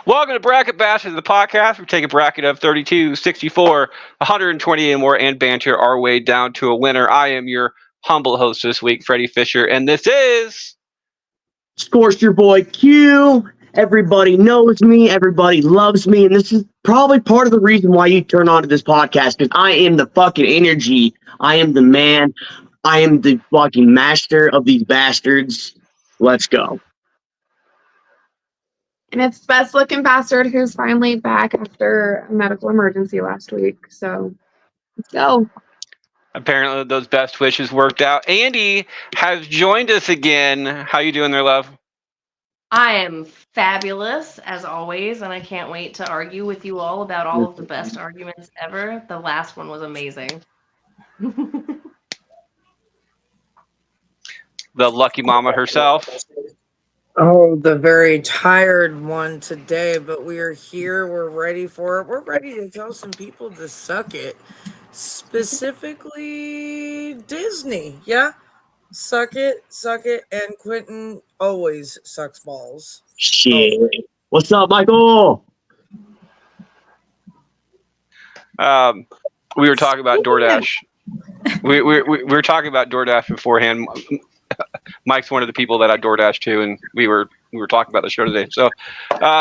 Welcome to Bracket Bashers, the podcast. We take a bracket of 32, 64, 120 and more and banter our way down to a winner. I am your humble host this week, Freddie Fisher, and this is... Scorched your boy Q. Everybody knows me. Everybody loves me. And this is probably part of the reason why you turn on to this podcast, because I am the fucking energy. I am the man. I am the fucking master of these bastards. Let's go. And it's best looking bastard who's finally back after a medical emergency last week. So let's go. Apparently those best wishes worked out. Andy has joined us again. How you doing there, love? I am fabulous, as always, and I can't wait to argue with you all about all of the best arguments ever. The last one was amazing. The lucky mama herself. Oh, the very tired one today, but we are here. We're ready for it. We're ready to tell some people to suck it. Specifically, Disney. Yeah? Suck it. And Quentin always sucks balls. Shit. What's up, Michael? We were talking about DoorDash. We were talking about DoorDash beforehand. Mike's one of the people that I DoorDash to, and we were talking about the show today. So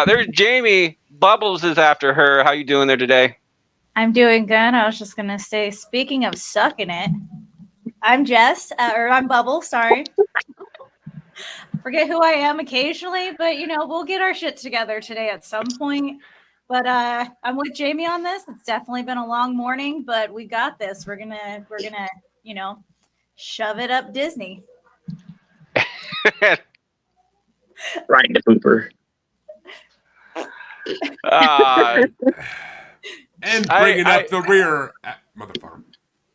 there's Jamie. Bubbles is after her. How you doing there today? I'm doing good. I was just gonna say, speaking of sucking it, I'm Jess, or I'm Bubble. Sorry, forget who I am occasionally, but we'll get our shit together today at some point. But I'm with Jamie on this. It's definitely been a long morning, but we got this. We're gonna shove it up Disney. Right in the pooper. And bringing up the rear, motherfucker.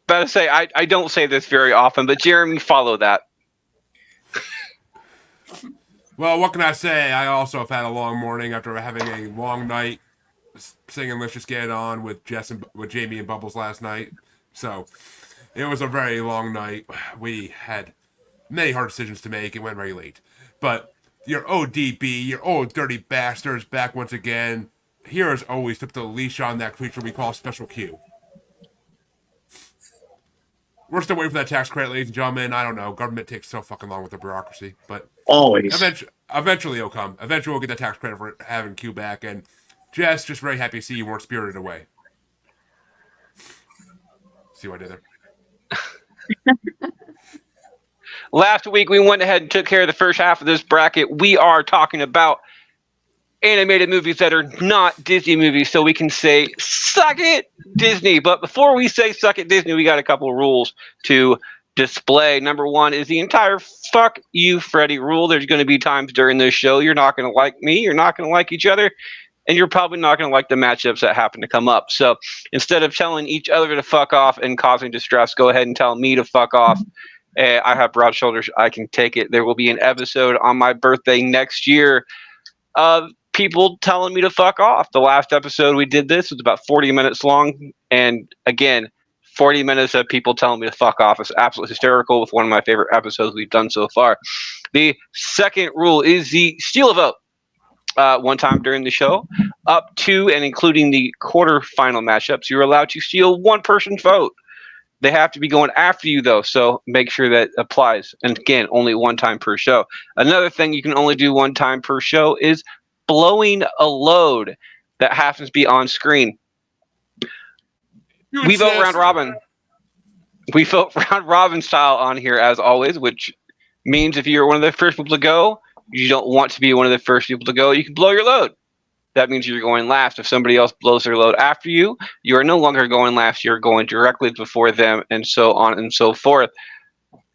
About to say, I don't say this very often, but Jeremy, follow that. Well, what can I say? I also have had a long morning after having a long night singing "Let's Just Get It On" with Jamie and Bubbles last night. So it was a very long night. We had many hard decisions to make. It went very late. But your ODB, your old dirty bastards, back once again. Here as always, took the leash on that creature we call Special Q. We're still waiting for that tax credit, ladies and gentlemen. I don't know. Government takes so fucking long with the bureaucracy. But always. Eventually it'll come. Eventually we'll get that tax credit for having Q back. And Jess, just very happy to see you weren't spirited away. See what I did there? Last week, we went ahead and took care of the first half of this bracket. We are talking about animated movies that are not Disney movies, so we can say, suck it, Disney. But before we say suck it, Disney, we got a couple of rules to display. Number one is the entire fuck you, Freddie rule. There's going to be times during this show you're not going to like me, you're not going to like each other, and you're probably not going to like the matchups that happen to come up. So instead of telling each other to fuck off and causing distress, go ahead and tell me to fuck off. I have broad shoulders. I can take it. There will be an episode on my birthday next year of people telling me to fuck off. The last episode we did this was about 40 minutes long. And again, 40 minutes of people telling me to fuck off is absolutely hysterical with one of my favorite episodes we've done so far. The second rule is the steal a vote. One time during the show, up to and including the quarterfinal matchups, you're allowed to steal one person's vote. They have to be going after you, though, so make sure that applies. And again, only one time per show. Another thing you can only do one time per show is blowing a load that happens to be on screen. We vote round robin. We vote round robin style on here, as always, which means if you're one of the first people to go, you don't want to be one of the first people to go, you can blow your load. That means you're going last. If somebody else blows their load after you, you are no longer going last. You're going directly before them, and so on and so forth.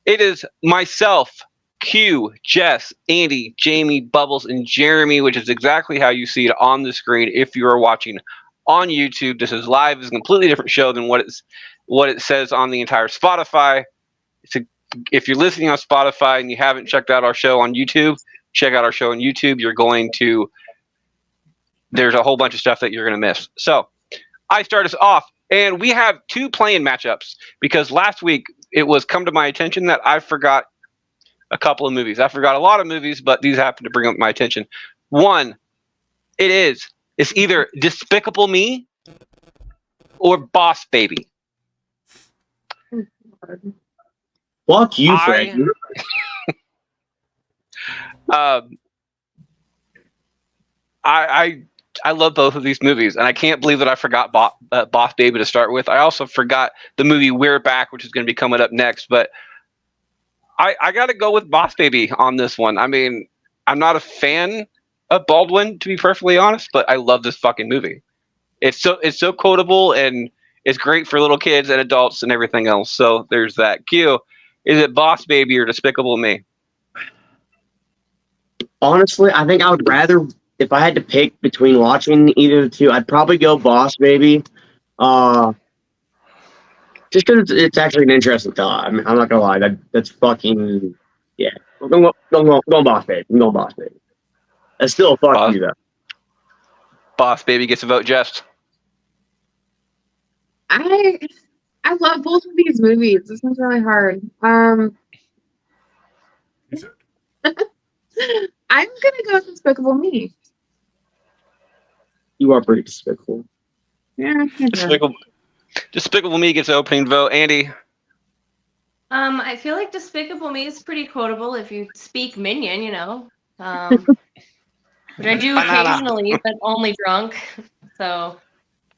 It is myself, Q, Jess, Andy, Jamie, Bubbles, and Jeremy, which is exactly how you see it on the screen if you are watching on YouTube. This is live. It's a completely different show than what it says on the entire Spotify. If you're listening on Spotify and you haven't checked out our show on YouTube, check out our show on YouTube. There's a whole bunch of stuff that you're going to miss. So I start us off, and we have two play-in matchups because last week it was come to my attention that I forgot a couple of movies. I forgot a lot of movies, but these happened to bring up my attention. One, It is. It's either Despicable Me or Boss Baby. Fuck you, Fred. I love both of these movies, and I can't believe that I forgot Boss Baby to start with. I also forgot the movie We're Back, which is going to be coming up next. But I got to go with Boss Baby on this one. I mean, I'm not a fan of Baldwin, to be perfectly honest, but I love this fucking movie. It's so quotable, and it's great for little kids and adults and everything else. So there's that. Q, is it Boss Baby or Despicable Me? Honestly, I think I would rather, if I had to pick between watching either of the two, I'd probably go Boss Baby. Just because it's actually an interesting thought. I mean, I'm not gonna lie, that's fucking yeah. Go Boss Baby. I'm going Boss Baby. That's still a fuck you though. Boss Baby gets a vote. Just I love both of these movies. This one's really hard. I'm gonna go with Despicable Me. You are pretty despicable. Yeah. Despicable Me gets the opening vote. Andy. I feel like Despicable Me is pretty quotable if you speak Minion, you know. Which I do occasionally, but only drunk. So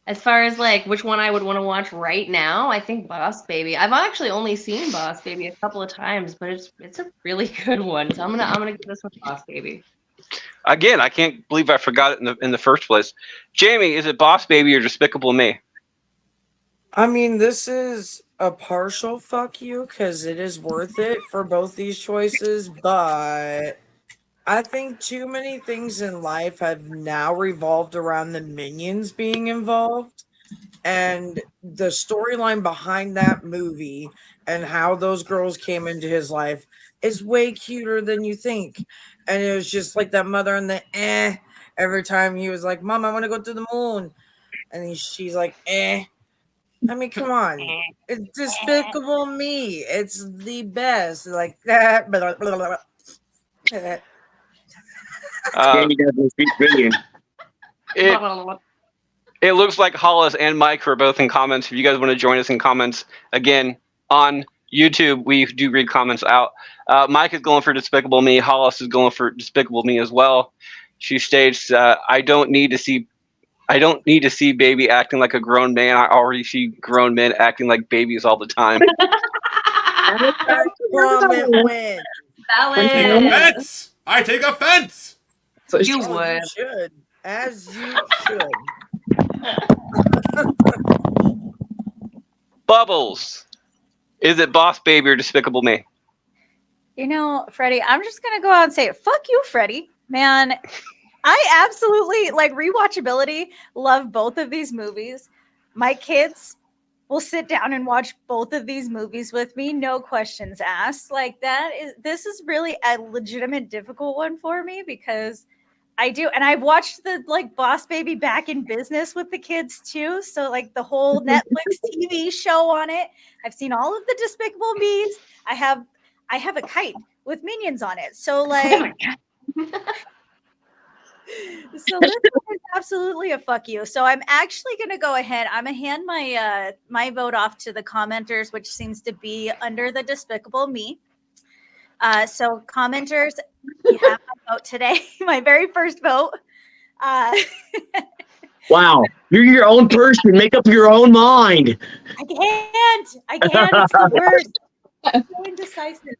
as far as like which one I would want to watch right now, I think Boss Baby. I've actually only seen Boss Baby a couple of times, but it's a really good one. So I'm gonna give this one Boss Baby. Again, I can't believe I forgot it in the first place. Jamie, is it Boss Baby or Despicable Me? I mean, this is a partial fuck you because it is worth it for both these choices, but I think too many things in life have now revolved around the Minions being involved, and the storyline behind that movie and how those girls came into his life is way cuter than you think. And it was just like that mother and the every time he was like, Mom, I want to go to the moon. And she's like, I mean, come on. It's Despicable Me. It's the best. Like that. Jamie doesn't speak Minion. It looks like Hollis and Mike are both in comments. If you guys want to join us in comments, again, on YouTube, we do read comments out. Mike is going for Despicable Me. Hollis is going for Despicable Me as well. She states, I don't need to see baby acting like a grown man. I already see grown men acting like babies all the time. I take offense. So you would. You should. As you should. Bubbles, is it Boss Baby or Despicable Me? You know, Freddie, I'm just going to go out and say, fuck you, Freddie. Man, I absolutely, like, rewatchability, love both of these movies. My kids will sit down and watch both of these movies with me, no questions asked. Like, this is really a legitimate difficult one for me because I do, and I've watched the like Boss Baby Back in Business with the kids too. So like the whole Netflix TV show on it. I've seen all of the Despicable Me's. I have a kite with Minions on it. So like, so this is absolutely a fuck you. So I'm actually gonna go ahead. I'm gonna hand my vote off to the commenters, which seems to be under the Despicable Me. So commenters, you have my vote today. My very first vote. Wow, you're your own person. Make up your own mind. I can't. It's the worst. I'm so indecisive.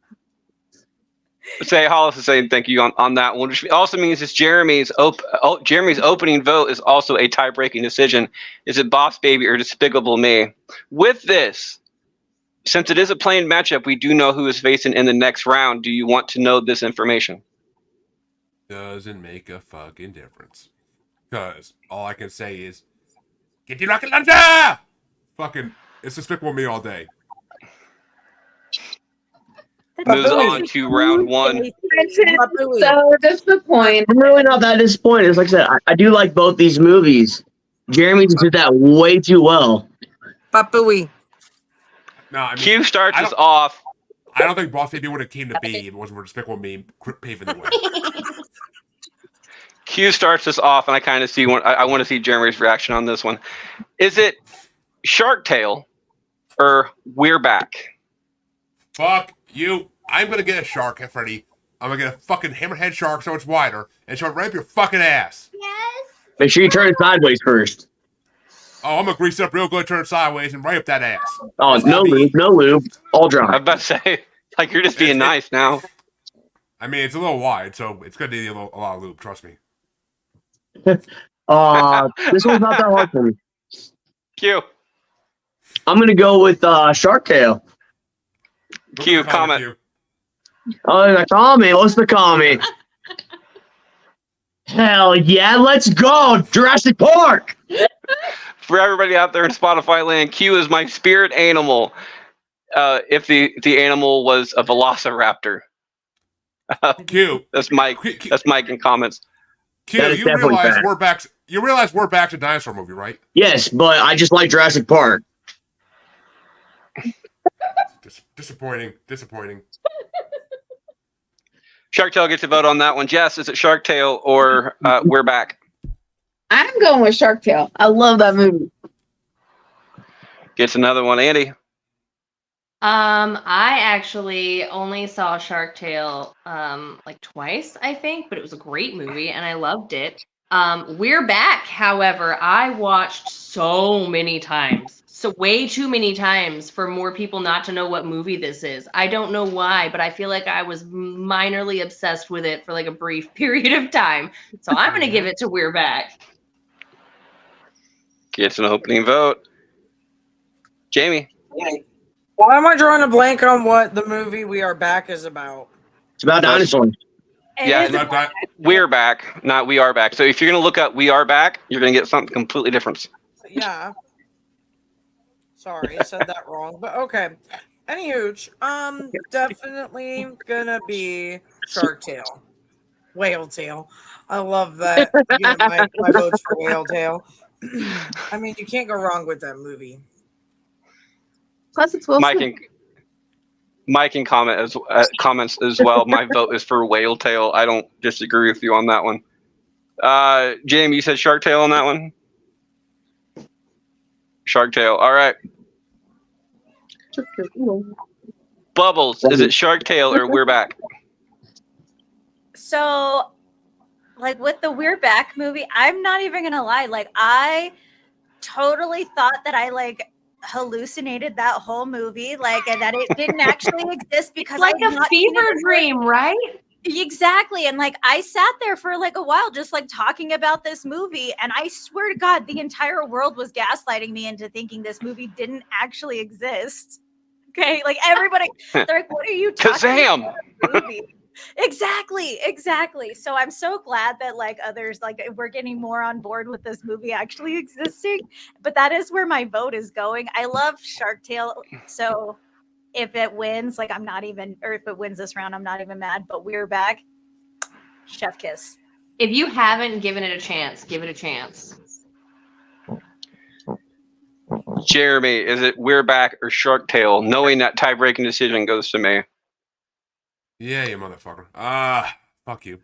Say Hollis is saying thank you on that one, which also means it's Jeremy's opening vote is also a tie-breaking decision. Is it Boss Baby or Despicable Me? With this, since it is a plain matchup, we do know who is facing in the next round. Do you want to know this information? Doesn't make a fucking difference. Because all I can say is, get your rocket launcher! Fucking, it's Despicable Me all day. Moves on to round one. So disappointed. I'm really not that disappointed. As like I said, I do like both these movies. Jeremy just did that way too well. Papooey. No, I mean, Q starts us off. I don't think Boss Baby would have came to be if it wasn't for Despicable Me paving the way. Q starts us off, and I kind of see one. I want to see Jeremy's reaction on this one. Is it Shark Tale or We're Back? Fuck you. I'm gonna get a shark, Freddy. I'm gonna get a fucking hammerhead shark so it's wider and shove it right up your fucking ass. Yes. Make sure you turn it sideways first. Oh, I'm gonna grease it up real good, turn it sideways, and right up that ass. Oh, It's no gonna be- lube, no lube, all I'm dry. about to say, like, you're just being nice now. I mean, it's a little wide, so it's gonna need a lot of lube. Trust me. This one's not that hard for me. Q, I'm gonna go with Shark Tale. Q, comment. Q. Oh, the comment. What's the comment? Hell yeah, let's go! Jurassic Park! For everybody out there in Spotify land, Q is my spirit animal. If the animal was a velociraptor. Q. That's Mike. Q. That's Mike in comments. Q, That is you definitely realize fact. we're back. You realize we're back to dinosaur movie, right? Yes, but I just like Jurassic Park. Disappointing. Shark Tale gets a vote on that one. Jess, is it Shark Tale or We're Back? I'm going with Shark Tale. I love that movie. Gets another one. Andy. I actually only saw Shark Tale like twice, I think, but it was a great movie and I loved it. We're Back, however, I watched so many times. So way too many times for more people not to know what movie this is. I don't know why, but I feel like I was minorly obsessed with it for like a brief period of time. So I'm going to give it to We're Back. Gets an opening vote. Jamie. Why am I drawing a blank on what the movie We Are Back is about? It's about dinosaurs. Yeah, It is Not that. We're Back, not We Are Back. So if you're going to look up We Are Back, you're going to get something completely different. Yeah. Sorry, I said that wrong, but okay. Anywho, definitely gonna be Shark Tale. Whale Tail. I love that. Again, my vote's for Whale Tail. I mean, you can't go wrong with that movie. Plus, it's Will Mike Smith. and comments as well. My vote is for Whale Tail. I don't disagree with you on that one. Jamie, you said Shark Tale on that one? Shark Tale. All right. Bubbles, is it Shark Tale or We're Back? So, like with the We're Back movie, I'm not even gonna lie. Like, I totally thought that I like hallucinated that whole movie, like, and that it didn't actually exist because Like I had a not seen it fever before. dream, right? Exactly. And like I sat there for like a while just like talking about this movie, and I swear to God, the entire world was gaslighting me into thinking this movie didn't actually exist. Okay, like everybody, they're like, "What are you talking Kazam! about?" Movie. Exactly. So I'm so glad that like others, like we're getting more on board with this movie actually existing. But that is where my vote is going. I love Shark Tale, so if it wins, like I'm not even, or if it wins this round, I'm not even mad. But We're Back, chef kiss. If you haven't given it a chance, give it a chance. Jeremy, is it We're Back or Shark Tale? Knowing that tie-breaking decision goes to me. Yeah, you motherfucker. Fuck you.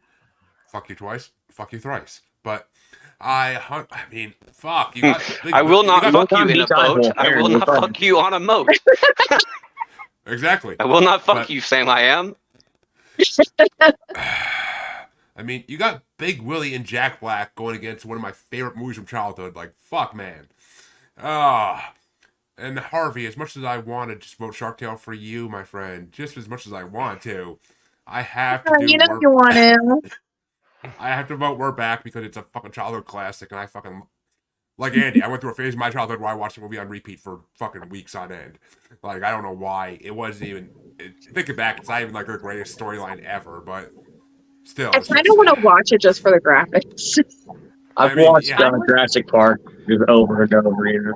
Fuck you twice. Fuck you thrice. But I mean, fuck. You got big, I will not you got- fuck you in a boat. I will not fuck you on a moat. Exactly. I will not fuck But- you, Sam. I am. I mean, you got Big Willie and Jack Black going against one of my favorite movies from childhood. Like, fuck, man. And Harvey, as much as I want to just vote Shark Tale for you, my friend, just as much as I want to, I have to do You know We're- you want to. I have to vote We're Back because it's a fucking childhood classic, and I fucking like Andy. I went through a phase of my childhood where I watched the movie on repeat for fucking weeks on end. Like, I don't know why. It wasn't even. Thinking back, it's not even like the greatest storyline ever, but still. I kind of want to watch it just for the graphics. I've I mean, watched yeah. Jurassic Park over and over again.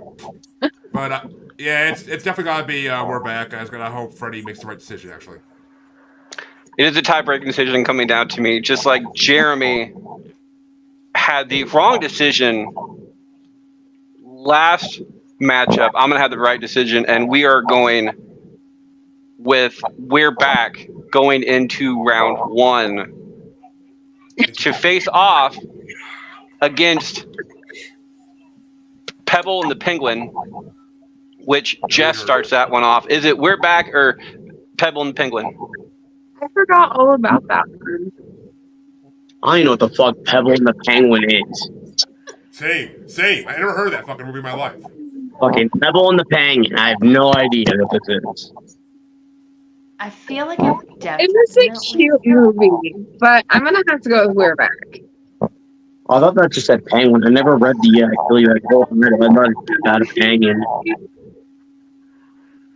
But yeah, it's definitely gotta be We're Back. I was gonna hope Freddie makes the right decision. Actually, It is a tie-breaking decision coming down to me. Just like Jeremy had the wrong decision last matchup, I'm going to have the right decision, and we are going with We're Back going into round one to face off against Pebble and the Penguin, which Jess starts that one off. Is it We're Back or Pebble and the Penguin? I forgot all about that one. I don't know what the fuck Pebble and the Penguin is. Same. I never heard of that fucking movie in my life. Fucking Pebble and the Penguin. I have no idea what this is. I feel like I've It definitely. was a cute movie, but I'm gonna have to go with We're Back. I thought that just said Penguin. I never read the actually like whole thing. I thought it just had a penguin.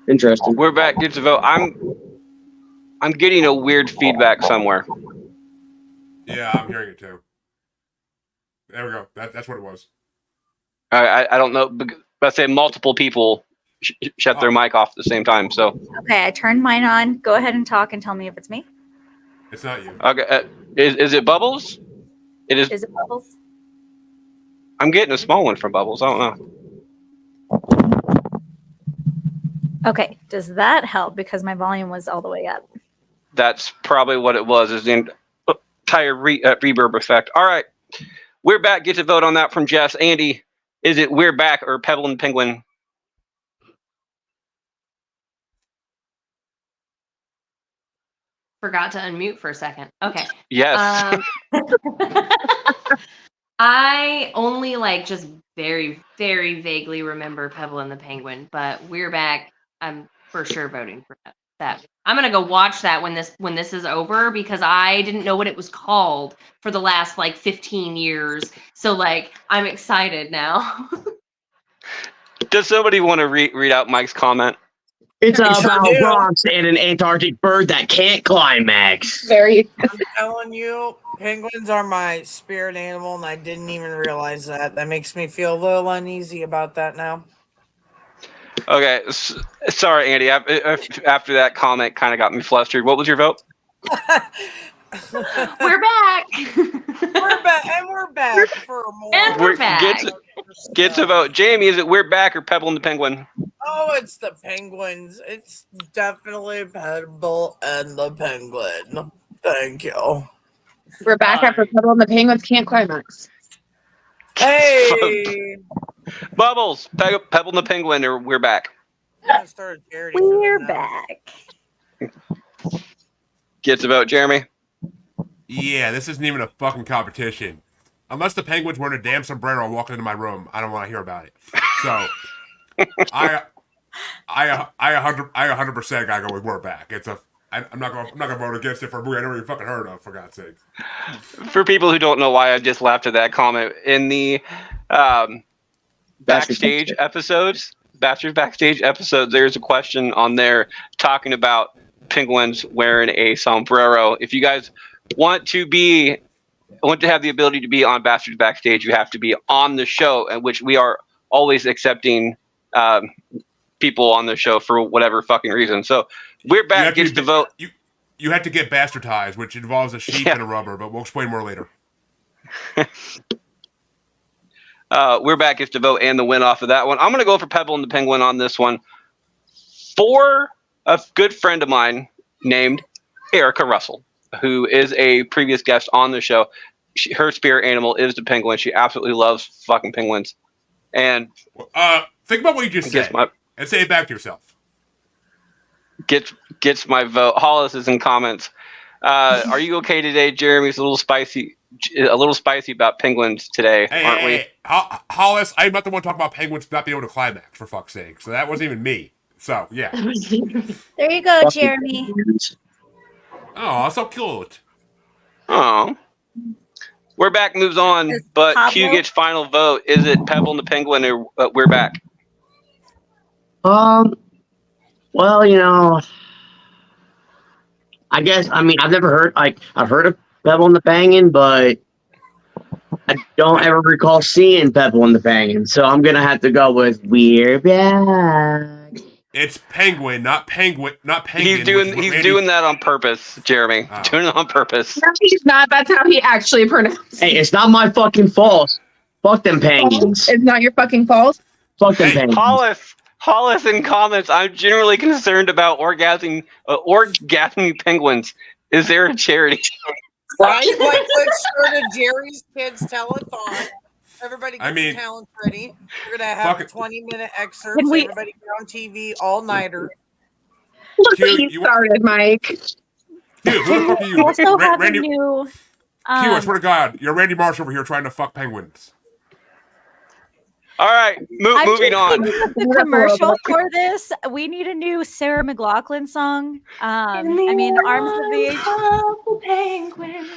Interesting. We're Back gets a vote. I'm getting a weird feedback somewhere. Yeah, I'm hearing it too. There we go. That's what it was. I don't know. But say multiple people shut their mic off at the same time. So Okay, I turned mine on. Go ahead and talk and tell me if it's me. It's not you. okay, is it Bubbles? It is. Is it Bubbles? I'm getting a small one from Bubbles. I don't know. Okay, does that help? Because my volume was all the way up. That's probably what it was. Is the entire reverb effect. All right, We're Back. Get to vote on that from Jess. Andy, is it We're Back or Pebble and Penguin? Forgot to unmute for a second. Okay. Yes. I only just very, very vaguely remember Pebble and the Penguin, but We're Back. I'm for sure voting for that. I'm gonna go watch that when this is over because I didn't know what it was called for the last 15 years. So I'm excited now. Does somebody want to read out Mike's comment? It's sure about do. Bronx and an Antarctic bird that can't climax. Very. I'm telling you, penguins are my spirit animal, and I didn't even realize that. That makes me feel a little uneasy about that now. Okay, sorry, Andy. After that comment, kind of got me flustered. What was your vote? We're back. We're back for more. And we're back. Get to vote. Jamie, is it We're Back or Pebble and the Penguin? Oh, it's the Penguins. It's definitely Pebble and the Penguin. Thank you. We're back after Pebble and the Penguins can't climax. Hey! Bubbles, Pebble and the Penguin, or We're Back? I'm gonna start a charity for We're them now. back. Get to vote, Jeremy. Yeah, this isn't even a fucking competition. Unless the Penguins wearing a damn sombrero walking into my room, I don't want to hear about it. So, I 100% gotta go with We're Back. I'm not gonna vote against it for a movie I never even fucking heard of, for God's sake. For people who don't know why I just laughed at that comment, in the backstage episodes, there's a question on there talking about penguins wearing a sombrero. If you guys want to have the ability to be on Bastards Backstage, you have to be on the show, in which we are always accepting people on the show for whatever fucking reason. So We're Back gets to vote. You have to get bastardized, which involves a sheep and a rubber, but we'll explain more later. We're Back gets to vote and the win off of that one. I'm going to go for Pebble and the Penguin on this one. For a good friend of mine named Erica Russell, who is a previous guest on the show. Her spirit animal is the penguin. She absolutely loves fucking penguins. And think about what you just said and say it back to yourself. Gets my vote. Hollis is in comments. Are you okay today? Jeremy's a little spicy about penguins today, aren't we? Hollis, I'm not the one talking about penguins not being able to climax, for fuck's sake. So that wasn't even me. So, yeah. There you go, Jeremy. Oh, so cute. Oh. We're Back moves on, but Pablo? Q gets final vote. Is it Pebble and the Penguin or We're Back? Well, I guess, I've never heard, I've heard of Pebble and the Penguin, but I don't ever recall seeing Pebble and the Penguin, so I'm gonna have to go with We're Back. It's penguin, not penguin. He's doing that on purpose, Jeremy. Oh. Doing it on purpose. No, he's not. That's how he actually pronounced it. Hey, it's not my fucking fault. Fuck them penguins. It's not your fucking fault. Fuck them penguins. Hollis in comments. I'm generally concerned about orgasming penguins. Is there a charity? Right? Like, let's start a Jerry's Kids telethon. Everybody get your talents ready. We're going to have 20-minute excerpts. Can we- Everybody get on TV all-nighter. Look what you started, Mike. Dude, who the fuck are you? Also have Randy. a new. Q, I swear to God, you're Randy Marsh over here trying to fuck penguins. All right, moving on. The commercial for this, we need a new Sarah McLachlan song. I mean, Arms of the Penguin.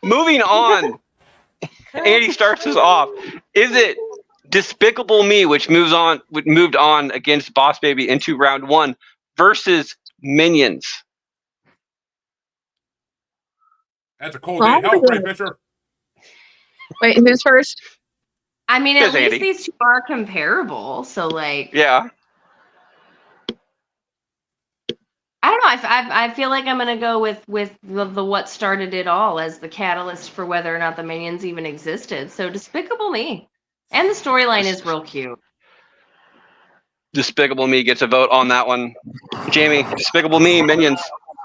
Moving on. Andy starts us off. Is it Despicable Me, which moved on against Boss Baby into round 1 versus Minions? That's a cold day. Hell, Ray Fisher. Wait, who's first? I mean, Here's at least Andy. these two are comparable. So, like, Yeah. I don't know. I feel like I'm gonna go with the what started it all as the catalyst for whether or not the Minions even existed. So Despicable Me, and the storyline is real cute. Despicable Me gets a vote on that one. Jamie, Despicable Me, Minions.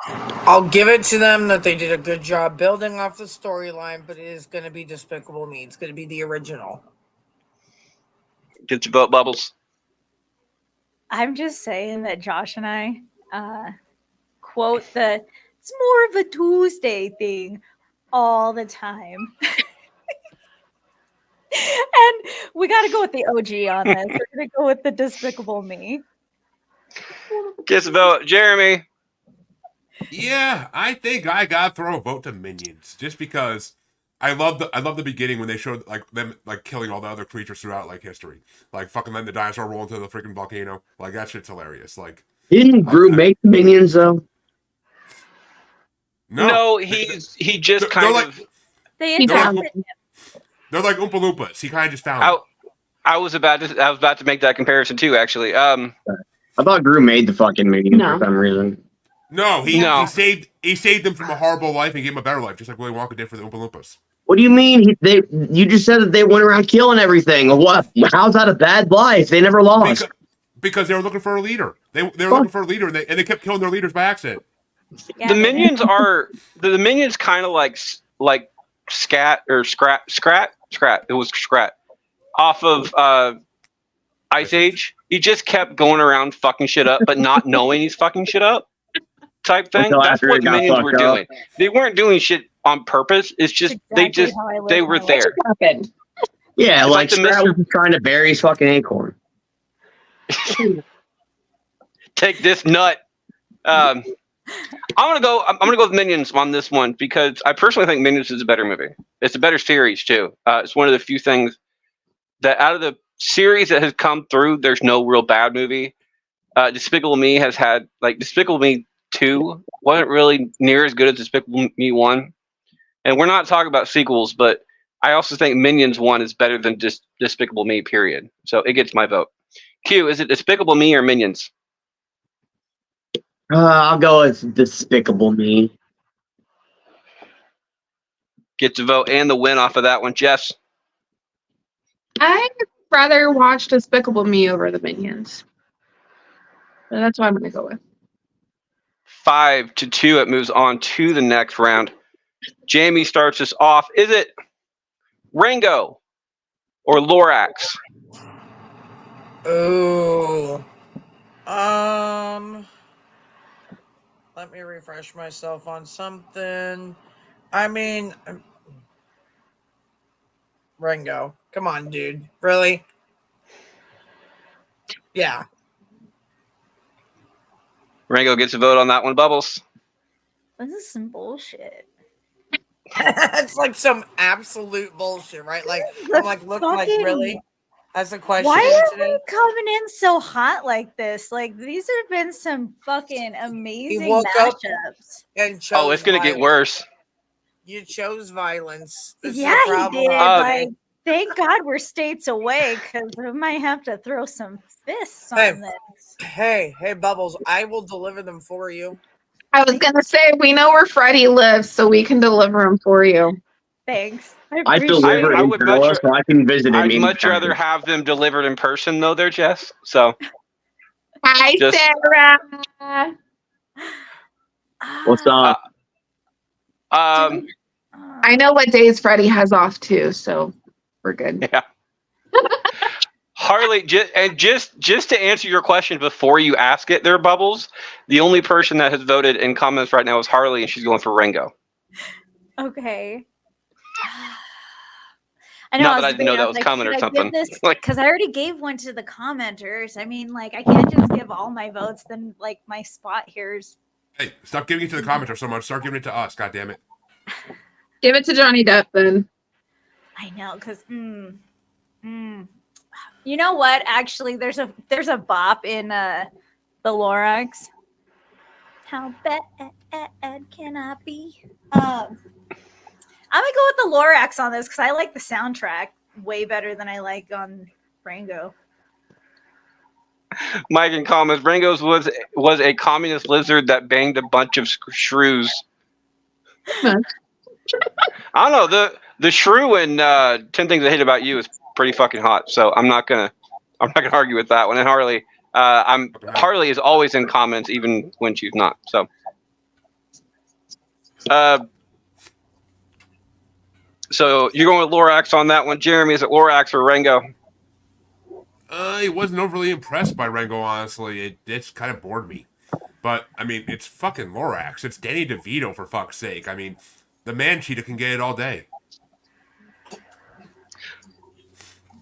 I'll give it to them that they did a good job building off the storyline, but it is going to be Despicable Me. It's going to be the original. Gets a vote, Bubbles. I'm just saying that Josh and I quote the "it's more of a Tuesday" thing all the time. And we got to go with the OG on this. We're going to go with the Despicable Me. Gets a vote. Jeremy. Yeah, I think I gotta throw a vote to Minions just because I love the beginning when they showed like them like killing all the other creatures throughout like history, like fucking letting the dinosaur roll into the freaking volcano. Like that shit's hilarious. Like, Didn't Gru make Minions though? No, he just kind of. They They're adopted like, him. they're like Oompa Loompas. He kind of just found them. I was about to make that comparison too. Actually, I thought Gru made the fucking Minions No. for some reason. No, he saved them from a horrible life and gave them a better life, just like Willy Wonka did for the Oompa Loompas. What do you mean? You just said that they went around killing everything. What? How's that a bad life? They never lost. Because they were looking for a leader. They were looking for a leader, and they kept killing their leaders by accident. Yeah, the Minions are the Minions kind of like Scat or Scrat. It was Scrat off of Ice Age. He just kept going around fucking shit up, but not knowing he's fucking shit up. Type thing. Until That's after what it the got Minions were fucked up. doing. They weren't doing shit on purpose. It's just Exactly how I live they my were life. there. What happened? Yeah, It's like like the Scrat Mr. was trying to bury his fucking acorn. Take this nut. I'm gonna go with Minions on this one because I personally think Minions is a better movie. It's a better series too. It's one of the few things that out of the series that has come through, there's no real bad movie. Despicable Me has had Despicable Me 2 wasn't really near as good as Despicable Me 1. And we're not talking about sequels, but I also think Minions 1 is better than Despicable Me, period. So it gets my vote. Q, is it Despicable Me or Minions? I'll go with Despicable Me. Gets a vote and the win off of that one. Jess? I'd rather watch Despicable Me over the Minions. So that's what I'm going to go with. 5-2. It moves on to the next round. Jamie starts us off. Is it Rango or Lorax? Ooh. Let me refresh myself on something. I mean, Rango. Come on, dude. Really? Yeah. Rango gets a vote on that one. Bubbles? This is some bullshit. It's like some absolute bullshit, right? Like, I'm like, look, like, really? That's a question. Why are today? we coming in so hot like this? Like, these have been some fucking amazing woke up mashups. And chose It's going to get violence. worse. You chose violence. This is Yeah, the he problem. did. Like, Thank God we're states away because we might have to throw some fists Hey. on this. hey, Bubbles, I will deliver them for you. I was going to say, we know where Freddie lives, so we can deliver him for you. Thanks. I deliver I in would Gorilla, much- so I can visit him. I'd much anytime. rather have them delivered in person, though, there, Jess. So, Hi, Just- Sarah. What's up? I know what days Freddie has off too, so we're good. Yeah. Harley, just to answer your question before you ask it, there, Bubbles, the only person that has voted in comments right now is Harley, and she's going for Ringo. Okay. I know. Not that I didn't know that was coming or something. Because I already gave one to the commenters. I mean, like, I can't just give all my votes. Then, like, my spot here is. Hey, stop giving it to the commenters so much. Start giving it to us. God damn it. Give it to Johnny Depp then. I know, because you know what? Actually, there's a bop in the Lorax. How bad can I be? I'm gonna go with the Lorax on this because I like the soundtrack way better than I like on Rango. Mike in comments, Rango's was a communist lizard that banged a bunch of shrews. I don't know, the shrew in 10 Things I Hate About You is pretty fucking hot, so I'm not gonna argue with that one. And Harley, Harley is always in comments even when she's not. So, so you're going with Lorax on that one, Jeremy? Is it Lorax or Rango? I wasn't overly impressed by Rango, honestly. It's kind of bored me. But, I mean, it's fucking Lorax. It's Danny DeVito, for fuck's sake. I mean, the man cheetah can get it all day.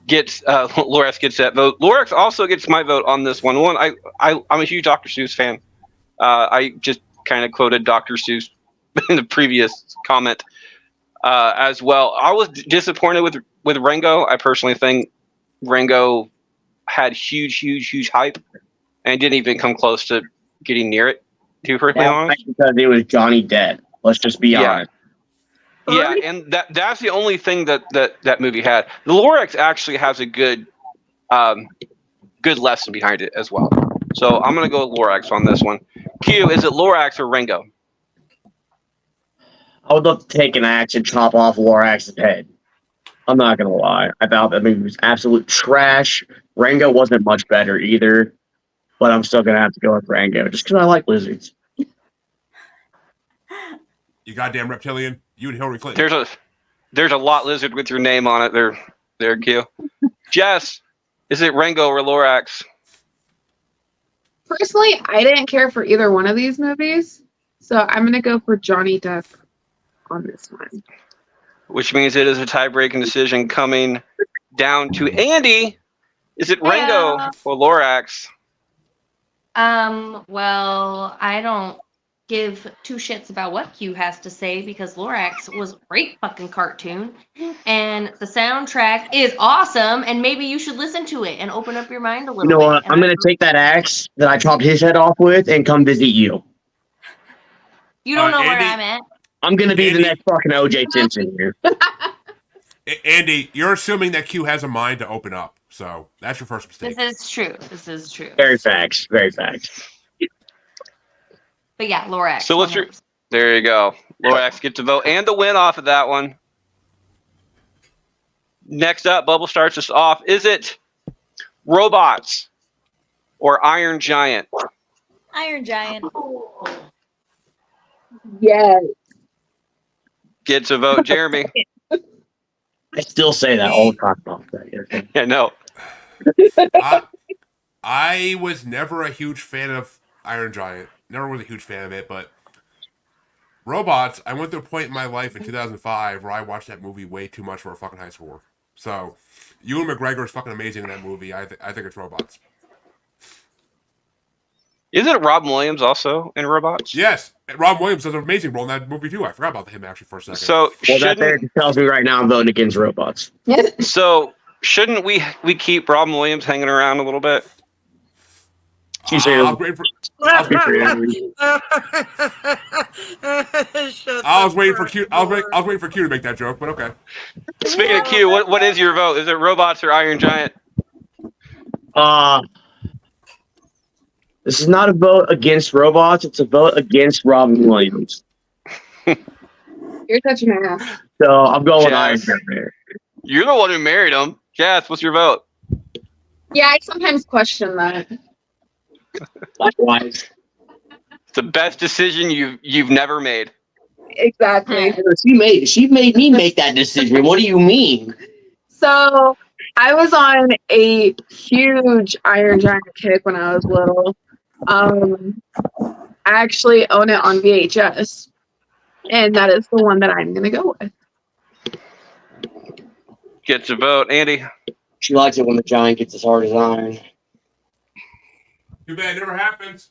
Lorax gets that vote. Lorax also gets my vote on this one. I'm a huge Dr. Seuss fan. I just kind of quoted Dr. Seuss in the previous comment as well. I was disappointed with Rango. I personally think Rango had huge hype and didn't even come close to getting near it, to be perfectly honest. Because it was Johnny Depp. Let's just be honest. Yeah, and that's the only thing that movie had. The Lorax actually has a good lesson behind it as well. So I'm gonna go with Lorax on this one. Q, is it Lorax or Rango? I would love to take an axe and chop off Lorax's head. I'm not gonna lie. I thought that movie was absolute trash. Rango wasn't much better either, but I'm still gonna have to go with Rango just because I like lizards. You goddamn reptilian. You and Hillary Clinton. There's a lot lizard with your name on it there, Q. Jess, is it Rango or Lorax? Personally, I didn't care for either one of these movies, so I'm gonna go for Johnny Depp on this one. Which means it is a tie-breaking decision coming down to Andy. Is it Rango or Lorax? Well, I don't give two shits about what Q has to say because Lorax was a great fucking cartoon and the soundtrack is awesome and maybe you should listen to it and open up your mind a little bit. You know what? I'm going to take that axe that I chopped his head off with and come visit you. You don't know Andy, where I'm at. I'm going to be the next fucking OJ Simpson here. Andy, you're assuming that Q has a mind to open up. So that's your first mistake. This is true. Very facts. But yeah, Lorax. So there you go. Lorax gets to vote and the win off of that one. Next up, Bubble starts us off. Is it Robots or Iron Giant? Iron Giant. Yes. Gets a vote, Jeremy. I still say that all the time about that. Yeah, no. I was never a huge fan of Iron Giant. Never was a huge fan of it, but Robots, I went through a point in my life in 2005 where I watched that movie way too much for a fucking high score. So, Ewan McGregor is fucking amazing in that movie. I think it's Robots. Isn't Robin Williams also in Robots? Yes. Rob Williams does an amazing role in that movie too. I forgot about him actually for a second. So that there tells me right now I'm voting against Robots. So shouldn't we keep Robin Williams hanging around a little bit? I was waiting for Q. I was waiting for Q to make that joke, but okay. Speaking of Q, what is your vote? Is it Robots or Iron Giant? This is not a vote against Robots. It's a vote against Robin Williams. You're touching my ass. So I'm going with Iron Giant. You're the one who married him. Jess, what's your vote? Yeah, I sometimes question that. Likewise. It's the best decision you've never made. Exactly. She made me make that decision. What do you mean? So I was on a huge Iron Giant kick when I was little. I actually own it on VHS, and that is the one that I'm gonna go with. Get your vote, Andy. She likes it when the giant gets as hard as iron. Too bad it never happens.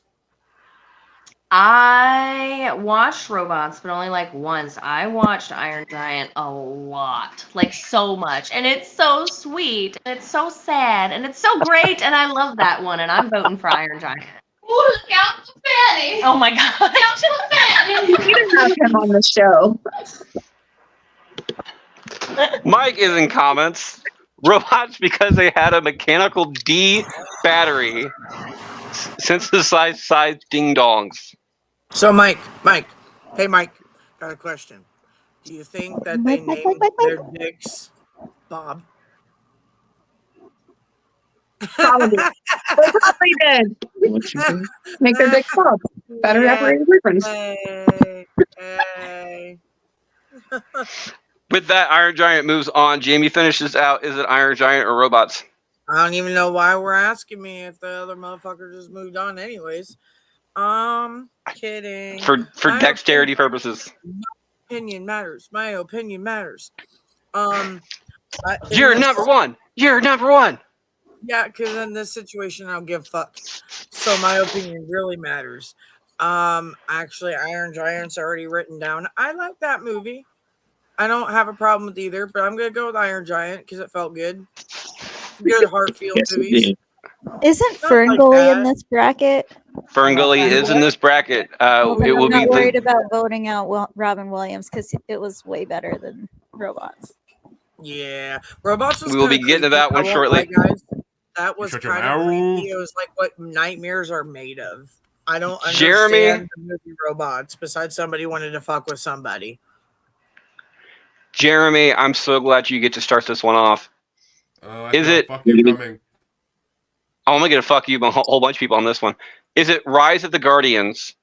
I watched Robots, but only like once. I watched Iron Giant a lot, like so much, and it's so sweet, and it's so sad, and it's so great, and I love that one, and I'm voting for Iron Giant. Look out for Fanny. Oh my god! Look out for Fanny. You need to have him on the show. Mike is in comments. Robots because they had a mechanical D battery. Synthesized ding dongs. So, Mike, hey, Mike, got a question. Do you think that they named their dicks Bob? Probably. They probably did. Make their dick pop. Better operating boyfriends. Hey. With that, Iron Giant moves on. Jamie finishes out. Is it Iron Giant or Robots? I don't even know why we're asking me if the other motherfucker just moved on anyways. Kidding. For My dexterity purposes. opinion matters. My opinion matters. You're number one. You're number one. Yeah, because in this situation, I don't give a fuck. So my opinion really matters. Actually, Iron Giant's already written down. I like that movie. I don't have a problem with either, but I'm gonna go with Iron Giant because it felt good. Good Heartfield movies. Isn't Not Ferngully like in that. this bracket? Ferngully is in this bracket. Well, then It will I'm be not worried the, about voting out Robin Williams because it was way better than Robots. Yeah, Robots was we will be kinda getting to creepy. that I one won't shortly. lie, guys. That was Shut your kind of mouth. creepy. It was like what nightmares are made of. I don't Jeremy? understand the movie Robots besides somebody wanted to fuck with somebody. Jeremy, I'm so glad you get to start this one off. I Is feel a it- fuck you coming? I'm only going to fuck you a whole bunch of people on this one. Is it Rise of the Guardians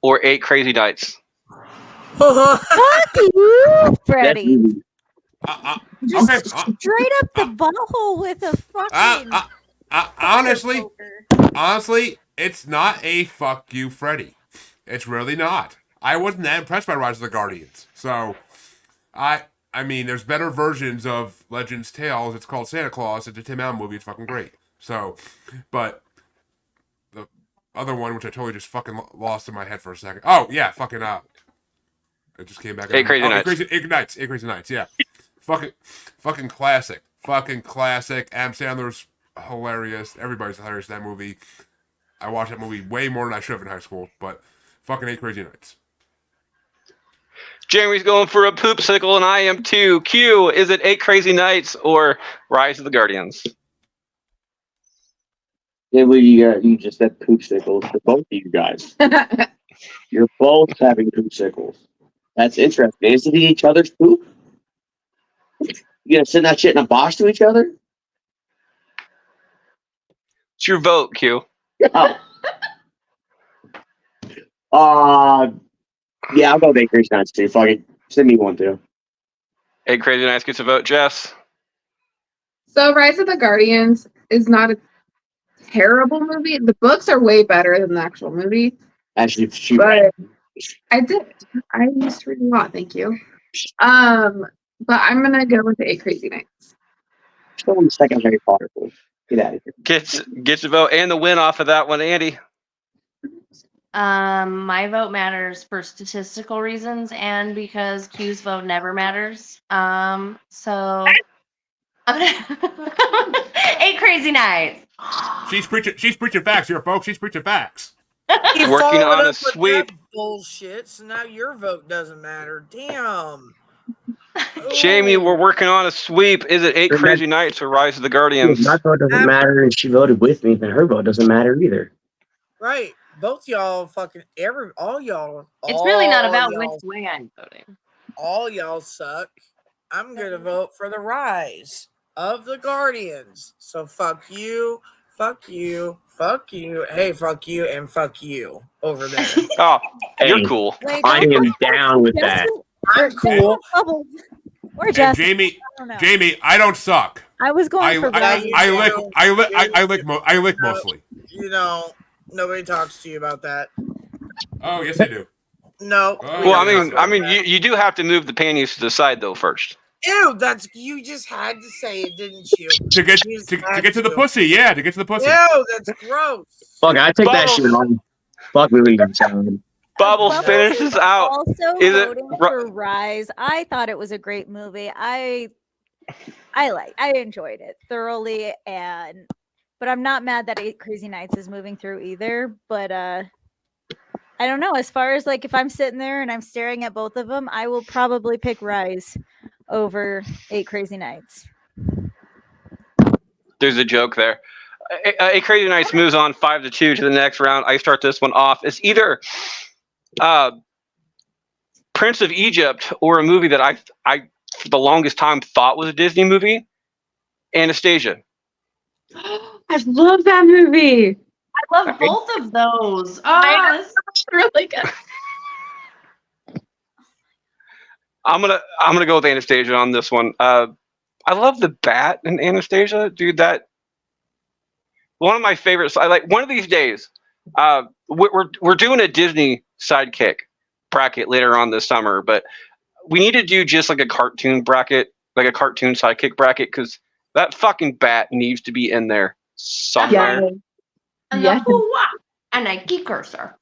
or 8 Crazy Nights? Fuck you, Freddie. Okay. Just straight up the butthole with a fucking. Honestly, it's not a fuck you, Freddy. It's really not. I wasn't that impressed by Rise of the Guardians. So, I mean, there's better versions of Legends Tales. It's called Santa Claus. It's a Tim Allen movie. It's fucking great. So, but the other one, which I totally just fucking lost in my head for a second. Oh, yeah, fucking it just came back. 8 Crazy Nights. 8 Crazy Nights, yeah. Fucking classic. Fucking classic. Adam Sandler's hilarious. Everybody's hilarious in that movie. I watched that movie way more than I should have in high school, but fucking 8 Crazy Nights. Jeremy's going for a poop sickle, and I am too. Q, is it 8 Crazy Nights or Rise of the Guardians? Then you just said poop sickles for both of you guys. You're both having poop sickles. That's interesting. Isn't it each other's poop? You gonna send that shit in a box to each other? It's your vote, Q. Yeah, I'll go with 8 Crazy Nights too. Fuck it. Send me one too. 8 Crazy Nights gets a vote. Jess? So Rise of the Guardians is not a terrible movie. The books are way better than the actual movie. Actually, shoot. But I did. I used to read a lot, thank you. But I'm gonna go with the 8 Crazy Nights. Still on the second Harry Potter book. Get out of here. Gets a vote and the win off of that one, Andy. My vote matters for statistical reasons and because Q's vote never matters. So I'm gonna 8 Crazy Nights. She's preaching facts here, folks. She's preaching facts. You Working followed on a up with sweep. that bullshit, so now your vote doesn't matter. Damn. Jamie, Ooh. we're working on a sweep. Is it 8 Crazy Nights or Rise of the Guardians? My vote doesn't matter, and she voted with me, then her vote doesn't matter either. Right. Both y'all fucking all y'all. It's really not about all which y'all- way I'm voting. All y'all suck. I'm gonna vote for the Rise of the Guardians. So fuck you, Fuck you. Fuck you. Hey, fuck you and fuck you over there. Oh, you're Hey, cool. Wait, I don't am down with that. I'm cool. Bubbles. Or And Jess. Jamie, I don't know. Jamie, I don't suck. I was going I for I, Rise. you I do. lick I lick mostly. You know, nobody talks to you about that. Oh yes, I do. No. Oh, we Well, don't talk about that. you do have to move the panties to the side though first. Ew, that's you just had to say it, didn't you? To get You just to had get to the pussy, yeah, to get to the pussy. Ew, that's gross. Fuck, I take that Bubbles. shit on. Fuck moving on sound. Bubbles Bubbles finishes out. Also Is it voting ru- for Rise. I thought it was a great movie. I enjoyed it thoroughly, but I'm not mad that 8 Crazy Nights is moving through either. But I don't know. As far as like if I'm sitting there and I'm staring at both of them, I will probably pick Rise over 8 Crazy Nights. There's a joke there. A Crazy Nights moves on 5-2 to the next round. I start this one off. It's either Prince of Egypt or a movie that I for the longest time thought was a Disney movie, Anastasia. I love that movie. I love both of those. I know. Oh, this It's really good. I'm gonna go with Anastasia on this one. I love the bat in Anastasia, dude. That one of my favorites. I like one of these days. We're doing a Disney sidekick bracket later on this summer, but we need to do just like a cartoon bracket, like a cartoon sidekick bracket, because that fucking bat needs to be in there somewhere. and Yeah. the hoo-wah and a geeker, sir.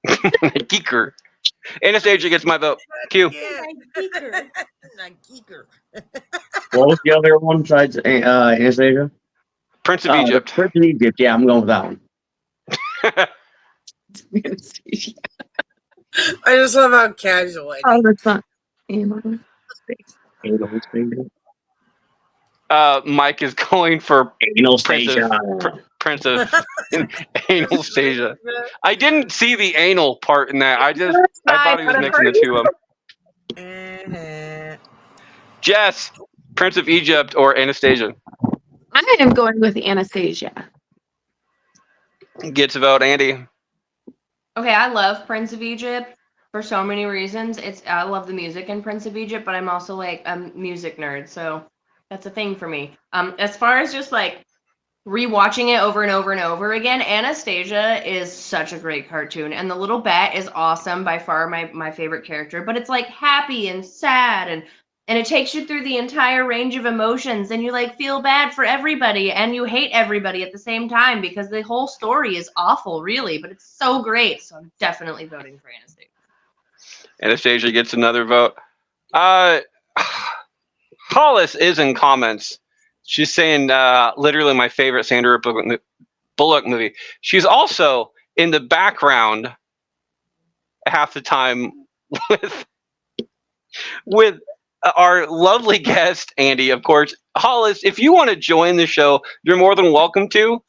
Geeker. Anastasia gets my vote. Q. Yeah. Geeker. Not geeker. What was the other one besides Anastasia? Prince of Oh, Egypt. the Prince of Egypt. Yeah, I'm going with that one. I just love how casual it Oh, that's not. Anal. Mike is going for Anastasia. Prince of Anastasia. I didn't see the anal part in that. I thought he was mixing the two of them. Jess, Prince of Egypt or Anastasia? I am going with Anastasia. Gets a vote, Andy. Okay, I love Prince of Egypt for so many reasons. I love the music in Prince of Egypt, but I'm also like a music nerd, so that's a thing for me. As far as just like rewatching it over and over and over again, Anastasia is such a great cartoon, and the little bat is awesome, by far my favorite character. But it's like happy and sad, and it takes you through the entire range of emotions, and you like feel bad for everybody, and you hate everybody at the same time because the whole story is awful, really. But it's so great, so I'm definitely voting for Anastasia. Anastasia gets another vote. Hollis is in comments. She's saying literally my favorite Sandra Bullock movie. She's also in the background half the time with our lovely guest, Andy, of course. Hollis, if you want to join the show, you're more than welcome to.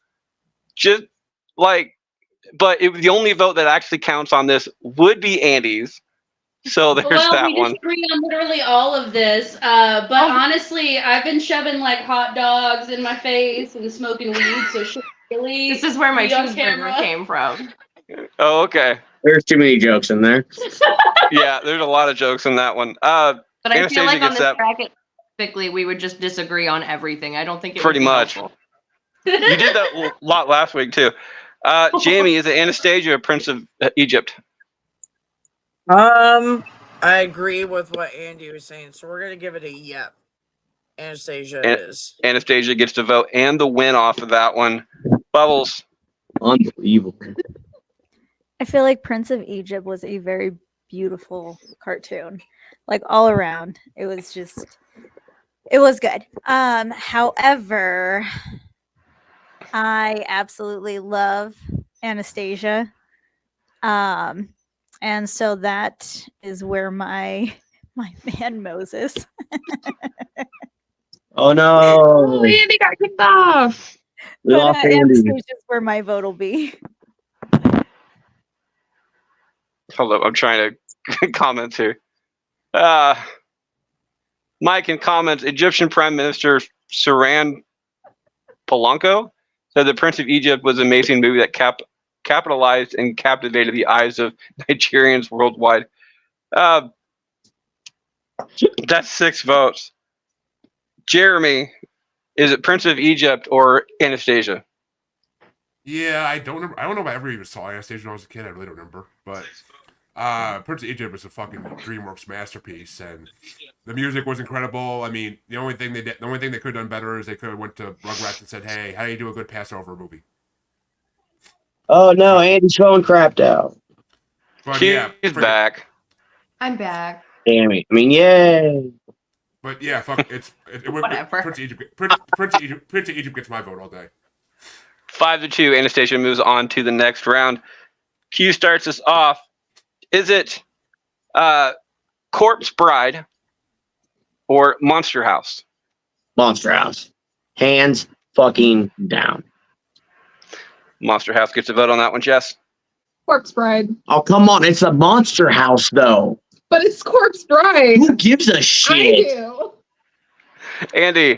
Just like, but the only vote that actually counts on this would be Andy's. So there's that we one. disagree on literally all of this. But honestly, I've been shoving like hot dogs in my face and smoking weed, so shit really. This is where my be on cheeseburger camera. came from. Oh, okay. There's too many jokes in there. Yeah, there's a lot of jokes in that one. But I Anastasia feel like on gets this that. bracket, specifically, we would just disagree on everything. I don't think it Pretty would be much. helpful. You did that a lot last week too. Jamie, is it Anastasia or Prince of Egypt? I agree with what Andy was saying, so we're gonna give it a yep. Anastasia it is. Anastasia gets to vote and the win off of that one. Bubbles. Unbelievable. I feel like Prince of Egypt was a very beautiful cartoon, like all around. It was good. However, I absolutely love Anastasia. And so that is where my man Moses. Oh no. Oh, Andy got kicked off. We lost Andy. Anastasia is where my vote will be. Hold up, I'm trying to comment here. Mike in comments, Egyptian Prime Minister Saran Polanco So The Prince of Egypt was an amazing movie that capitalized and captivated the eyes of Nigerians worldwide. That's 6 votes. Jeremy, is it Prince of Egypt or Anastasia? Yeah, I don't remember. I don't know if I ever even saw Anastasia when I was a kid. I really don't remember. But Prince of Egypt was a fucking DreamWorks masterpiece, and the music was incredible. I mean, the only thing they could have done better is they could have went to Rugrats and said, "Hey, how do you do a good Passover movie?" Oh no, Andy's phone crapped out. But He's back. I'm back. Damn it. I mean, yay. But yeah, fuck. Whatever. Prince of Egypt gets my vote all day. 5-2. Anastasia moves on to the next round. Q starts us off. Is it Corpse Bride or Monster House? Monster House. Hands fucking down. Monster House gets a vote on that one, Jess. Corpse Bride. Oh, come on. It's a Monster House, though. But it's Corpse Bride. Who gives a I shit? do. Andy.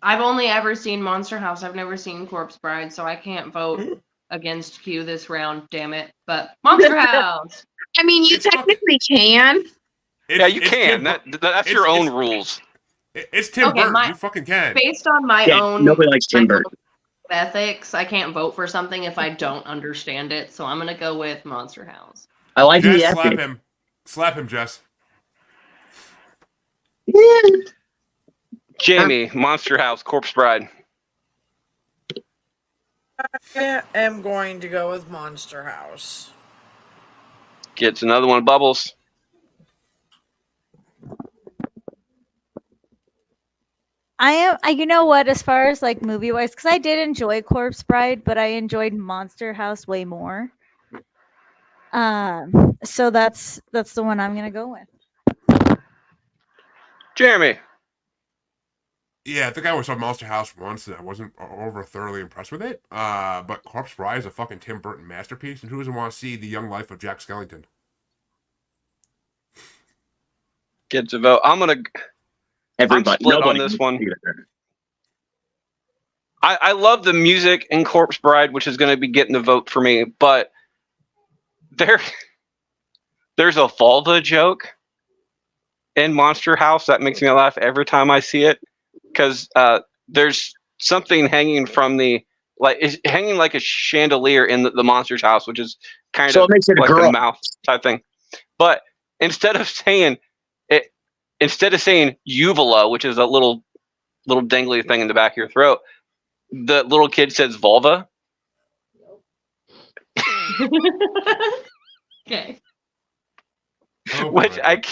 I've only ever seen Monster House. I've never seen Corpse Bride, so I can't vote against Q this round, damn it. But Monster House. I mean, you technically can. Yeah, you can. That's your own rules. It's Tim Burton. You fucking can. Based on my own Nobody likes Tim Burton. ethics, I can't vote for something if I don't understand it, so I'm gonna go with Monster House. I like Jess, the slap ethic. him. Slap him, Jess. Yeah. Jamie, Monster House, Corpse Bride. I am going to go with Monster House. Gets another one, Bubbles. You know what, as far as like movie wise, because I did enjoy Corpse Bride, but I enjoyed Monster House way more. So that's the one I'm gonna go with. Jeremy. Yeah, I think I only saw Monster House once and I wasn't over thoroughly impressed with it. But Corpse Bride is a fucking Tim Burton masterpiece, and who doesn't want to see the young life of Jack Skellington? Gets a vote. Everybody. I'm split on this one. I love the music in Corpse Bride, which is going to be getting the vote for me, but there's a vulva joke in Monster House that makes me laugh every time I see it, because there's something hanging from it's hanging like a chandelier in the monster's house, which is kind of it makes it like a girl. the mouth type thing. But instead of saying uvula, which is a little dangly thing in the back of your throat, the little kid says vulva. Okay. Oh, Which boy.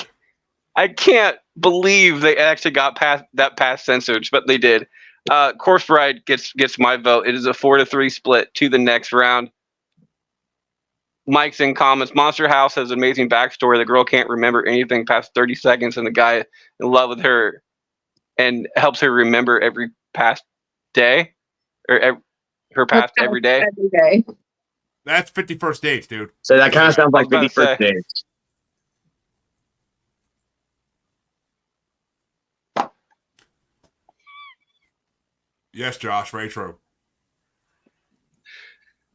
I can't believe they actually got past censored, but they did. Corpse Bride gets my vote. It is a 4-3 split to the next round. Mike's in comments. Monster House has an amazing backstory. The girl can't remember anything past 30 seconds, and the guy in love with her and helps her remember every past day, or her past every day. Every day. That's 51st Dates, dude. So that kind of sounds like I was about to 51st Dates. Yes, Josh, retro.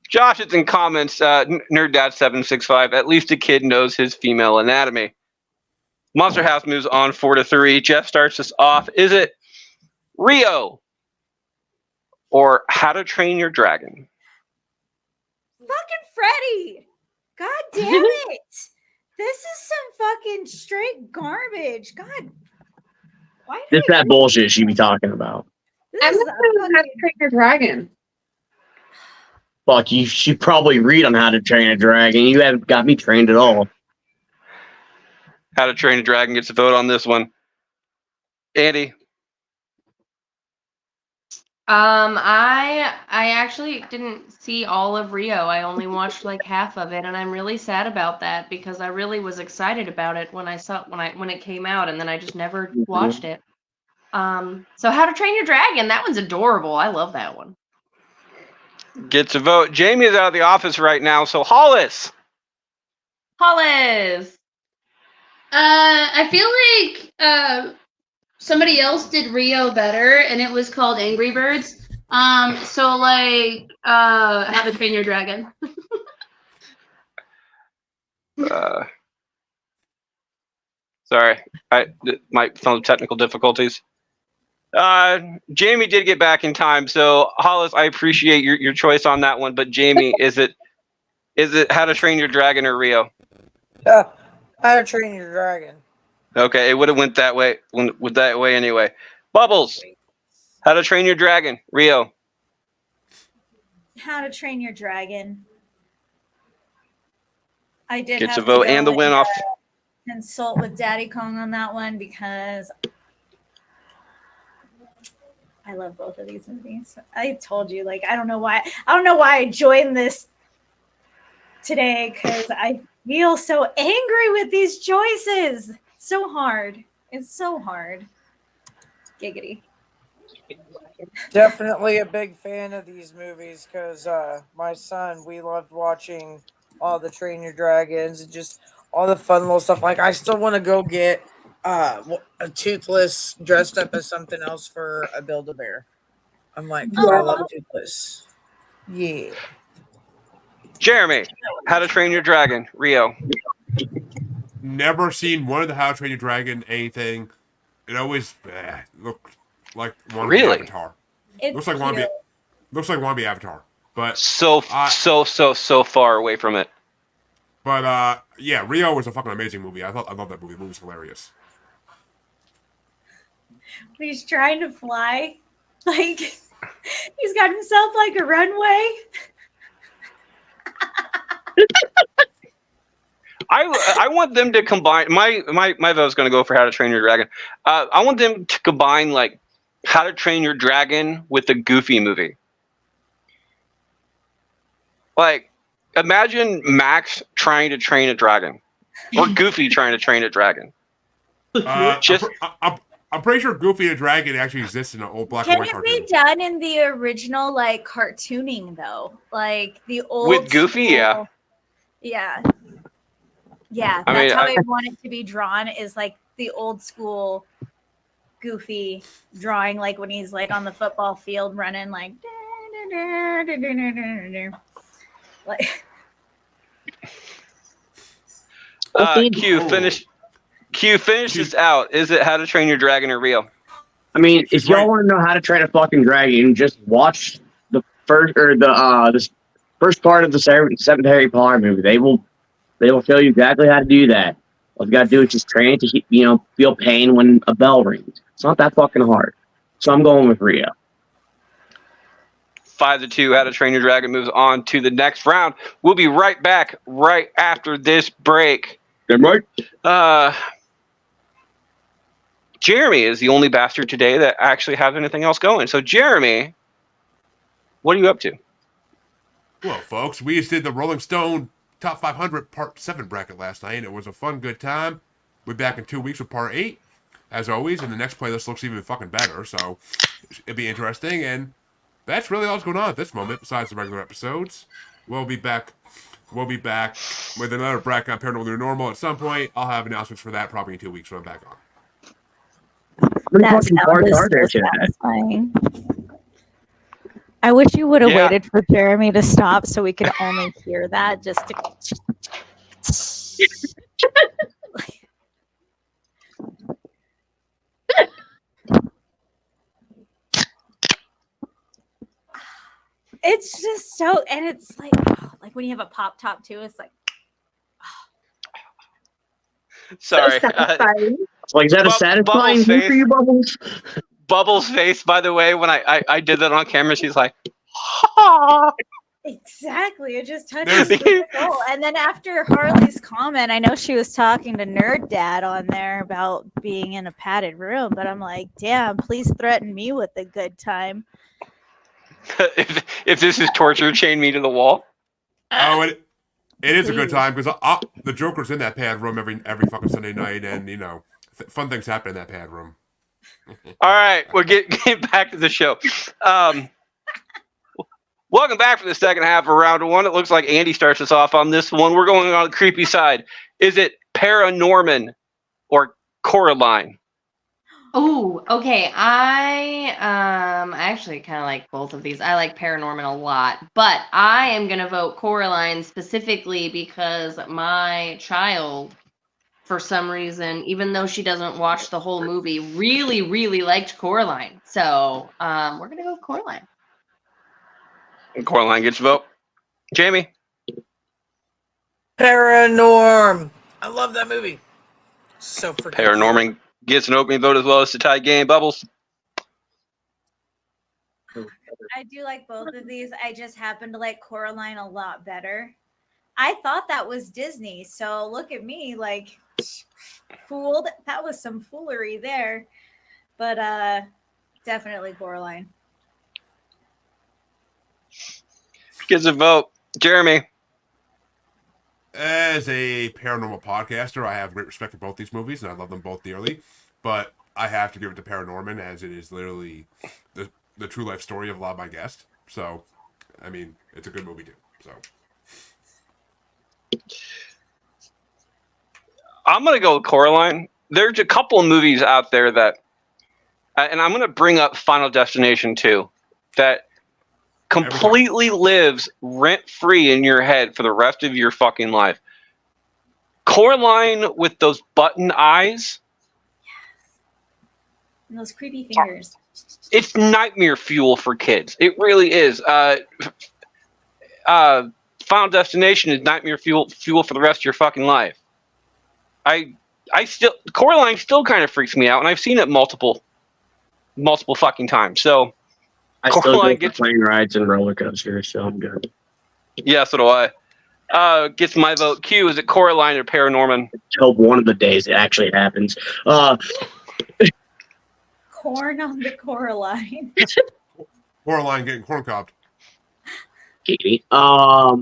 Josh is in comments. NerdDad765. At least a kid knows his female anatomy. Monster House moves on 4-3. Jeff starts us off. Is it Rio or How to Train Your Dragon? Fucking Freddy! God damn it! This is some fucking straight garbage. God, why? Just that bullshit she be talking about. I'm not going to Train Your Dragon. Fuck, you should probably read on How to Train a Dragon. You haven't got me trained at all. How to Train a Dragon gets a vote on this one. Andy. I actually didn't see all of Rio. I only watched like half of it, and I'm really sad about that because I really was excited about it when it came out, and then I just never watched it. So How to Train Your Dragon, that one's adorable. I love that one. Gets a vote. Jamie is out of the office right now, so Hollis. Hollis. I feel like somebody else did Rio better, and it was called Angry Birds. So like, How to Train Your Dragon. Sorry, might some technical difficulties. Jamie did get back in time, so Hollis, I appreciate your choice on that one. But Jamie, is it How to Train Your Dragon or Rio? How to Train Your Dragon. Okay, it would have went that way. Went that way anyway. Bubbles, How to Train Your Dragon, Rio. How to Train Your Dragon. I did Gets have a vote to go and the win off. consult with Daddy Kong on that one because I love both of these movies. I told you, like, I don't know why I joined this today because I feel so angry with these choices. It's so hard. It's so hard. Giggity. Definitely a big fan of these movies because my son, we loved watching all the Train Your Dragons and just all the fun little stuff. Like, I still want to go get a Toothless dressed up as something else for a Build-A-Bear. I'm like, I love Toothless. Yeah. Jeremy, How to Train Your Dragon, Rio. Never seen one of the How to Train Your Dragon anything. It always looked like wannabe Really? Avatar. It's Looks like wannabe Avatar. But So far away from it. But yeah, Rio was a fucking amazing movie. I love that movie. The movie's hilarious. He's trying to fly. Like, he's got himself like a runway. I want them to combine my vote is going to go for How to Train Your Dragon. I want them to combine like How to Train Your Dragon with the Goofy movie. Like, imagine Max trying to train a dragon, or Goofy trying to train a dragon. I'm pretty sure Goofy the Dragon actually exists in an old black and Can white it cartoon. be done in the original like cartooning though? Like the old With Goofy, school... yeah. Yeah, that's how I want it to be drawn, is like the old school Goofy drawing, like when he's like on the football field running like like Q, finish this out. Is it How to Train Your Dragon or Rio? I mean, if y'all want to know how to train a fucking dragon, just watch the first part of the seventh Harry Potter movie. They will show you exactly how to do that. All you gotta do is just train to feel pain when a bell rings. It's not that fucking hard. So I'm going with Rio. 5-2, How to Train Your Dragon moves on to the next round. We'll be right back right after this break. Good right. Jeremy is the only bastard today that actually has anything else going. So Jeremy, what are you up to? Well, folks, we just did the Rolling Stone Top 500 Part 7 bracket last night. It was a fun, good time. We'll be back in 2 weeks with Part 8, as always, and the next playlist looks even fucking better, so it'll be interesting, and that's really all that's going on at this moment, besides the regular episodes. We'll be back with another bracket on Paranormal New Normal at some point. I'll have announcements for that probably in 2 weeks when I'm back on. that sound is so satisfying. I wish you would have waited for Jeremy to stop so we could only hear that just to... It's just so, and it's like when you have a pop top too, it's like... Sorry. Like, is that a satisfying thing for you, Bubbles? Bubbles' face, by the way, when I did that on camera, she's like, exactly. It just touches the soul. And then after Harley's comment, I know she was talking to Nerd Dad on there about being in a padded room, but I'm like, damn, please threaten me with a good time. if this is torture, chain me to the wall. Oh, it is a good time because the Joker's in that pad room every fucking Sunday night, and fun things happen in that pad room. All right, we're getting back to the show. Welcome back for the second half of round one. It looks like Andy starts us off on this one. We're going on the creepy side. Is it Paranorman or Coraline? Oh, okay. I actually kind of like both of these. I like Paranorman a lot, but I am gonna vote Coraline specifically because my child, for some reason, even though she doesn't watch the whole movie, really, really liked Coraline. So we're gonna go with Coraline. Coraline gets a vote. Jamie. Paranorm. I love that movie. So freaking cute. Paranorman gets an opening vote as well as the tie game. Bubbles. I do like both of these. I just happen to like Coraline a lot better. I thought that was Disney, so look at me, like fooled. That was some foolery there. But definitely Coraline. Gets a vote. Jeremy. As a paranormal podcaster, I have great respect for both these movies, and I love them both dearly. But I have to give it to Paranorman, as it is literally the true life story of a lot of my guests. So, I mean, it's a good movie too. So, I'm going to go with Coraline. There's a couple of movies out there that, and I'm going to bring up Final Destination 2, that completely lives rent-free in your head for the rest of your fucking life. Coraline with those button eyes. And those creepy fingers. It's nightmare fuel for kids. It really is. Final Destination is nightmare fuel for the rest of your fucking life. Coraline still kind of freaks me out, and I've seen it multiple fucking times. So I still go for plane rides and roller coasters, so I'm good. Yeah, so do I. Gets my vote. Q, is it Coraline or Paranorman? Hope one of the days it actually happens. Corn on the Coraline. Coraline getting corn cobbed. Katie. I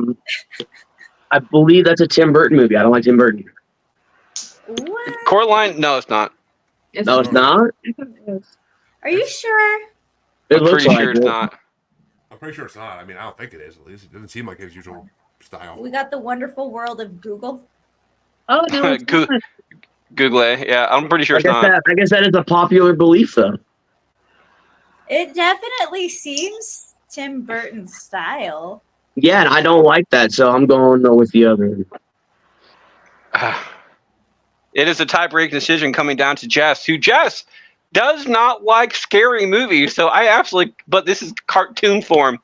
believe that's a Tim Burton movie. I don't like Tim Burton. What? Coraline? No, it's not. No, it's not? Are you sure? It I'm looks pretty like sure it's it. not. I'm pretty sure it's not. I mean, I don't think it is. At least it doesn't seem like his usual style. We got the wonderful world of Google. Oh, no, it's not. Google it. Yeah, I'm pretty sure it's not. I guess that is a popular belief, though. It definitely seems Tim Burton's style. Yeah, and I don't like that, so I'm going with the other. It is a tie-break decision coming down to Jess, who does not like scary movies. So but this is cartoon form.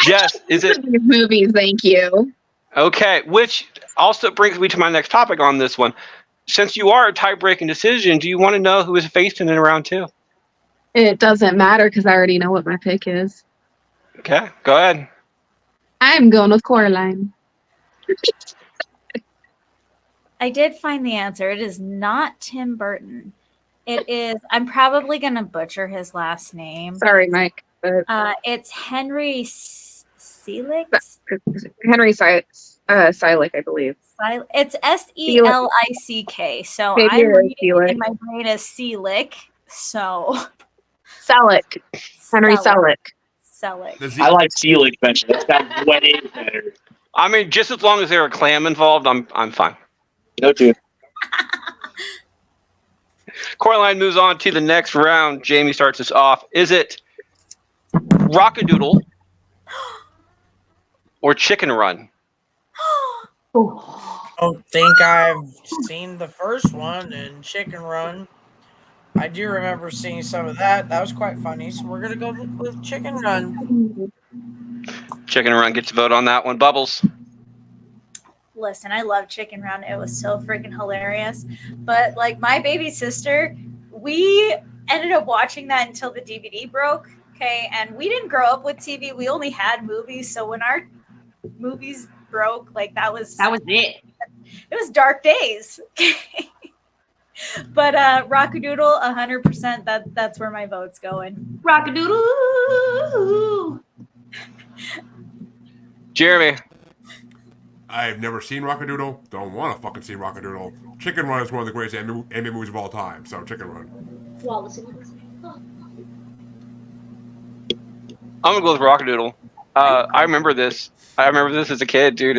Jess, is it movies? Thank you. Okay? Which also brings me to my next topic on this one. Since you are a tie-breaking decision, do you want to know who is facing in round 2? It doesn't matter because I already know what my pick is. Okay, go ahead. I'm going with Coraline. I did find the answer. It is not Tim Burton. It is, I'm probably going to butcher his last name. Sorry, Mike. But it's Henry Selick? Henry Selick, I believe. It's Selick. So Maybe I'm reading Selick. in my brain as Selick. So Selick. Henry Selick. Selick. I like Selick better. That sounds way better. I mean, just as long as there's a clam involved, I'm fine. No, too. Coraline moves on to the next round. Jamie starts us off. Is it Rockadoodle or Chicken Run? I don't think I've seen the first one in Chicken Run. I do remember seeing some of that. That was quite funny. So we're going to go with Chicken Run. Chicken Run gets a vote on that one. Bubbles. Listen, I love Chicken Run. It was so freaking hilarious. But like my baby sister, we ended up watching that until the DVD broke. Okay. And we didn't grow up with TV. We only had movies. So when our movies broke, like that was it. It was dark days. But Rockadoodle, 100%. That's where my vote's going. Rockadoodle. Jeremy. I've never seen Rockadoodle. Don't want to fucking see Rockadoodle. Chicken Run is one of the greatest anime movies of all time. So Chicken Run. I'm gonna go with Rockadoodle. I remember this. I remember this as a kid, dude.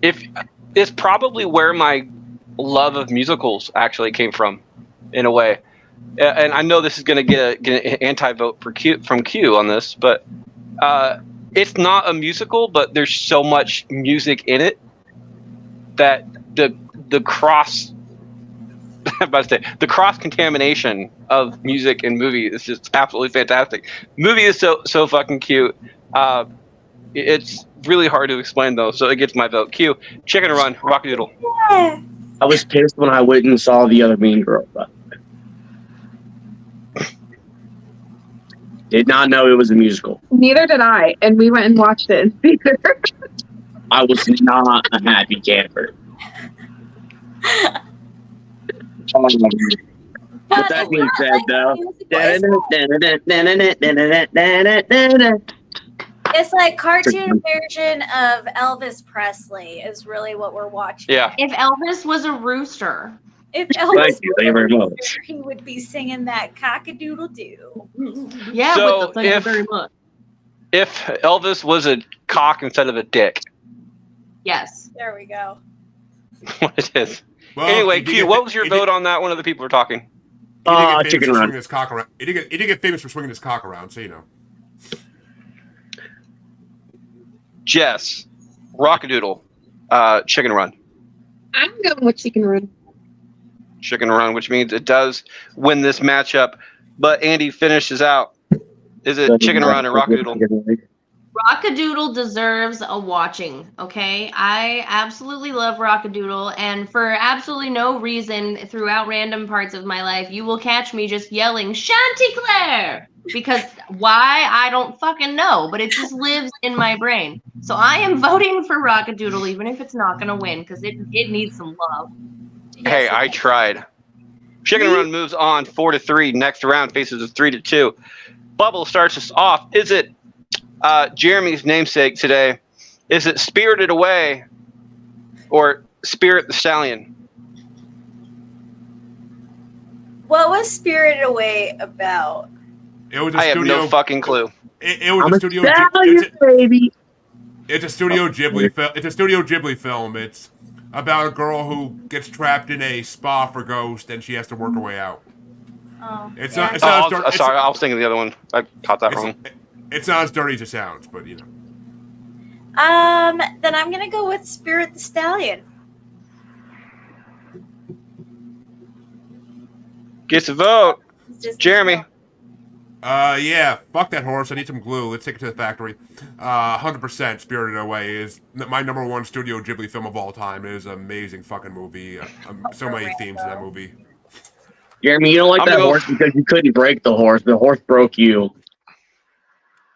It's probably where my love of musicals actually came from. in a way. And I know this is going to get an anti-vote from Q on this, but it's not a musical, but there's so much music in it that the cross I'm about to say the cross contamination of music and movie is just absolutely fantastic. Movie is so fucking cute. It's really hard to explain though, so it gets my vote. Q, Chicken Run, Rockadoodle. Yeah. I was pissed when I went and saw the other Mean Girl, but did not know it was a musical. Neither did I, and we went and watched it in theater. I was not a happy camper. With that being said, though, It's like cartoon version of Elvis Presley is really what we're watching. Yeah. If Elvis was a rooster. If Elvis Thank you very much. he would be singing that cock-a-doodle-doo. Yeah, So with the thank you very much. If Elvis was a cock instead of a dick, Yes. There we go. what it is. Well, Anyway, he did Q, get- what was your he vote did- on that? One of the people were talking. He did get famous Chicken for Run. swinging his cock around. He did get famous for swinging his cock around, so you know. Jess, Rockadoodle, Chicken Run. I'm going with Chicken Run. Chicken Run, which means it does win this matchup. But Andy finishes out. Is it Chicken Run or Rockadoodle? Rockadoodle deserves a watching, okay? I absolutely love Rockadoodle, and for absolutely no reason throughout random parts of my life, you will catch me just yelling, Chanticleer! Because why? I don't fucking know, but it just lives in my brain. So I am voting for Rockadoodle, even if it's not going to win, because it needs some love. Hey, I tried. Chicken Run moves on 4-3. Next round faces a 3-2. Bubble starts us off. Is it Jeremy's namesake today? Is it Spirited Away or Spirit the Stallion? What was Spirited Away about? It was a I have studio. no fucking clue. It was I'm a a studio. stallion, baby. It's a Studio Ghibli film. It's a Studio Ghibli film. It's about a girl who gets trapped in a spa for ghosts, and she has to work her way out. Oh, It's yeah. not. It's not. as dirty- Sorry, I was thinking of the other one. I caught that wrong. It's not as dirty as it sounds, but you know. Then I'm gonna go with Spirit the Stallion. Gets a vote. It's just- Jeremy. Yeah. Fuck that horse. I need some glue. Let's take it to the factory. 100% Spirited Away is my number one Studio Ghibli film of all time. It is an amazing fucking movie. So many themes in that movie. Jeremy, you don't like I'm that gonna go- horse because you couldn't break the horse. The horse broke you.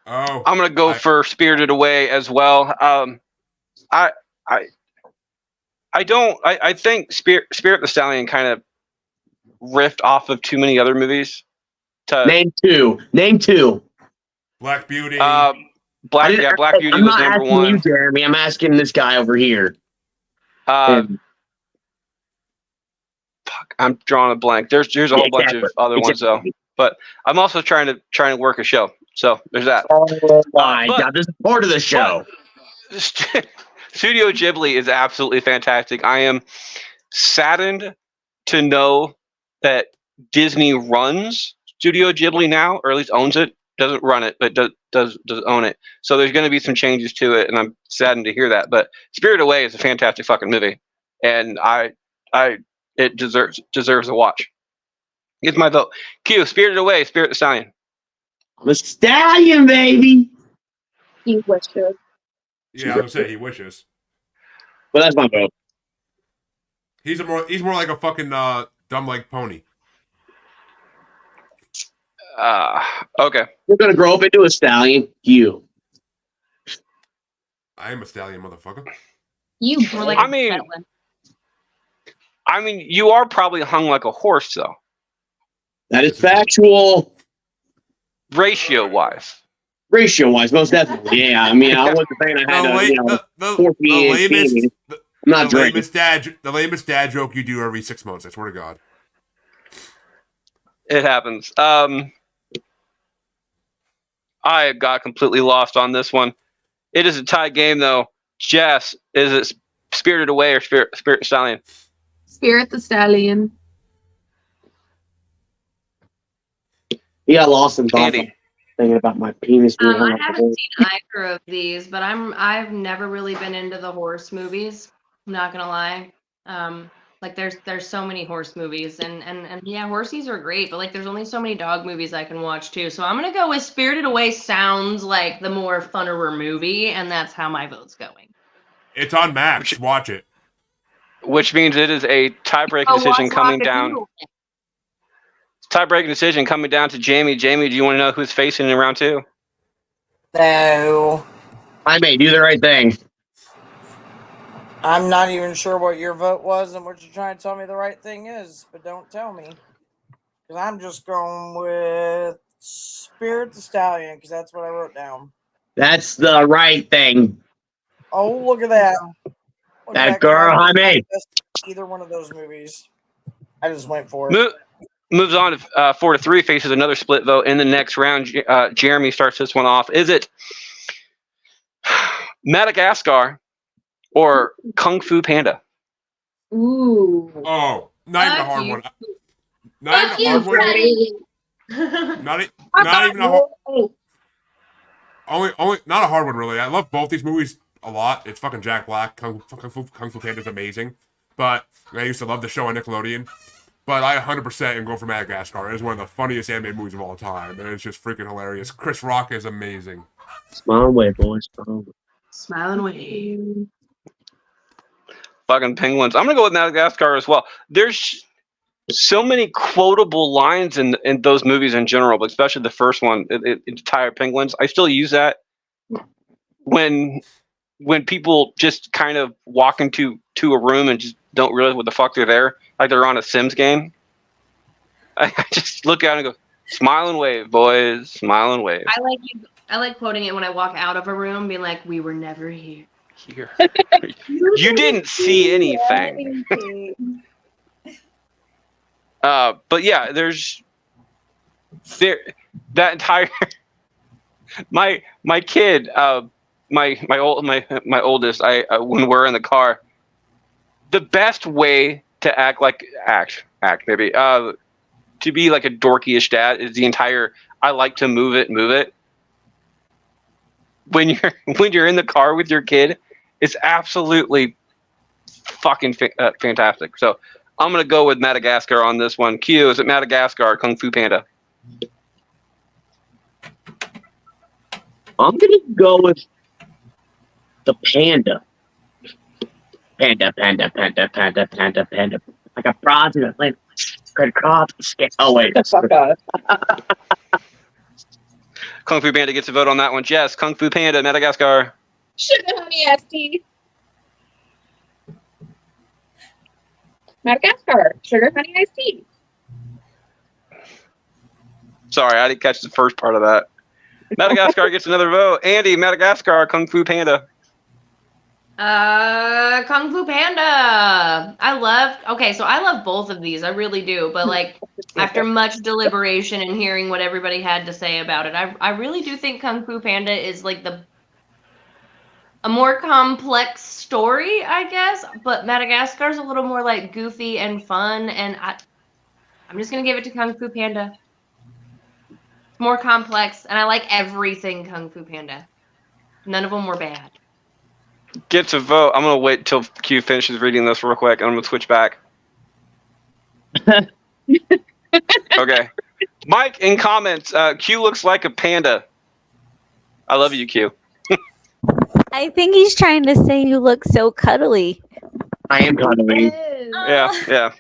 Oh. I'm gonna go for Spirited Away as well. I think Spirit the Stallion kind of riffed off of too many other movies. Name two. Black Beauty. Black Beauty I'm was not number asking one. you, Jeremy. I'm asking this guy over here. Fuck, I'm drawing a blank. There's a whole bunch of other ones though. But I'm also trying to work a show. So there's that. Oh my but- god, this is part of the show. Studio Ghibli is absolutely fantastic. I am saddened to know that Disney runs Studio Ghibli now, or at least owns it. Doesn't run it, but does own it. So there's going to be some changes to it, and I'm saddened to hear that. But Spirited Away is a fantastic fucking movie, and it deserves a watch. It's my vote. Q, Spirited Away, Spirit the Stallion. I'm a stallion, baby. You wish to. Yeah, I would say he wishes. Well, that's my vote. He's more like a fucking dumb like pony. Okay. We're gonna grow up into a stallion. You. I am a stallion, motherfucker. You More like I a mean- Zeppelin. I mean, you are probably hung like a horse, though, That is factual. ratio-wise. Ratio-wise, most definitely. Yeah, I mean, I wasn't saying I had The 14 lamest, inch the, I'm not the drinking. lamest dad joke you do every 6 months. I swear to God. It happens. I got completely lost on this one. It is a tie game, though. Jess, is it Spirited Away or Spirit Stallion? Spirit the Stallion. He got lost in thought Andy. thinking about my penis being hung I up. haven't seen either of these, but I've never really been into the horse movies. I'm not gonna lie. Like there's so many horse movies and yeah, horsies are great, but like there's only so many dog movies I can watch too. So I'm gonna go with Spirited Away. Sounds like the more funner movie, and that's how my vote's going. It's on Max. Watch it. Which means it is a tie-breaking decision coming down. Tie-breaking decision coming down to Jamie. Jamie, do you want to know who's facing in round 2? No. I may do the right thing. I'm not even sure what your vote was and what you're trying to tell me the right thing is, but don't tell me. Because I'm just going with Spirit the Stallion, because that's what I wrote down. That's the right thing. Oh, look at that. Look That at 'cause girl, I I made. either one of those movies. I just went for it. Moves on to 4-3, faces another split vote in the next round. Jeremy starts this one off. Is it Madagascar or Kung Fu Panda? Ooh. Oh, not even a hard one. Not Fuck even a you, hard one. Freddie. Not even a hard. Only not a hard one really. I love both these movies a lot. It's fucking Jack Black. Kung Fu Panda is amazing. But I used to love the show on Nickelodeon. But I 100% am going for Madagascar. It is one of the funniest animated movies of all time, and it's just freaking hilarious. Chris Rock is amazing. Smile and wave, boys. Smile and wave. Fucking penguins. I'm gonna go with Madagascar as well. There's so many quotable lines in those movies in general, but especially the first one, Tired Penguins. I still use that when people just kind of walk into a room and just don't realize what the fuck they're there, like they're on a Sims game. I just look out and go, smile and wave, boys, smile and wave. I like quoting it when I walk out of a room, being like, "We were never here." You didn't see anything. But yeah, there's that entire my kid, my oldest. When we're in the car, the best way to act maybe to be like a dorky-ish dad is the entire I like to move it. When you're in the car with your kid, it's absolutely fucking fantastic. So I'm gonna go with Madagascar on this one. Q, is it Madagascar or Kung Fu Panda? I'm gonna go with the panda. Panda. Like a frog in a plane. Oh wait, that's fuck off. Kung Fu Panda gets a vote on that one. Jess, Kung Fu Panda, Madagascar. Sugar honey iced tea. Madagascar. Sugar honey iced tea. Sorry, I didn't catch the first part of that. Madagascar gets another vote. Andy, Madagascar, Kung Fu Panda. Kung Fu Panda. I love both of these. I really do. But like after much deliberation and hearing what everybody had to say about it, I really do think Kung Fu Panda is like a more complex story, I guess. But Madagascar's a little more like goofy and fun, and I'm just gonna give it to Kung Fu Panda. It's more complex, and I like everything Kung Fu Panda. None of them were bad. Gets a vote. I'm gonna wait till Q finishes reading this real quick, and I'm gonna switch back. Okay, Mike in comments. Q looks like a panda. I love you, Q. I think he's trying to say you look so cuddly. I am cuddly. Yeah.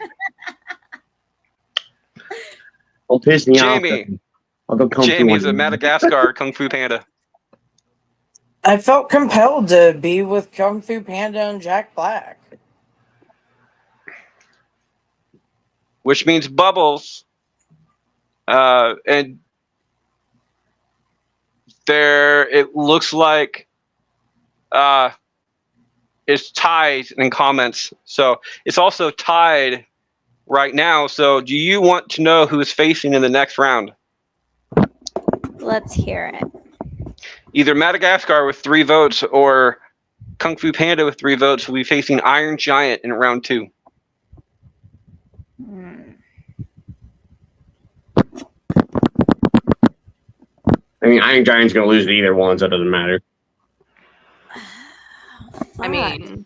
Don't piss me off. Jamie. I'll go Kung Fu Jamie is a one. Madagascar Kung Fu Panda. I felt compelled to be with Kung Fu Panda and Jack Black. Which means Bubbles. And there, it looks like it's tied in comments. So it's also tied right now. So do you want to know who is facing in the next round? Let's hear it. Either Madagascar with 3 votes or Kung Fu Panda with 3 votes will be facing Iron Giant in round 2. I mean, Iron Giant's gonna lose to either one, so it doesn't matter. I mean,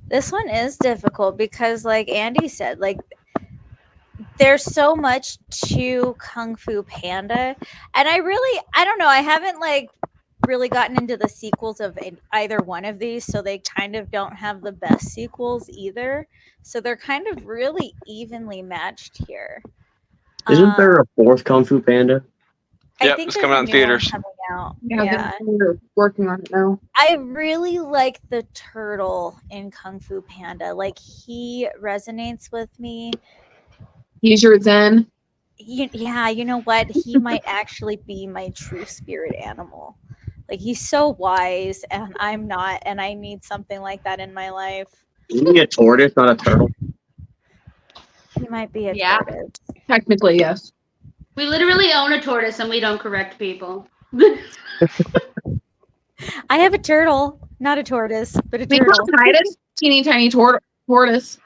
this one is difficult because, like Andy said, like there's so much to Kung Fu Panda, and I don't know, I haven't like really gotten into the sequels of either one of these, so they kind of don't have the best sequels either. So they're kind of really evenly matched here. Isn't there a fourth Kung Fu Panda? I Yep, think it's there's coming a out in new one theaters. coming out. Yeah, they're working on it now. I really like the turtle in Kung Fu Panda. Like, he resonates with me. He's your Zen. Yeah, you know what? He might actually be my true spirit animal. Like, he's so wise, and I'm not, and I need something like that in my life. Isn't he a tortoise, not a turtle? He might be a Yeah. tortoise. Technically, yes. We literally own a tortoise and we don't correct people. I have a turtle, not a tortoise, but a We turtle. call Titus teeny tiny tortoise.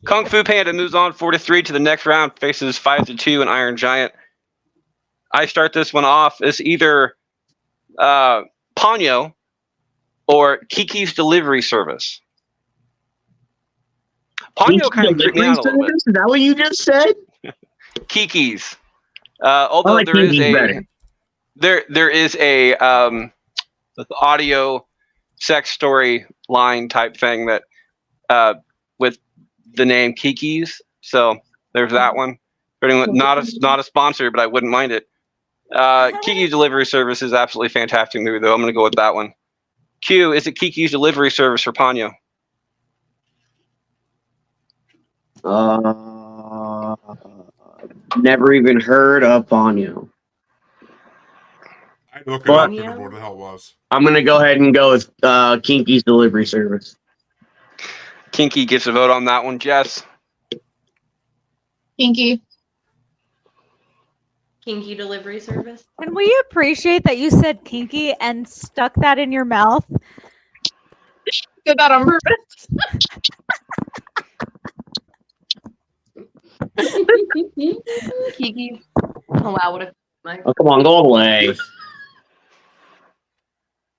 Kung Fu Panda moves on 4-3 to the next round, faces 5-2 an Iron Giant. I start this one off as either Ponyo or Kiki's Delivery Service. Ponyo kind of creeped me out a little bit. Is that what you just said? Kiki's. Although I like there is Kiki's a better. there is a audio sex story line type thing that with the name Kiki's. So there's that one. Not a sponsor, but I wouldn't mind it. Kiki's Delivery Service is absolutely fantastic movie, though. I'm going to go with that one. Q, is it Kiki's Delivery Service for Ponyo? Never even heard of Ponyo. I look it up to remember what the hell it was. I'm gonna go ahead and go with Kinky's Delivery Service. Kinky gets a vote on that one. Jess? Kinky. Kinky Delivery Service. Can we appreciate that you said kinky and stuck that in your mouth? Did that on purpose. Kiki. Oh wow, what a Oh, come on, go away.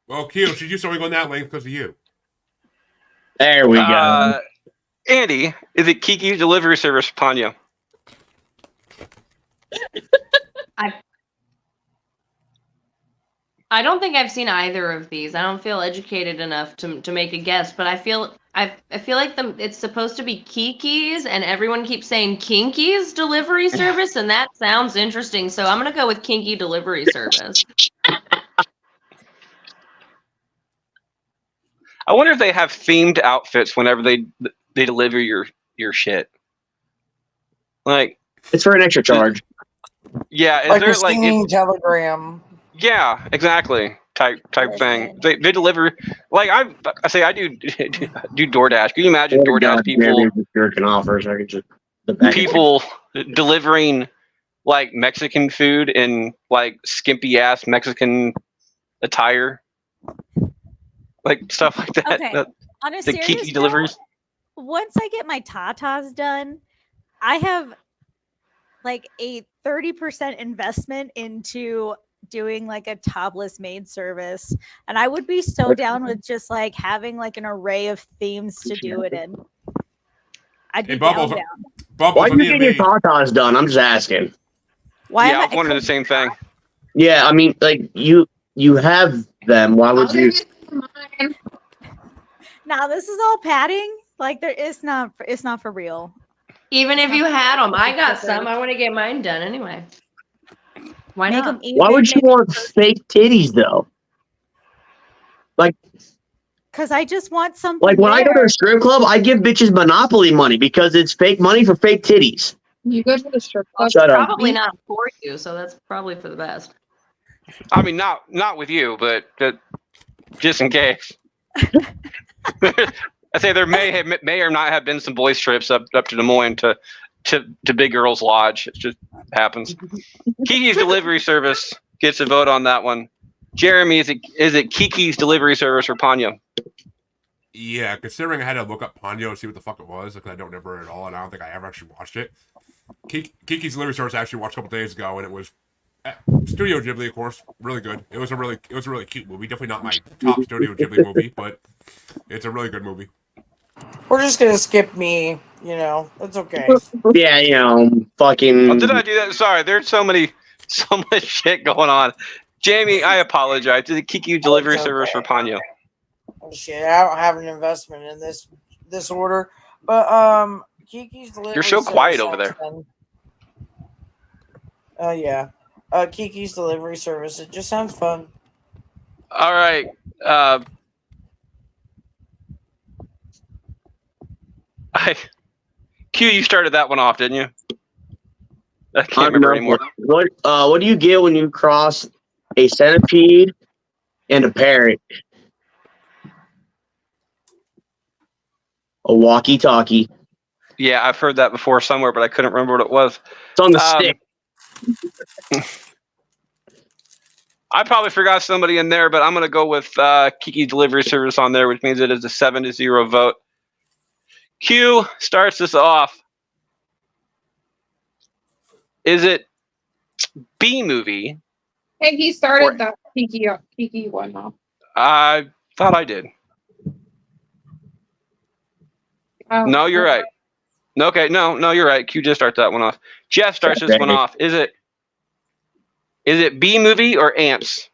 Well, Q, she's used to only going that length because of you. There we go. Andy, is it Kiki's Delivery Service for Ponyo? I don't think I've seen either of these. I don't feel educated enough to make a guess, but I feel like it's supposed to be Kiki's, and everyone keeps saying Kinky's Delivery Service, and that sounds interesting. So I'm gonna go with Kinky Delivery Service. I wonder if they have themed outfits whenever they deliver your shit. Like, it's for an extra charge. Yeah, is like there a singing telegram? Yeah, exactly. Type thing. They deliver. Like I do DoorDash. Can you imagine DoorDash people jerking off, or I could just people delivering like Mexican food in like skimpy ass Mexican attire, like stuff like that. Okay. On a the serious Kiki note, deliveries. once I get my tatas done, I have like a 30% investment into doing like a topless maid service, and I would be so down with just like having like an array of themes to do it in. I'd be Bubbles, down. Bubbles, why are you getting your tatas done? I'm just asking. Why yeah, I was wondering the same thing. Yeah, I mean, like you have them. Why would you? Now this is all padding. Like it's not for real. Even if you had them, I got some. I want to get mine done anyway. Why not? Why would you want fake titties though? Like, because I just want something. Like when I go to a strip club, I give bitches Monopoly money because it's fake money for fake titties. You go to the strip club. Shut up. Probably not for you, so that's probably for the best. I mean, not with you, but just in case. I say there may or not have been some boys trips up to Des Moines to Big Girls Lodge. It just happens. Kiki's Delivery Service gets a vote on that one. Jeremy, is it Kiki's Delivery Service or Ponyo? Yeah, considering I had to look up Ponyo to see what the fuck it was, because I don't remember it at all, and I don't think I ever actually watched it. Kiki's Delivery Service I actually watched a couple days ago, and it was Studio Ghibli, of course, really good. It was a really cute movie. Definitely not my top Studio Ghibli movie, but it's a really good movie. We're just gonna skip me. You know, it's okay. Yeah, fucking. Oh, did I do that? Sorry, there's so much shit going on. Jamie, I apologize. To the Kiki Delivery Service for Ponyo. Shit, I don't have an investment in this order, but Kiki's Delivery. You're so quiet over there. Yeah. Kiki's Delivery Service. It just sounds fun. All right. Q, you started that one off, didn't you? I can't remember anymore. What do you get when you cross a centipede and a parrot? A walkie-talkie. Yeah, I've heard that before somewhere, but I couldn't remember what it was. It's on the stick. I probably forgot somebody in there, but I'm going to go with Kiki Delivery Service on there, which means it is a 7-0 vote. Q starts this off. Is it B movie? Hey, he started the Kiki one off. I thought I did. No, you're right. Okay, no, you're right. Q just starts that one off. Jeff starts this one off. Is it B movie or Ants?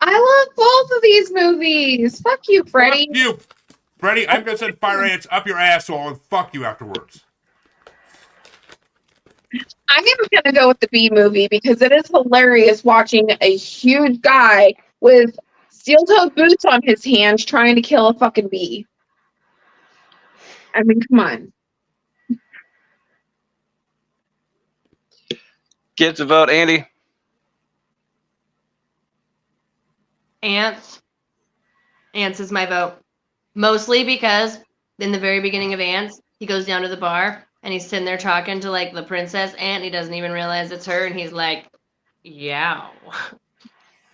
I love both of these movies. Fuck you, Freddie. Fuck you, Freddie. I'm gonna send fire ants up your asshole and fuck you afterwards. I am gonna go with the B movie because it is hilarious watching a huge guy with steel-toed boots on his hands trying to kill a fucking bee. I mean, come on. Gets a vote, Andy. Ants. Ants is my vote. Mostly because in the very beginning of Ants, he goes down to the bar and he's sitting there talking to like the princess ant. He doesn't even realize it's her, and he's like, "Yow."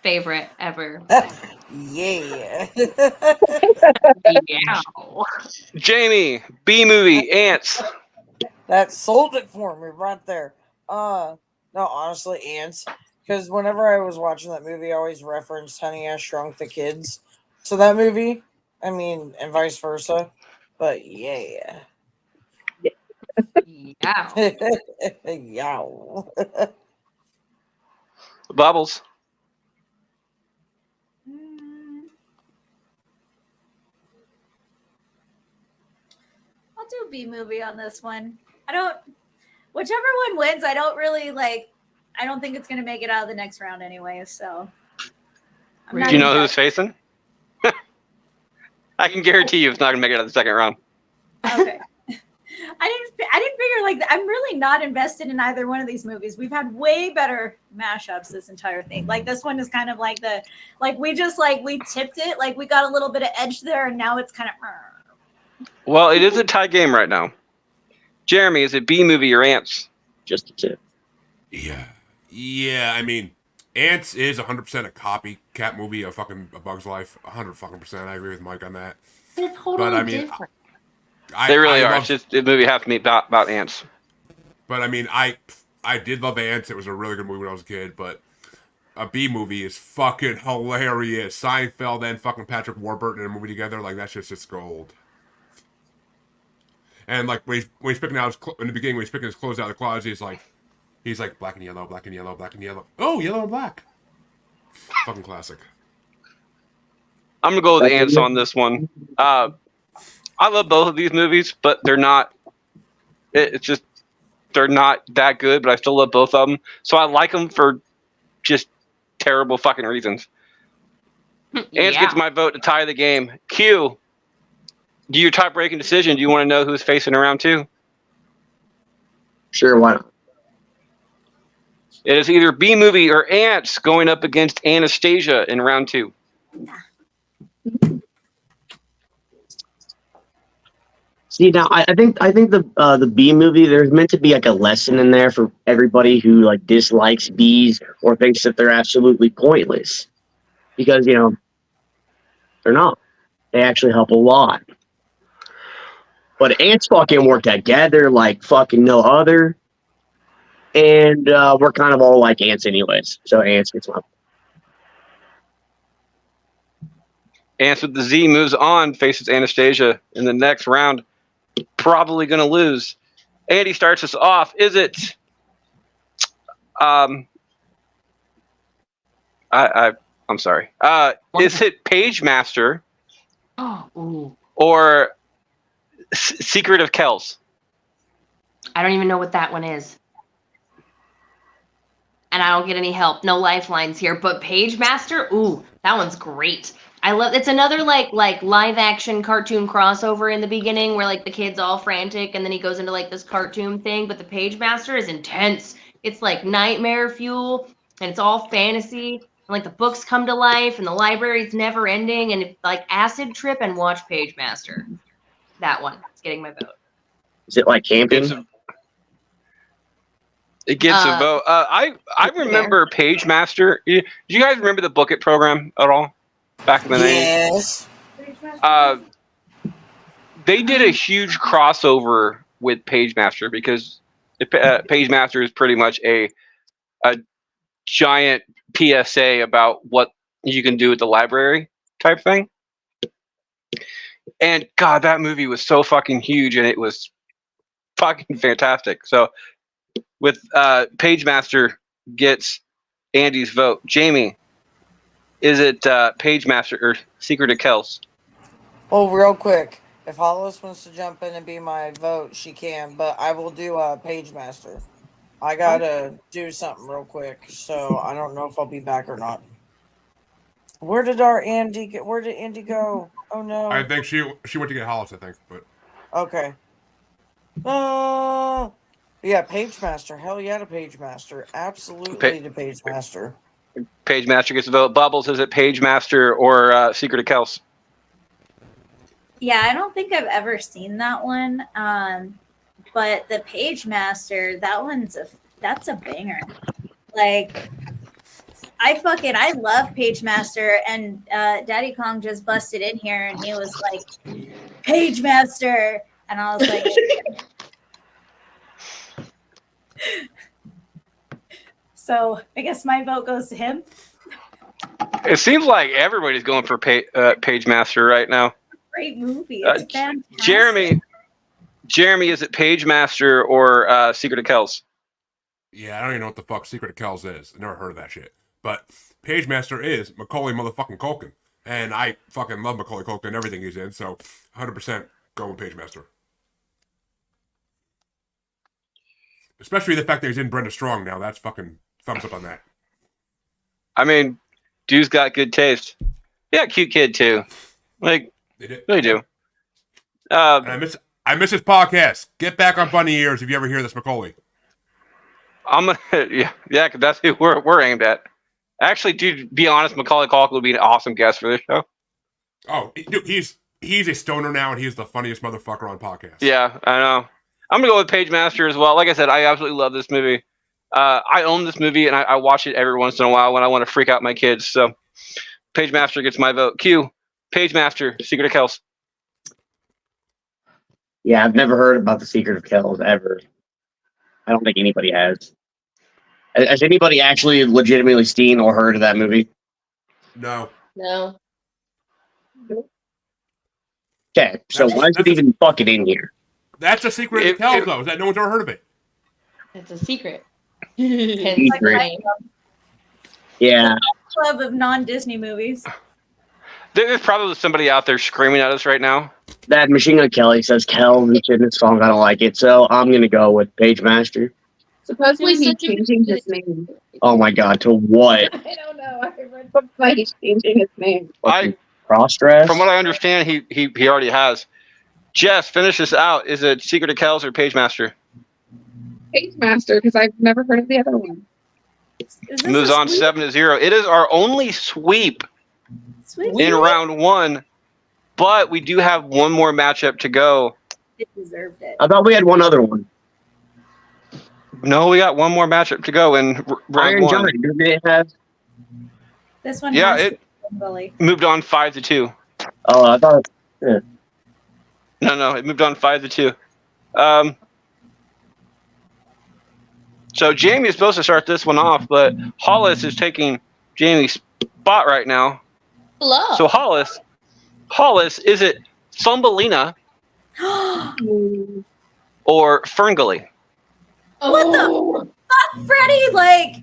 Favorite ever. Yeah. Yow. Jamie, B movie, Ants. That sold it for me right there. No, honestly, Ants. Because whenever I was watching that movie, I always referenced Honey, I Shrunk the Kids. So that movie, I mean, and vice versa. But yeah. Yeah. Yow. Bubbles. I'll do B movie on this one. Whichever one wins, I don't really like. I don't think it's going to make it out of the next round anyway. So, Do you know who's facing? I can guarantee you it's not going to make it out of the second round. Okay. I didn't figure like I'm really not invested in either one of these movies. We've had way better mashups this entire thing. Like this one is kind of like we tipped it, like we got a little bit of edge there, and now it's kind of. Well, it is a tie game right now. Jeremy, is it B movie or Ants? Just a tip. Yeah. I mean, Ants is 100% a copycat movie of fucking A Bug's Life. 100%. I agree with Mike on that. They're totally But I mean, different. They really are. It's just the movie has to be about ants. But I mean, I did love Ants. It was a really good movie when I was a kid. But a B movie is fucking hilarious. Seinfeld and fucking Patrick Warburton in a movie together, like that's just gold. And like when he's picking out in the beginning, when he's picking his clothes out of the closet, he's like black and yellow, black and yellow, black and yellow. Oh, yellow and black. Fucking classic. I'm gonna go with Ants on this one. I love both of these movies, but they're not. They're not that good. But I still love both of them, so I like them for just terrible fucking reasons. Ants gets my vote to tie the game. Q, do your tie-breaking decision. Do you want to know who's facing in round two? Sure, why not? It is either B movie or Ants going up against Anastasia in round two. See, now I think the B movie, there's meant to be like a lesson in there for everybody who like dislikes bees or thinks that they're absolutely pointless, because they're not. They actually help a lot. But ants fucking work together like fucking no other. And we're kind of all like ants anyways. So ants gets my. Ants with the Z moves on, faces Anastasia in the next round. Probably going to lose. Andy starts us off. Is it? I'm sorry. Is it Page Master? Or Secret of Kells? I don't even know what that one is. And I don't get any help. No lifelines here. But Page Master, ooh, that one's great. I love. It's another like live action cartoon crossover in the beginning where like the kid's all frantic and then he goes into like this cartoon thing. But the Page Master is intense. It's like nightmare fuel and it's all fantasy. And like the books come to life and the library's never ending and it's like acid trip and watch Page Master. That one. It's getting my vote. Is it like camping? It gets a vote. I remember Page Master. Do you guys remember the Book It program at all? Back in the 90s? Yes. They did a huge crossover with Page Master because Page Master is pretty much a giant PSA about what you can do with the library type thing. And God, that movie was so fucking huge and it was fucking fantastic. So with Page Master gets Andy's vote. Jamie, is it Page Master or Secret of Kells? Well, real quick, if Hollis wants to jump in and be my vote, she can, but I will do Page Master. I gotta do something real quick, so I don't know if I'll be back or not. Where did Andy go? Oh no. I think she went to get Hollis, I think, but Okay. Yeah, Page Master. Hell yeah to Page Master. Absolutely to Page Master. Page Master gets a vote. Bubbles, is it Page Master or Secret of Kells? Yeah, I don't think I've ever seen that one. But the Page Master, that's a banger. Like, I love Page Master, and Daddy Kong just busted in here and he was like, Page Master, and I was like, so I guess my vote goes to him. It seems like everybody's going for Page Master right now. Great movie. It's fantastic. Jeremy, is it Page Master or Secret of Kells? yeah, I don't even know what the fuck Secret of Kells is. I never heard of that shit. But Page Master is Macaulay motherfucking Culkin. And I fucking love Macaulay Culkin and everything he's in, so 100% go with Page Master. Especially the fact that he's in Brenda Strong now. That's fucking thumbs up on that. I mean, dude's got good taste. Yeah, cute kid too. Like, they do. And I miss his podcast. Get back on bunny ears if you ever hear this, Macaulay. I'm gonna, yeah, cause that's who we're aimed at. Actually, dude, to be honest, Macaulay Culkin would be an awesome guest for this show. Oh, dude, he's a stoner now, and he's the funniest motherfucker on podcasts. Yeah, I know. I'm gonna go with Page Master as well. Like I said, I absolutely love this movie. I own this movie, and I watch it every once in a while when I want to freak out my kids. So, Page Master gets my vote. Q, Page Master, Secret of Kells. Yeah, I've never heard about the Secret of Kells ever. I don't think anybody has. Has anybody actually legitimately seen or heard of that movie? No. No. Okay, so why is it even fucking in here? That's a Secret of Kells, though. Is that no one's ever heard of it? It's a secret. Secret. Yeah. Club of non-Disney movies. There's probably somebody out there screaming at us right now. That Machine Gun Kelly says Kells in this song. I don't like it, so I'm gonna go with Page Master. Supposedly he's changing his name. Oh my god, to what? I don't know. I read something like he's changing his name. Cross-dress? From what I understand, he already has. Jess, finish this out. Is it Secret of Kells or Page Master? Page Master, because I've never heard of the other one. Moves on 7-0. It is our only sweep in round one, but we do have one more matchup to go. It deserved it. I thought we had one other one. No, we got one more matchup to go in round Iron one. Giant, didn't it have? This one Yeah, has it moved on 5-2. Oh, I thought. Yeah. No, it moved on 5-2. So Jamie is supposed to start this one off, but Hollis is taking Jamie's spot right now. Hello. So Hollis, is it Thumbelina or Ferngully? What the fuck, Freddie? Like,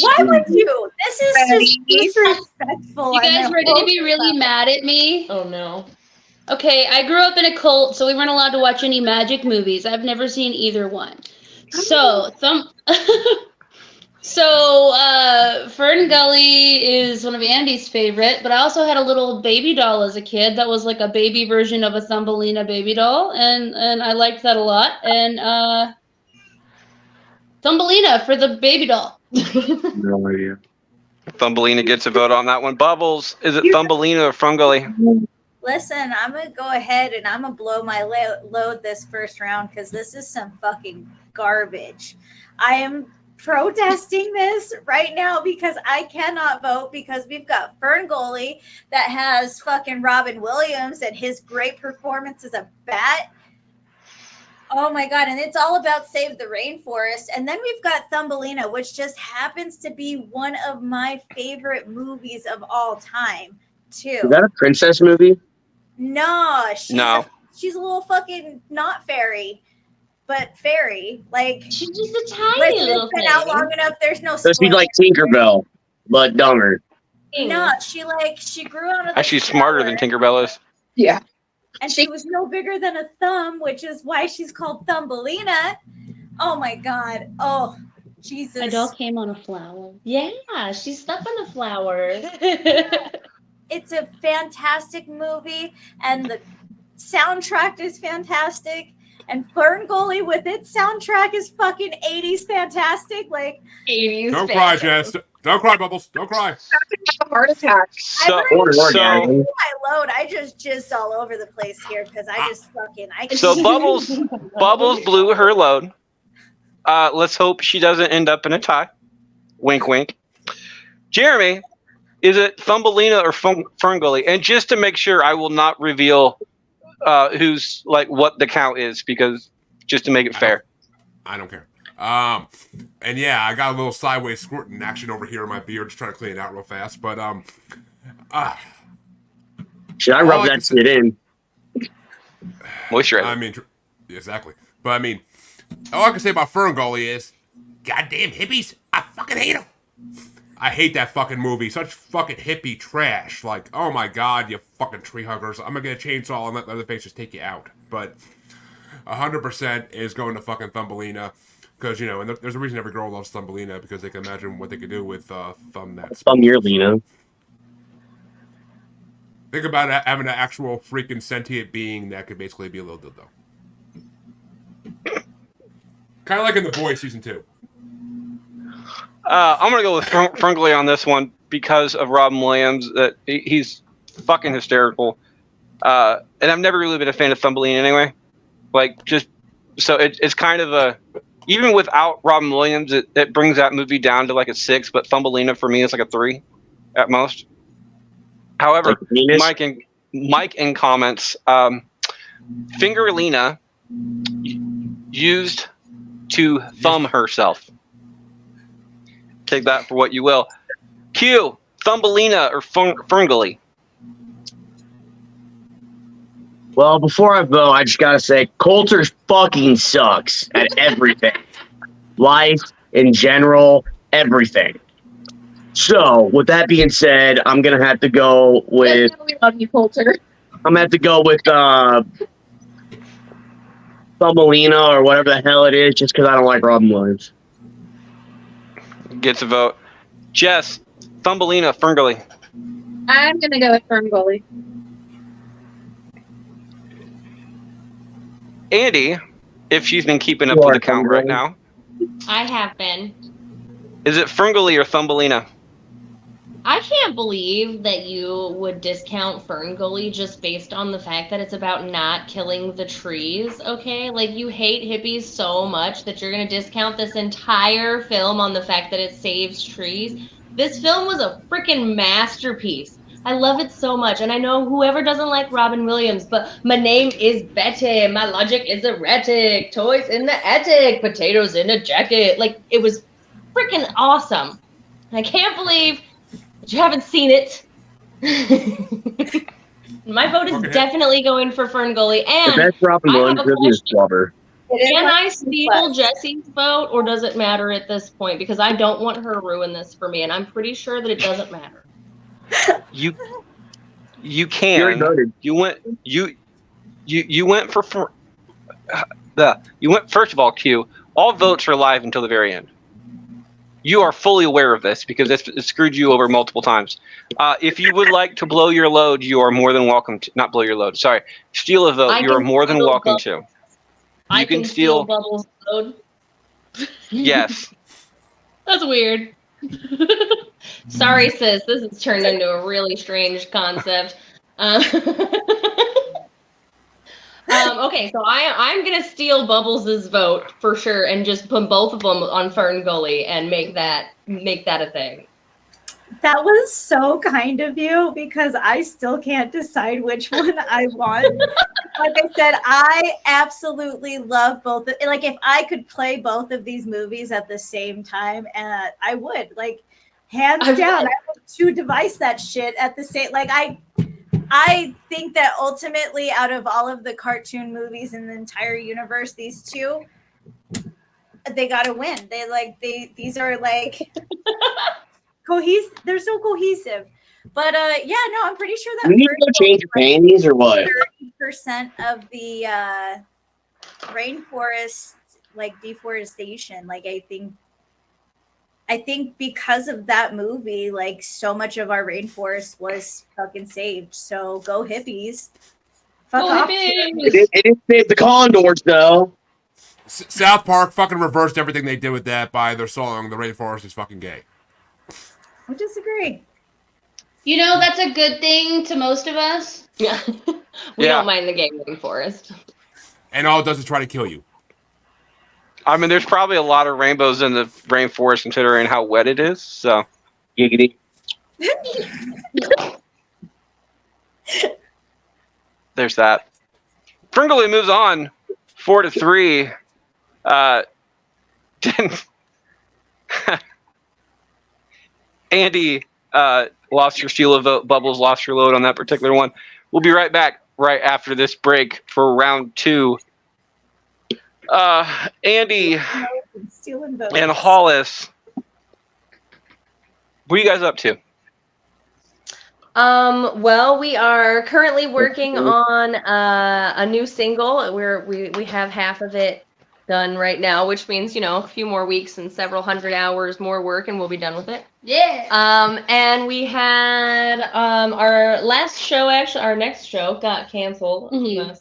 why would you? This is just disrespectful. You guys ready to be really mad at me? Oh no. Okay, I grew up in a cult, so we weren't allowed to watch any magic movies. I've never seen either one. So, Fern Gully is one of Andy's favorite, but I also had a little baby doll as a kid that was like a baby version of a Thumbelina baby doll, and I liked that a lot. And Thumbelina for the baby doll. No idea. Thumbelina gets a vote on that one. Bubbles, is it Thumbelina or Ferngully? Listen, I'm going to go ahead and I'm going to blow my load this first round because this is some fucking garbage. I am protesting this right now because I cannot vote because we've got Ferngully that has fucking Robin Williams and his great performance as a bat. Oh my God. And it's all about Save the Rainforest. And then we've got Thumbelina, which just happens to be one of my favorite movies of all time, too. Is that a princess movie? No, she's No. She's a little fucking not fairy, but fairy. Like, She's just a tiny listen, little it's been thing. out long enough. There's no. So she's like Tinkerbell, but dumber. No, she grew out of. Actually, smarter than Tinkerbell is. Yeah. And she was no bigger than a thumb, which is why she's called Thumbelina. Oh my God! Oh, Jesus! My doll came on a flower. Yeah, she's stuck on a flower. It's a fantastic movie, and the soundtrack is fantastic. And Ferngully with its soundtrack is fucking 80s fantastic. Like 80s. Don't cry, Jess. Don't cry, Bubbles. Don't cry. A heart attack. So, I've already so, my load. I just jizzed all over the place here because I just fucking. so Bubbles blew her load. Let's hope she doesn't end up in a tie. Wink, wink. Jeremy, is it Thumbelina or Ferngully? And just to make sure, I will not reveal who's like what the count is because just to make it fair. I don't care. And yeah, I got a little sideways squirting action over here in my beard, just trying to clean it out real fast. But Should I rub that shit in? Moisturizer. I mean, exactly. But I mean, all I can say about Ferngully is, goddamn hippies, I fucking hate them. I hate that fucking movie. Such fucking hippie trash. Like, oh my God, you fucking tree huggers. I'm gonna get a chainsaw and let Leatherface just take you out. But 100% is going to fucking Thumbelina. Because, you know, and there's a reason every girl loves Thumbelina, because they can imagine what they could do with Thumb that. Thumb your Lena. Think about having an actual freaking sentient being that could basically be a little dildo. Kind of like in The Boys season 2. I'm gonna go with Ferngully on this one because of Robin Williams. That he's fucking hysterical, and I've never really been a fan of Thumbelina anyway. Like, just so it's kind of a even without Robin Williams, it brings that movie down to like a 6. But Thumbelina for me is like a 3 at most. However, Mike in comments, Fingerlina used to thumb herself. Take that for what you will. Q, Thumbelina or Ferngully? Well, before I vote, I just gotta say, Coulter fucking sucks at everything. Life, in general, everything. So, with that being said, I'm gonna have to go with... We love you, Coulter. I'm gonna have to go with Thumbelina or whatever the hell it is, just because I don't like Robin Williams. Gets a vote. Jess, Thumbelina, Ferngully? I'm gonna go with Ferngully. Andy, if she's been keeping up with the count right now, I have been. is it Ferngully or Thumbelina? I can't believe that you would discount Ferngully just based on the fact that it's about not killing the trees, okay? Like, you hate hippies so much that you're going to discount this entire film on the fact that it saves trees. This film was a freaking masterpiece. I love it so much. And I know whoever doesn't like Robin Williams, but my name is Betty. My logic is erratic. Toys in the attic. Potatoes in a jacket. Like, it was freaking awesome. And I can't believe that you haven't seen it. My vote is Okay. definitely going for Fern Gully. The And best Robin I have Williams a movie is question. Flubber. Can I steal Jesse's vote, or does it matter at this point? Because I don't want her to ruin this for me, and I'm pretty sure that it doesn't matter. You You already can. voted. You went for you went first of all, Q. All votes are live until the very end. You are fully aware of this because it screwed you over multiple times. If you would like to blow your load, you are more than welcome to. Not blow your load. Sorry, steal a vote. You are more than welcome to. I can steal Bubbles' load. Yes. That's weird. Sorry, sis. This has turned into a really strange concept. Okay, so I'm gonna steal Bubbles' vote for sure, and just put both of them on Fern Gully and make that a thing. That was so kind of you because I still can't decide which one I want. Like I said, I absolutely love both. Like if I could play both of these movies at the same time, I would. Like hands down, I would to device that shit at the same. Like I think that ultimately, out of all of the cartoon movies in the entire universe, these two, they got to win. These are like cohesive. They're so cohesive. But yeah, no, I'm pretty sure that We need to go change your panties or what? 30% of the rainforest like deforestation. Like I think because of that movie, like so much of our rainforest was fucking saved. So go hippies. Fuck off. It did save the condors though. South Park fucking reversed everything they did with that by their song "The Rainforest is fucking gay." I disagree. You know, that's a good thing to most of us. Yeah. We don't mind the gay rainforest. And all it does is try to kill you. I mean, there's probably a lot of rainbows in the rainforest considering how wet it is. So, giggity. There's that. Fringoley moves on 4-3. Andy lost your steal a vote. Bubbles lost your load on that particular one. We'll be right back right after this break for round 2. Andy and Hollis, what are you guys up to? Well, we are currently working on a new single. We have half of it done right now, which means, a few more weeks and several hundred hours more work and we'll be done with it. Yeah. And we had our last show, actually our next show got canceled. Mhm.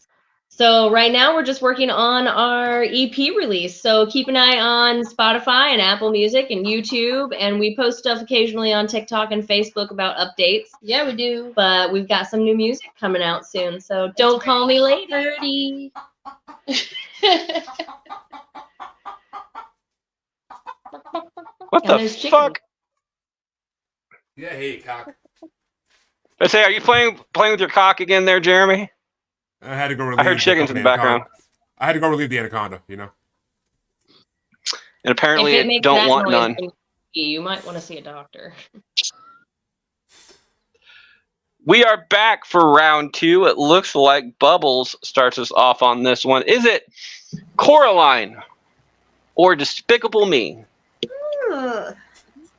So right now we're just working on our EP release. So keep an eye on Spotify and Apple Music and YouTube. And we post stuff occasionally on TikTok and Facebook about updates. Yeah, we do. But we've got some new music coming out soon. So don't call me later. What the fuck? Yeah, hey, cock. I say, are you playing with your cock again there, Jeremy? I had to go relieve. I heard chickens in the background. I had to go relieve the anaconda, And apparently If it don't want none. You might want to see a doctor. We are back for round 2. It looks like Bubbles starts us off on this one. Is it Coraline or Despicable Me? Ugh.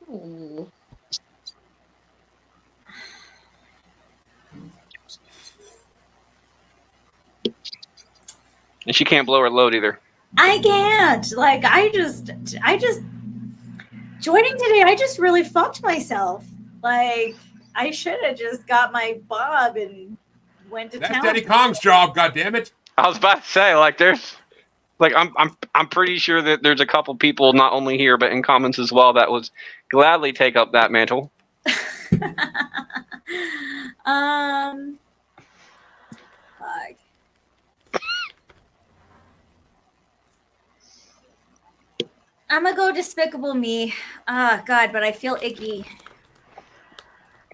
Ooh. And she can't blow her load either. I can't. Like I just joining today, I just really fucked myself. Like I should have just got my bob and went to town. That's Daddy Kong's job, goddammit. I was about to say, I'm pretty sure that there's a couple people not only here but in comments as well that would gladly take up that mantle. Fuck. I'm gonna go Despicable Me. God, but I feel icky.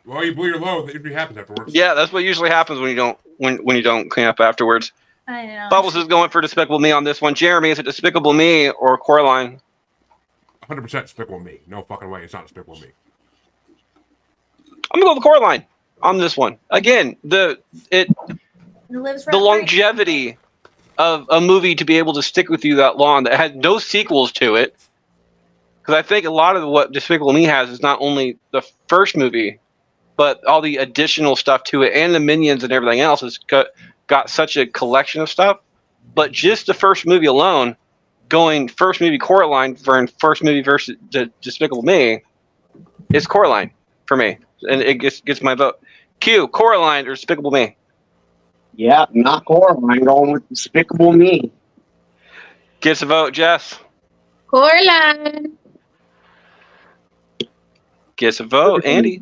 Well, you blew your load. That usually happens afterwards. Yeah, that's what usually happens when you don't when you don't clean up afterwards. I know. Bubbles is going for Despicable Me on this one. Jeremy, is it Despicable Me or Coraline? 100% Despicable Me. No fucking way. It's not Despicable Me. I'm gonna go with Coraline on this one. Again, It lives the longevity of a movie to be able to stick with you that long, that had no sequels to it. Because I think a lot of what Despicable Me has is not only the first movie, but all the additional stuff to it, and the Minions and everything else has got such a collection of stuff. But just the first movie alone, going first movie Coraline for first movie versus Despicable Me, is Coraline for me, and it gets my vote. Q, Coraline or Despicable Me? Yeah, not Coraline. Going with Despicable Me. Gets a vote, Jess. Coraline. Gets a vote, Andy.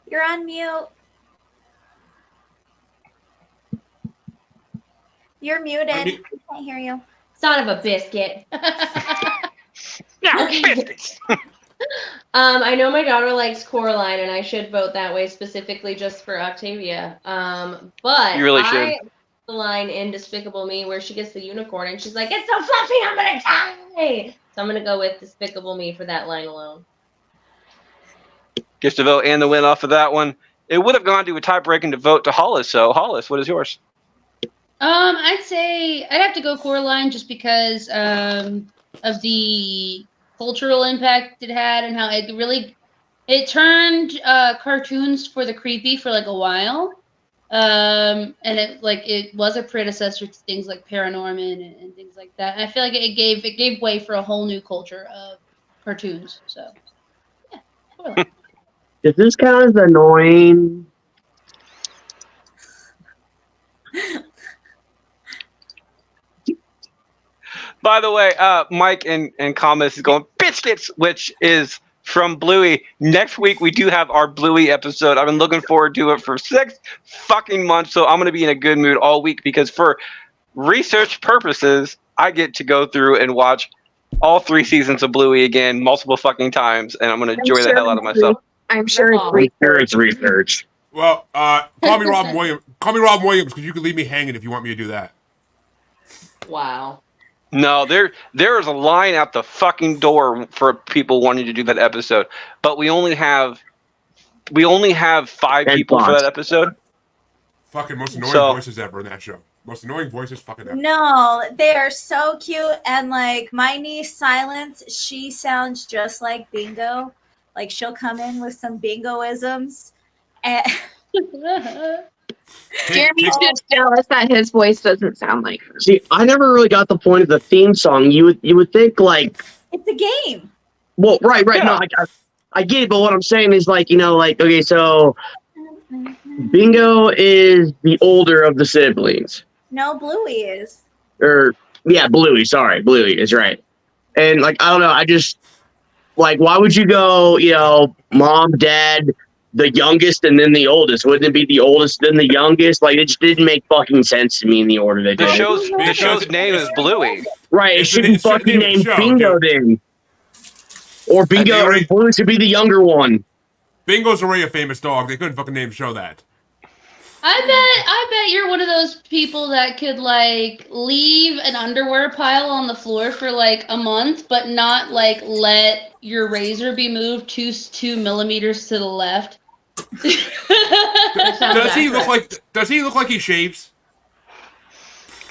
You're on mute. You're muted. I can't hear you. Son of a biscuit. Yeah, Okay. biscuits. I know my daughter likes Coraline, and I should vote that way specifically just for Octavia. But You really should. The line in Despicable Me where she gets the unicorn and she's like, "It's so fluffy, I'm gonna die." So I'm gonna go with Despicable Me for that line alone. Gets the vote and the win off of that one. It would have gone to a tie-breaking to vote to Hollis. So Hollis, what is yours? I'd say I'd have to go Coraline just because of the cultural impact it had and how it turned cartoons for the creepy for like a while. And it was a predecessor to things like Paranorman and things like that. And I feel like it gave way for a whole new culture of cartoons. So yeah, Coraline. Does this count as annoying? By the way, Mike and Thomas is going biscuits, which is from Bluey. Next week we do have our Bluey episode. I've been looking forward to it for 6 fucking months, so I'm gonna be in a good mood all week because for research purposes, I get to go through and watch all 3 seasons of Bluey again multiple fucking times, and I'm gonna enjoy the hell out of myself. I'm sure it's It's research. Well, call me Robin Williams. Call me Robin Williams because you can leave me hanging if you want me to do that. Wow. No, there is a line at the fucking door for people wanting to do that episode, but we only have 5 people for that episode. Fucking most annoying voices ever in that show. Most annoying voices fucking ever. No, they are so cute. And like my niece Silence, she sounds just like Bingo. Like she'll come in with some bingoisms. And Jeremy's just jealous that his voice doesn't sound like her. See, I never really got the point of the theme song. You would think like, it's a game. well, right. Yeah. No, I get it, but what I'm saying is like, okay, so Bingo is the older of the siblings. No, Bluey is. Bluey. Sorry, Bluey is right. And like, I don't know. I just like, why would you go, mom, dad, the youngest, and then the oldest? Wouldn't it be the oldest, then the youngest? Like, it just didn't make fucking sense to me in the order they did. The show's name is Bluey. Right, it should be fucking named Bingo then. Or Bingo, or Bluey should be the younger one. Bingo's already a famous dog. They couldn't fucking name the show that. I bet you're one of those people that could like leave an underwear pile on the floor for like a month, but not like let your razor be moved 2 millimeters to the left. Does he look like he shaves?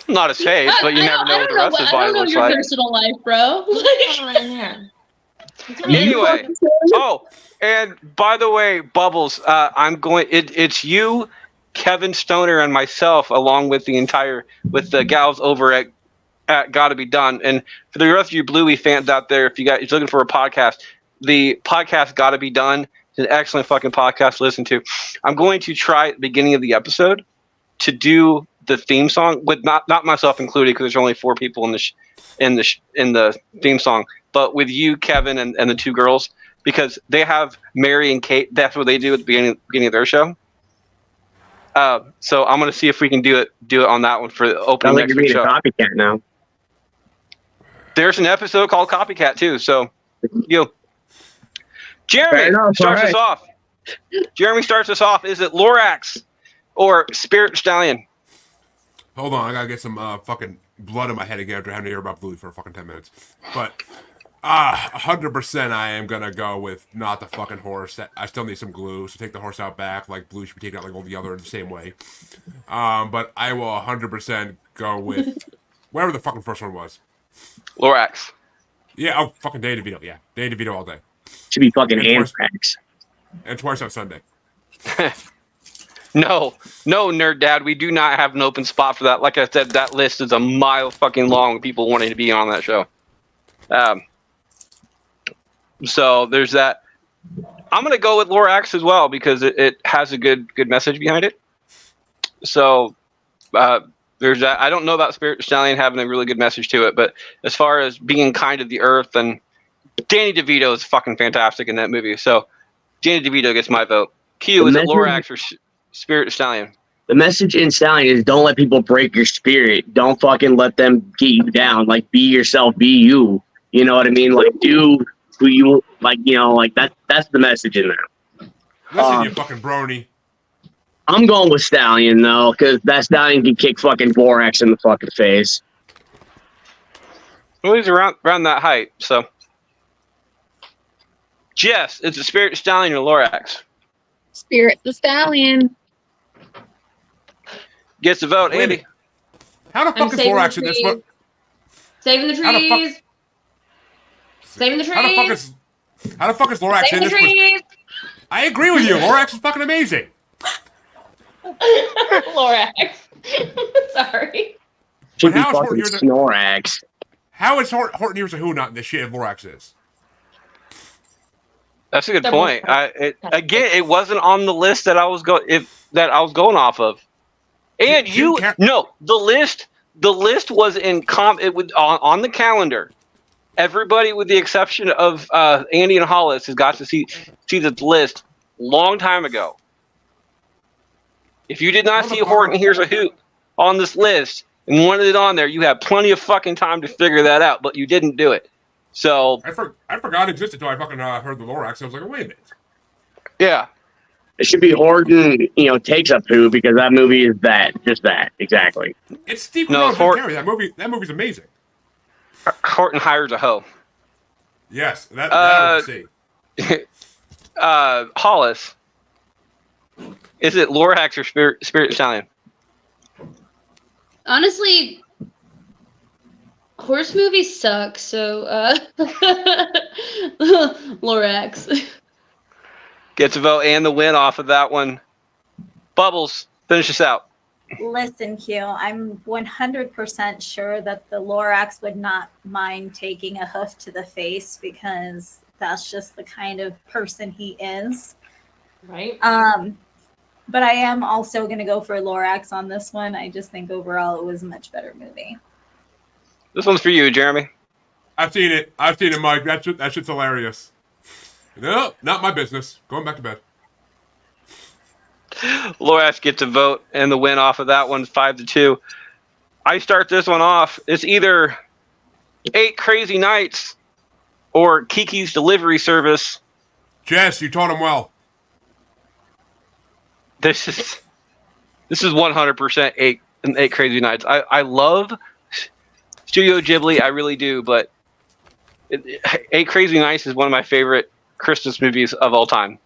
Not his face, but you never know what the rest of his body looks your like. personal life, bro. Anyway, and by the way, Bubbles, it's you, Kevin Stoner, and myself, along with the gals over at Gotta Be Done. And for the rest of you Bluey fans out there, if you're looking for a podcast, the podcast Gotta Be Done is an excellent fucking podcast to listen to. I'm going to try at the beginning of the episode to do the theme song with not myself included, because there's only 4 people in the theme song, but with you, Kevin, and the 2 girls, because they have Mary and Kate. That's what they do at the beginning of their show. So I'm gonna see if we can do it on that one for the opening next week's show. Sounds like you're being a copycat now. There's an episode called Copycat too. So Jeremy enough, starts us alright. off. Jeremy starts us off. Is it Lorax or Spirit Stallion? Hold on, I gotta get some fucking blood in my head again after having to hear about Bluey for fucking 10 minutes. But 100% I am gonna go with not the fucking horse. I still need some glue, so take the horse out back. Like Blue should be taken out like all the other in the same way. But I will 100% go with whatever the fucking first one was. Lorax. Yeah, oh fucking Danny DeVito. Yeah, Danny DeVito all day. Should be fucking And twice- anthrax. And twice on Sunday. No, Nerd Dad. We do not have an open spot for that. Like I said, that list is a mile fucking long of people wanting to be on that show. So there's that. I'm gonna go with Lorax as well because it has a good message behind it. So there's that. I don't know about Spirit Stallion having a really good message to it, but as far as being kind of the earth, and Danny DeVito is fucking fantastic in that movie. So Danny DeVito gets my vote. Q, is it Lorax or Spirit Stallion? The message in Stallion is don't let people break your spirit. Don't fucking let them get you down. Like, be yourself, be you. You know what I mean? Like, do who you like. You know, like that's the message in there. Listen, you fucking brony. I'm going with Stallion though, because that Stallion can kick fucking Borax in the fucking face. Well, he's around that height. So, Jess, is it Spirit Stallion or Lorax? Spirit the Stallion. Gets the vote, Andy. How the fuck is Lorax in this one? Saving the How the fuck- trees. Saving the trees. How the fuck is Lorax in Saving the this? trees. I agree with you. Lorax is fucking amazing. Lorax. Sorry. Should But be how is fucking Horton Hears a- Snorax. How is Horton Hears a Who not in this shit if Lorax is? That's a good Double point. check. Again, it wasn't on the list that I was going off of. And the list was in it was on the calendar. Everybody, with the exception of Andy and Hollis, has got to see the list long time ago. If you did not see Horton Hears a Hoot on this list and wanted it on there, you have plenty of fucking time to figure that out, but you didn't do it. So I forgot it existed until I fucking heard the Lorax. I was like, wait a minute. yeah, It should be Horton, takes a poo because that movie is just that exactly. It's Steve No, Carell. That movie's amazing. Horton hires a hoe. Yes, that I would see. Hollis, is it Lorax or Spirit Stallion? Honestly, horse movies suck. So, Lorax. Gets a vote and the win off of that one. Bubbles, finish us out. Listen, Q, I'm 100% sure that the Lorax would not mind taking a hoof to the face because that's just the kind of person he is. Right. But I am also going to go for Lorax on this one. I just think overall it was a much better movie. This one's for you, Jeremy. I've seen it, Mike. That shit's hilarious. No, not my business. Going back to bed. Lorax gets a vote and the win off of that one, 5-2. I start this one off. It's either 8 Crazy Nights or Kiki's Delivery Service. Jess, you taught him well. This is 100% 8 Crazy Nights. I love Studio Ghibli, I really do, but 8 Crazy Nights is one of my favorite Christmas movies of all time,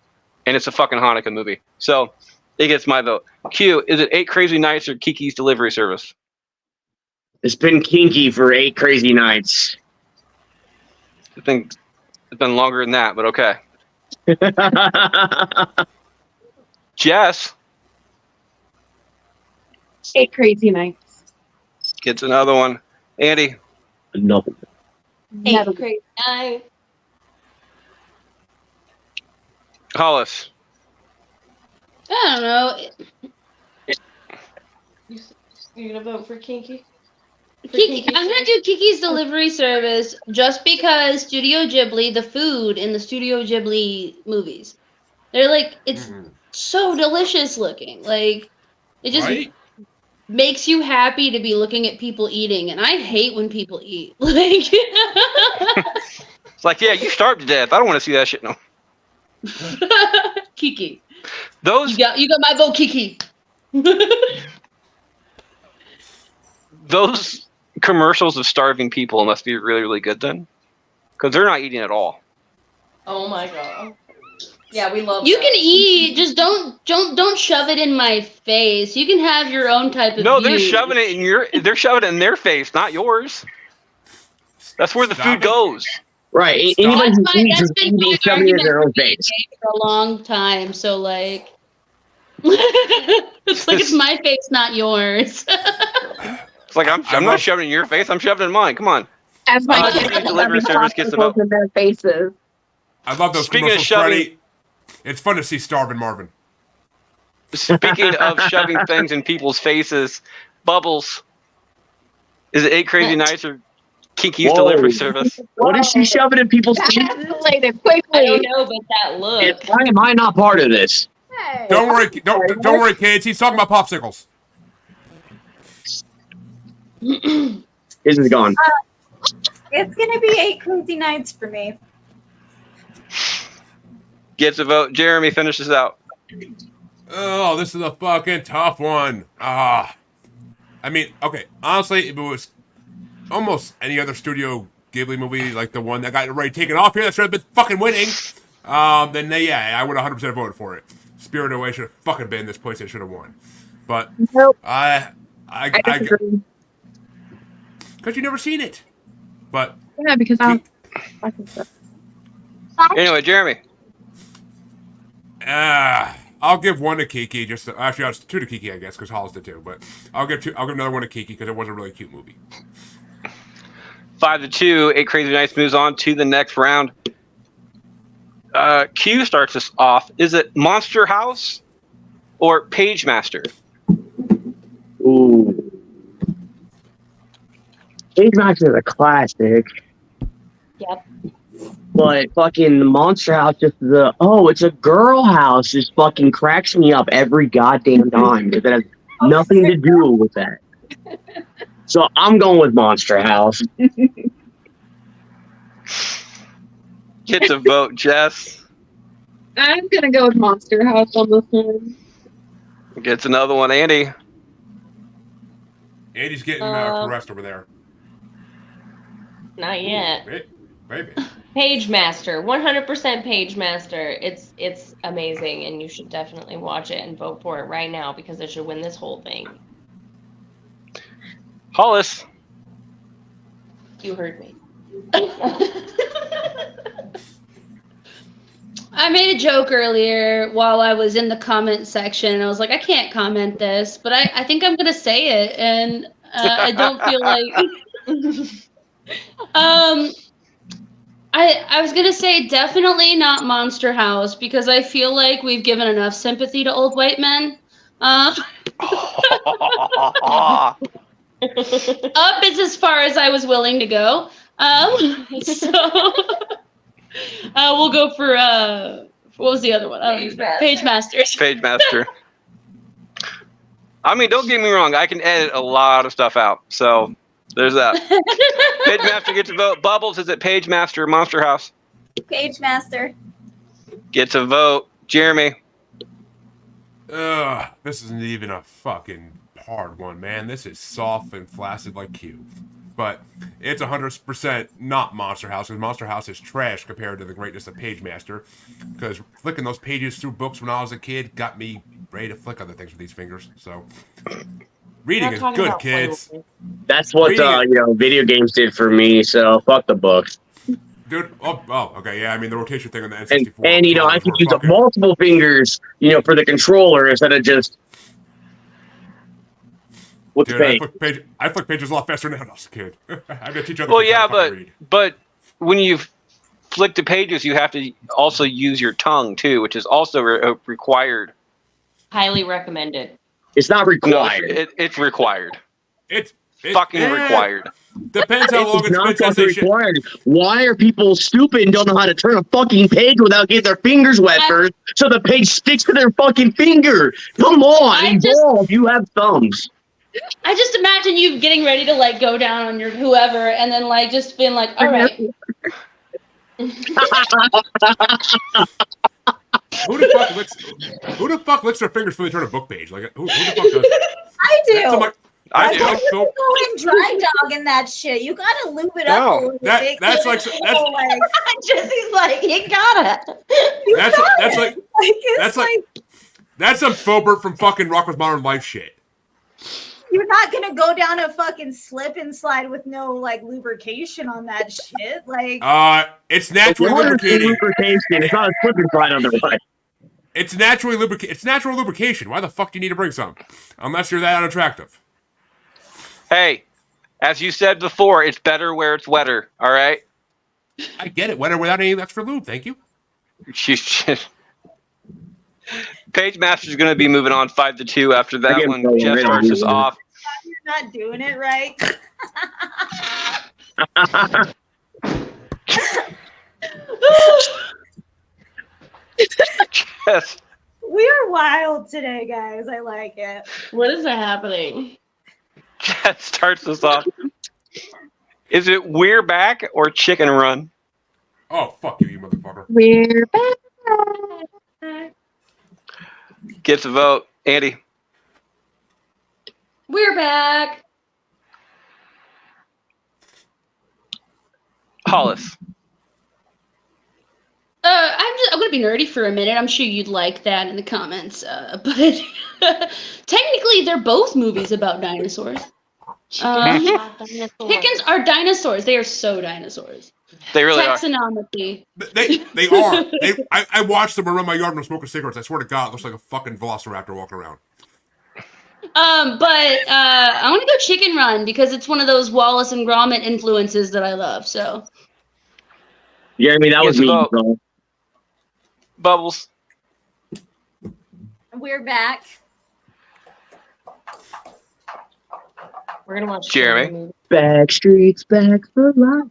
and it's a fucking Hanukkah movie. So it gets my vote. Q, is it 8 Crazy Nights or Kiki's Delivery Service? It's been kinky for 8 Crazy Nights. I think it's been longer than that, but okay. Jess 8 Crazy Nights. gets another one. Andy, No. 8 Crazy Nights. Hollis, I don't know. You're gonna vote for Kinky? I'm gonna do Kiki's Delivery Service just because Studio Ghibli, the food in the Studio Ghibli movies, they're like, it's so delicious looking. Like, it just makes you happy to be looking at people eating, and I hate when people eat. Like, it's like, yeah, you starved to death. I don't want to see that shit no. Kiki. Those You got my vote, Kiki. those commercials of starving people must be really, really good then, because they're not eating at all. Oh my god. Yeah, we love. You that. can eat, just don't shove it in my face. You can have your own type of No, view. they're shoving it in their face, not yours. That's where the Stop food it. goes. Right. Stop. Anybody who eats That's is been my eating shoving it in argument their own face. for a long time. So like, it's like it's my face, not yours. It's like I'm not shoving it in your face. I'm shoving it in mine. Come on. As my Jimmy kids delivery shoving service gets the popsicles vote. in their faces. I love those Speaking of commercials, shoving- Freddie. It's fun to see Starvin' Marvin. Speaking of shoving things in people's faces, Bubbles. Is it 8 Crazy Nights or Kiki's Whoa. delivery service? What is she shoving in people's That's teeth? escalated I quickly. don't know, but that look. Why am I not part of this? Hey. Don't worry, don't worry, kids. He's talking about popsicles. This is gone. It's gonna be 8 Crazy Nights for me. Gets a vote. Jeremy finishes out. Oh, this is a fucking tough one. I mean, okay, honestly, if it was almost any other Studio Ghibli movie, like the one that got already taken off here that should have been fucking winning, then yeah, I would 100% voted for it. Spirited Away should have fucking been this place that should have won. But Nope. I disagree. because you never seen it. But Yeah, because I'm fucking stuff. Anyway, Jeremy. I'll give one to Kiki. Actually, I'll two to Kiki, I guess, because Hollis did too. But I'll give another one to Kiki because it was a really cute movie. 5-2. 8 Crazy Nights moves on to the next round. Q starts us off. Is it Monster House or Page Master? Ooh. Page Master is a classic. Yep. But fucking Monster House, it's a girl house, just fucking cracks me up every goddamn time because it has nothing to do with that. So I'm going with Monster House. Get to vote, Jess. I'm gonna go with Monster House on this one. Gets another one, Andy. Andy's getting caressed over there. Not yet. Maybe. Page Master, 100% Page Master. It's amazing, and you should definitely watch it and vote for it right now because it should win this whole thing. Hollis. You heard me. I made a joke earlier while I was in the comment section. I was like, I can't comment this, but I think I'm gonna say it, and I don't feel like. I was gonna say definitely not Monster House because I feel like we've given enough sympathy to old white men. Up is as far as I was willing to go. So we'll go for what was the other one? Page Masters. Page Master. I mean, don't get me wrong. I can edit a lot of stuff out. So there's that. Page Master gets a vote. Bubbles, is it Page Master or Monster House? Page Master. Gets a vote. Jeremy. This isn't even a fucking hard one, man. This is soft and flaccid like Q. But it's 100% not Monster House, because Monster House is trash compared to the greatness of Page Master. Because flicking those pages through books when I was a kid got me ready to flick other things with these fingers. So, reading is good, kids. That's what video games did for me. So fuck the books. Dude, okay, yeah. I mean the rotation thing on the N64. And I could use multiple fingers, for the controller instead of just. Dude, I flick pages a lot faster now when I was a kid. I got to teach other Well, kids yeah, how to fucking read. but when you flick the pages, you have to also use your tongue too, which is also required. Highly recommended. It's not No, required. it's required. It's Fucking required. Depends how long It's not it's been fucking since they required. Why are people stupid and don't know how to turn a fucking page without getting their fingers wet first, so the page sticks to their fucking finger? Come on, evolve. You have thumbs. I just imagine you getting ready to like go down on your whoever, and then like just being like, all right. Who the fuck licks their fingers before they turn a book page? Like who the fuck does that? I do. That's some, I That's do. why you go in dry dog in that shit. You gotta lube it up a little bit. That's like Jesse's like, you gotta. that's some Filbert from fucking Rock with Modern Life shit. You're not gonna go down a fucking slip and slide with no like lubrication on that shit. Like it's naturally lubricating. It's not a slip and slide on the right. It's naturally It's natural lubrication. Why the fuck do you need to bring some? Unless you're that unattractive. Hey, as you said before, it's better where it's wetter. All right. I get it. Wetter without any extra lube. Thank you. Page Master's going to be moving on 5-2 after that one. Jeff starts us off. you're not doing it right. Yes. We are wild today, guys. I like it. What is happening? Jeff starts us off. Is it We're Back or Chicken Run? Oh, fuck you, you motherfucker. We're back. Gets a vote. Andy. We're back. Hollis. I'm gonna be nerdy for a minute. I'm sure you'd like that in the comments. But technically, they're both movies about dinosaurs. Chickens are dinosaurs. They are so dinosaurs. They really are. Taxonomically. They are. I watched them around my yard and I'm smoking cigarettes. I swear to God, it looks like a fucking velociraptor walking around. But I want to go Chicken Run because it's one of those Wallace and Gromit influences that I love. So. Yeah, I mean that was me, bro. Bubbles. We're back. We're gonna watch Jeremy. Backstreet's back for life.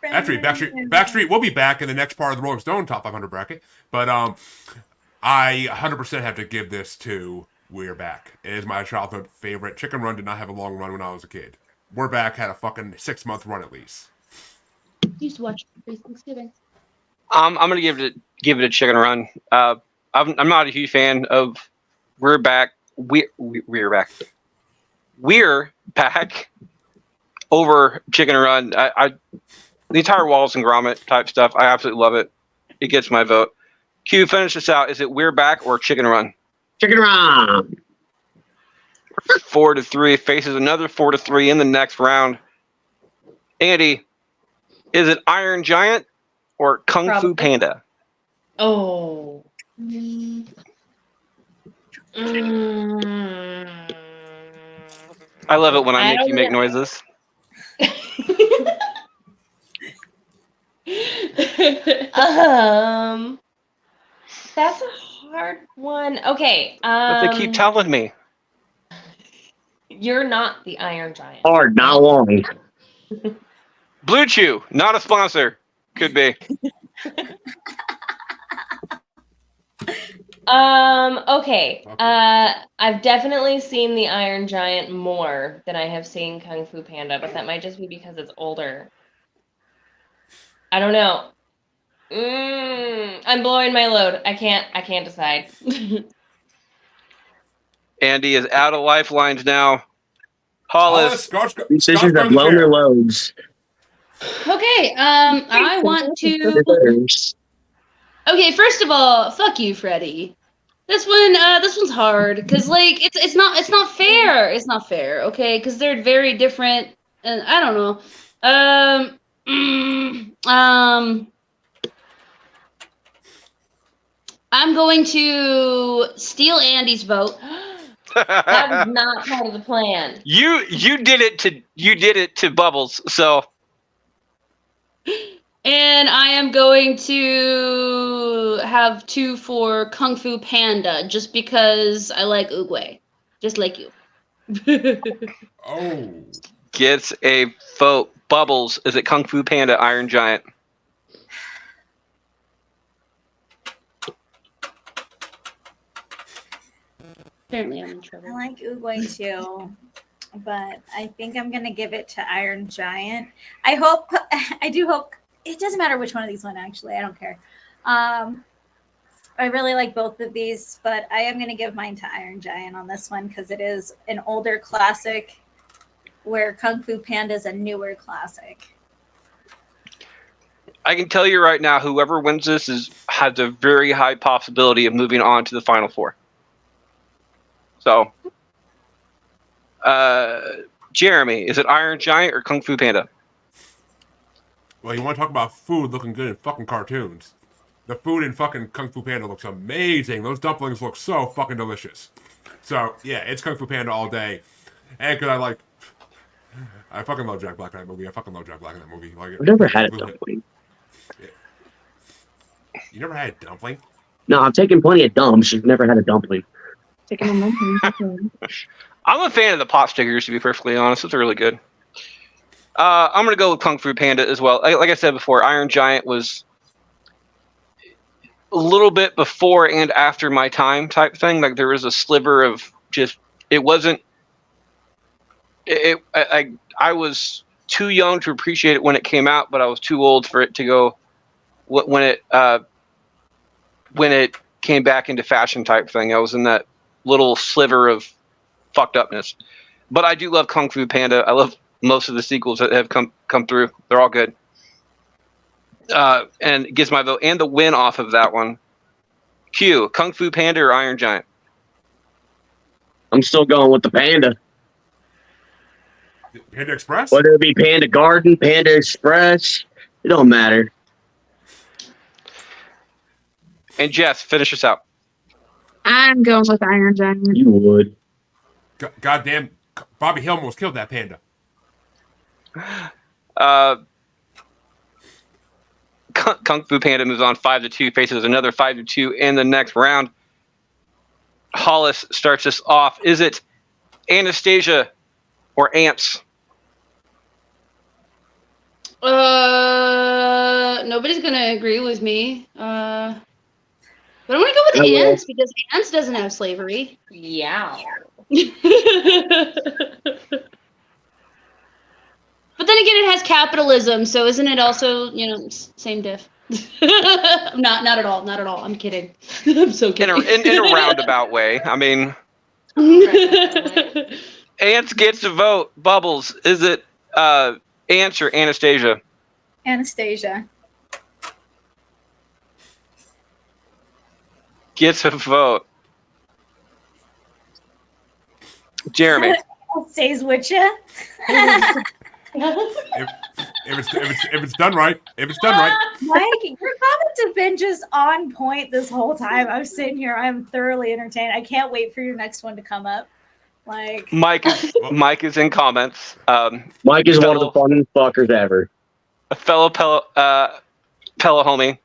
Actually, Backstreet will be back in the next part of the Rolling Stone Top 500 bracket. But I 100% have to give this to We're Back. It is my childhood favorite. Chicken Run did not have a long run when I was a kid. We're Back had a fucking 6-month run at least. Used to watch Thanksgiving. I'm gonna give it a Chicken Run. I'm not a huge fan of We're Back. We're back. We're back over Chicken Run. I the entire Wallace and Gromit type stuff. I absolutely love it. It gets my vote. Q, finish this out. Is it We're Back or Chicken Run? Chicken Run. 4-3 faces another 4-3 in the next round. Andy, is it Iron Giant or Kung Fu Panda? Oh. I love it when I make you make noises. That's a hard one. Okay. But they keep telling me. You're not the Iron Giant. Hard, not long. Blue Chew, not a sponsor. Could be. Okay. I've definitely seen the Iron Giant more than I have seen Kung Fu Panda, but that might just be because it's older. I don't know. I'm blowing my load. I can't decide. Andy is out of lifelines now. Hollis. These sisters have blown their loads. Okay, I want to. Okay, first of all, fuck you, Freddie. This one's hard because like it's not fair. It's not fair, okay? Because they're very different, and I don't know. I'm going to steal Andy's vote. That was not part of the plan. You did it to Bubbles, so. And I am going to have 2 for Kung Fu Panda, just because I like Oogway. Just like you. Oh. Gets a vote. Bubbles, is it Kung Fu Panda, Iron Giant? Apparently I'm in trouble. I like Oogway too, but I think I'm gonna give it to Iron Giant. I do hope it doesn't matter which one of these one actually. I don't care. I really like both of these, but I am going to give mine to Iron Giant on this one because it is an older classic, where Kung Fu Panda is a newer classic. I can tell you right now, whoever wins this has a very high possibility of moving on to the final four. So, Jeremy, is it Iron Giant or Kung Fu Panda? Well, you want to talk about food looking good in fucking cartoons? The food in fucking Kung Fu Panda looks amazing. Those dumplings look so fucking delicious. So, yeah, it's Kung Fu Panda all day. And because I fucking love Jack Black in that movie. I fucking love Jack Black in that movie. Like, I've never had a dumpling. You never had a dumpling? No, I've taken plenty of dumps. She's never had a dumpling. I'm a fan of the pot stickers, to be perfectly honest. It's really good. I'm going to go with Kung Fu Panda as well. Like I said before, Iron Giant was a little bit before and after my time type thing. Like, there was a sliver of just, it wasn't, I was too young to appreciate it when it came out, but I was too old for it to go when it came back into fashion type thing. I was in that little sliver of fucked upness. But I do love Kung Fu Panda. I love most of the sequels that have come through. They're all good. And it gets my vote. And the win off of that one. Q, Kung Fu Panda or Iron Giant? I'm still going with the Panda. Panda Express? Whether it be Panda Garden, Panda Express, it don't matter. And Jess, finish us out. I'm going with Iron Giant. You would. Goddamn, Bobby Hill almost killed that panda. Kung Fu Panda moves on 5-2, faces another 5-2 in the next round. Hollis starts us off. Is it Anastasia or Ants? Nobody's gonna agree with me. But I'm gonna go with Ants because Ants doesn't have slavery. Yeah. But then again, it has capitalism, so isn't it also, same diff? Not at all. Not at all. I'm kidding. I'm so kidding. In a roundabout way. I mean, Ants gets a vote. Bubbles, is it Ants or Anastasia? Anastasia. Gets a vote. Jeremy. Stays with you. If it's done right, Mike, your comments have been just on point this whole time. I'm sitting here. I'm thoroughly entertained. I can't wait for your next one to come up. Like Mike is in comments. Mike is one of the funnest fuckers ever. A fellow Pella homie.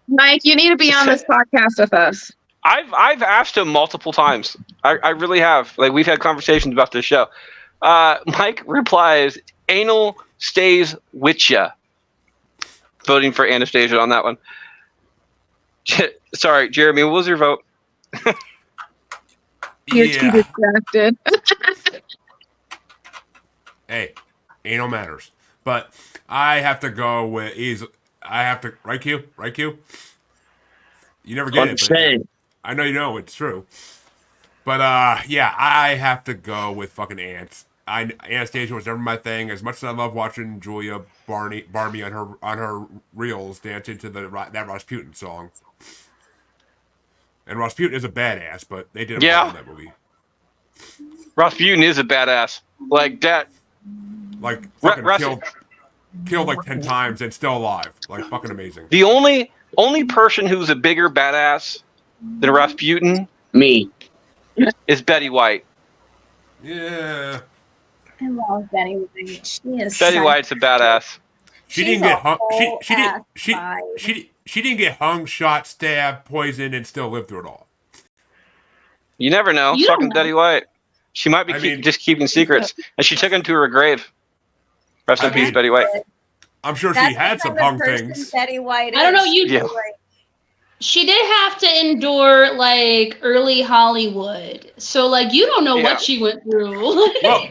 Mike, you need to be on this podcast with us. I've asked him multiple times. I really have. Like, we've had conversations about this show. Mike replies, "Anal stays with ya." Voting for Anastasia on that one. Sorry, Jeremy, what was your vote? You're too distracted. Hey, anal matters. But I have to go with right, Q? Right, Q? You never get it, but I know you know it's true. But yeah, I have to go with fucking Ants. Anastasia was never my thing. As much as I love watching Julia Barney on her reels dancing to that Rasputin song. And Rasputin is a badass, but they did a lot in that movie. Rasputin is a badass. Like that. Like fucking killed like 10 times and still alive. Like fucking amazing. The only person who's a bigger badass than Rasputin, me, is Betty White. Yeah. I love Betty White. She is. Betty White's a badass. She didn't get hung. She didn't get hung, shot, stabbed, poisoned, and still lived through it all. You never know. Fucking Betty White. She might be just keeping secrets, and she took him to her grave. Rest in peace, Betty White. I'm sure she had some hung things. Betty White. I don't know. She did have to endure like early Hollywood, so like you don't know what she went through.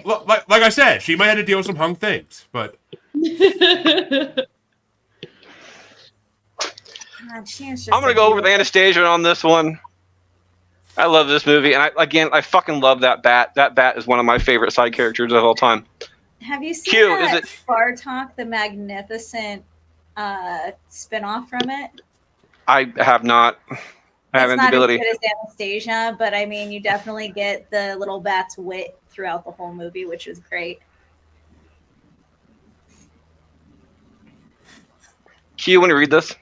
Well, like I said, she might have to deal with some hung things, but. She's just I'm gonna go over with Anastasia on this one. I love this movie, and I fucking love that bat. That bat is one of my favorite side characters of all time. Have you seen Q, is that it- Bartok the Magnificent spinoff from it? I have not. I haven't It's the not as ability. good as Anastasia, but I mean, you definitely get the little bat's wit throughout the whole movie, which is great. Q, want to read this?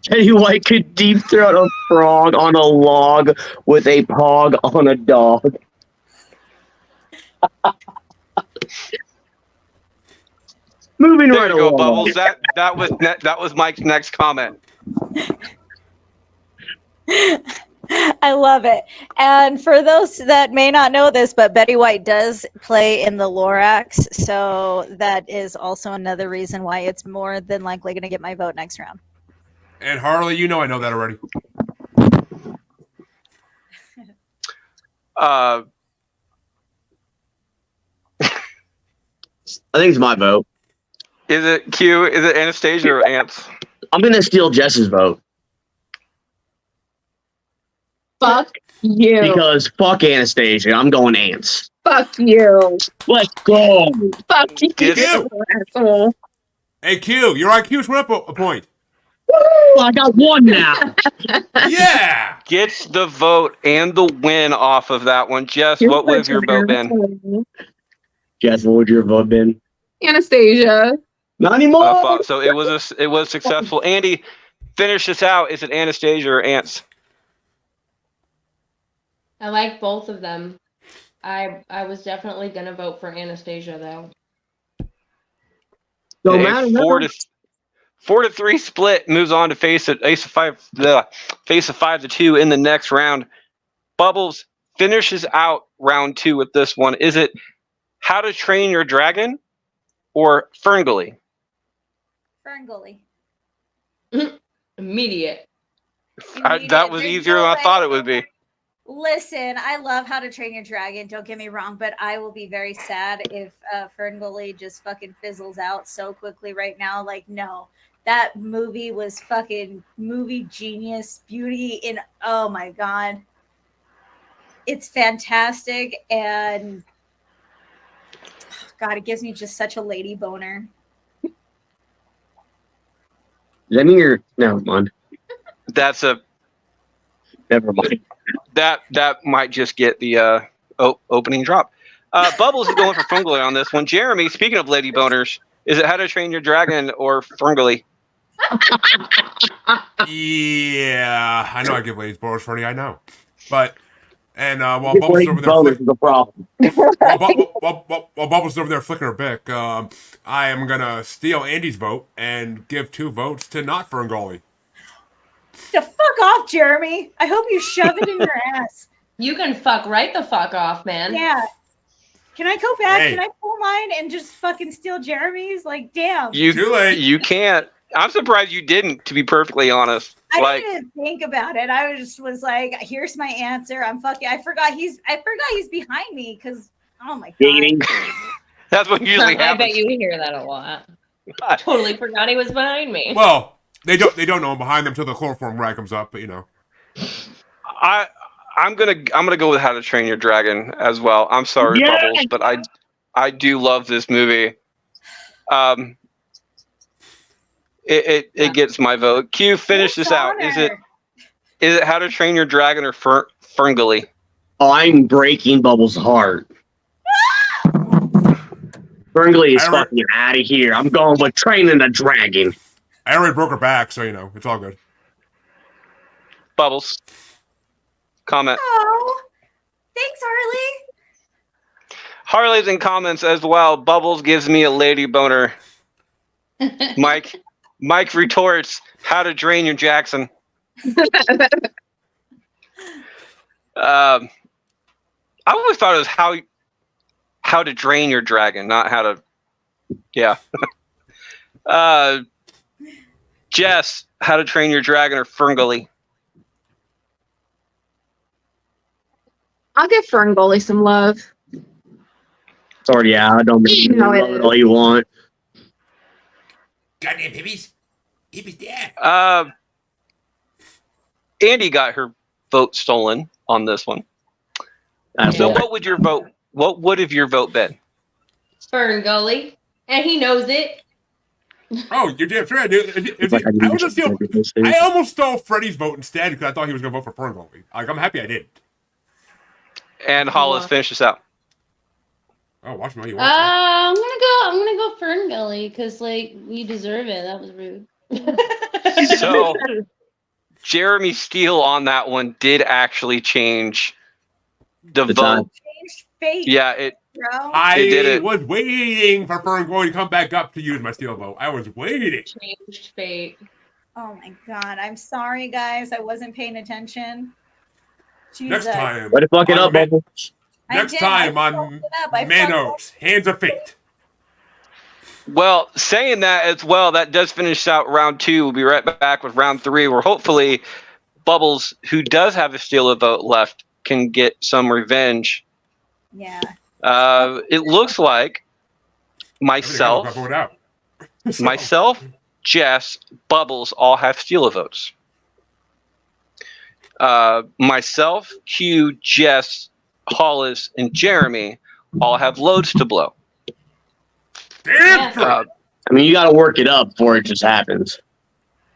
Teddy White could deep throat a frog on a log with a pog on a dog. Moving There right you go, along. Bubbles. That was Mike's next comment. I love it. And for those that may not know this, but Betty White does play in the Lorax, so that is also another reason why it's more than likely going to get my vote next round. And Harley, you know I know that already. I think it's my vote. Is it Q? Is it Anastasia or Ants? I'm gonna steal Jess's vote Fuck you. because fuck Anastasia. I'm going Ants. Fuck you. Let's go. Fuck you. Q. asshole. Hey, Q, your IQ's went up a point. I got one now. Yeah! Gets the vote and the win off of that one. Jess, You're what was such your an vote, Ben? asshole. Jess, what would your vote been? Anastasia. Not anymore. So it was successful. Andy, finish this out. Is it Anastasia or Ants? I like both of them. I was definitely gonna vote for Anastasia though. No A matter. 4-3 split moves on to face of 5-2 in the next round. Bubbles finishes out round 2 with this one. Is it How to Train Your Dragon or Ferngully? Ferngully. Immediate. That was easier than I thought it would be. Listen, I love How to Train Your Dragon. Don't get me wrong, but I will be very sad if Ferngully just fucking fizzles out so quickly right now. Like, no, that movie was fucking movie genius, beauty in. Oh my god, it's fantastic, and God, it gives me just such a lady boner. Does that mean you're? Never mind. Never mind. That might just get the opening drop. Bubbles is going for Ferngully on this one. Jeremy, speaking of lady boners, is it How to Train Your Dragon or Ferngully? Yeah, I know I give ladies bonus for any I know. But, and while This Bubbles is lady's over there bonus is a problem. while Bubbles is over there flicking her bick, I am gonna steal Andy's vote and give 2 votes to not Ferngully. The fuck off, Jeremy. I hope you shove it in your ass. You can fuck right the fuck off, man. Yeah. Can I go back? Hey. Can I pull mine and just fucking steal Jeremy's? Like, damn. Too late. You can't. I'm surprised you didn't, to be perfectly honest. I didn't even think about it. I was like, here's my answer. I forgot he's behind me because oh my god. Dating. That's what usually I happens. bet you hear that a lot. Totally forgot he was behind me. Well, they don't know I'm behind them until the chloroform rag comes up, but you know. I'm gonna go with How to Train Your Dragon as well. I'm sorry, Yeah. Bubbles, but I do love this movie. It gets my vote. Q, finish this out. Is it How to Train Your Dragon or Ferngully? I'm breaking Bubbles' heart. Ferngully is I already- fucking out of here. I'm going with Training the Dragon. I already broke her back, so you know, it's all good. Bubbles. Comment. Oh, thanks, Harley. Harley's in comments as well. Bubbles gives me a lady boner. Mike retorts, How to Drain Your Jackson. I always thought it was how to drain your dragon, not how to. Yeah. Jess, How to Train Your Dragon or Ferngully? I'll give Ferngully some love. It's already out. Don't make No, it love it is. all you want. Goddamn hippies. Hippies, yeah. Andy got her vote stolen on this one. So Yeah. what would your vote? What would have your vote been? Fern Gully, and he knows it. Oh, you're damn straight, dude. I almost stole Freddie's vote instead because I thought he was going to vote for Ferngully. Like, I'm happy I did. And Hollis, finish this out. Oh, watch me how you want. I'm gonna go Fern Gully because like you deserve it. That was rude. So Jeremy Steele on that one did actually change the vote. Changed fate, Yeah, it bro. I did it. was waiting for Ferngully to come back up to use my steel vote. I was waiting. Changed fate. Oh my god. I'm sorry, guys. I wasn't paying attention. Next Jesus. time. Way to fuck it up, Bubble. I Next did. time I on fucked it up. I fucked Manos, Hands of Fate. Well, saying that as well, that does finish out round 2. We'll be right back with round 3, where hopefully Bubbles, who does have a steal a vote left, can get some revenge. Yeah. It looks like myself, Jess, Bubbles all have steal a votes. Myself, Hugh, Jess, Hollis, and Jeremy all have loads to blow. Damn straight. I mean, you got to work it up before it just happens.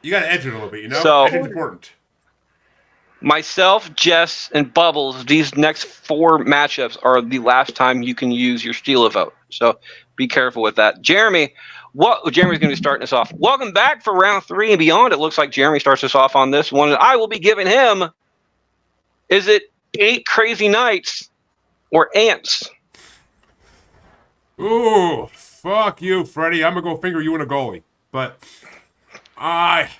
You got to edge it a little bit, you know? So- Edging's important. Myself, Jess, and Bubbles, these next 4 matchups are the last time you can use your steal a vote. So be careful with that. Jeremy's going to be starting us off. Welcome back for round 3 and beyond. It looks like Jeremy starts us off on this one. And I will be giving him, is it 8 Crazy Nights or Ants? Ooh, fuck you, Freddie. I'm going to go finger you in a goalie. But thank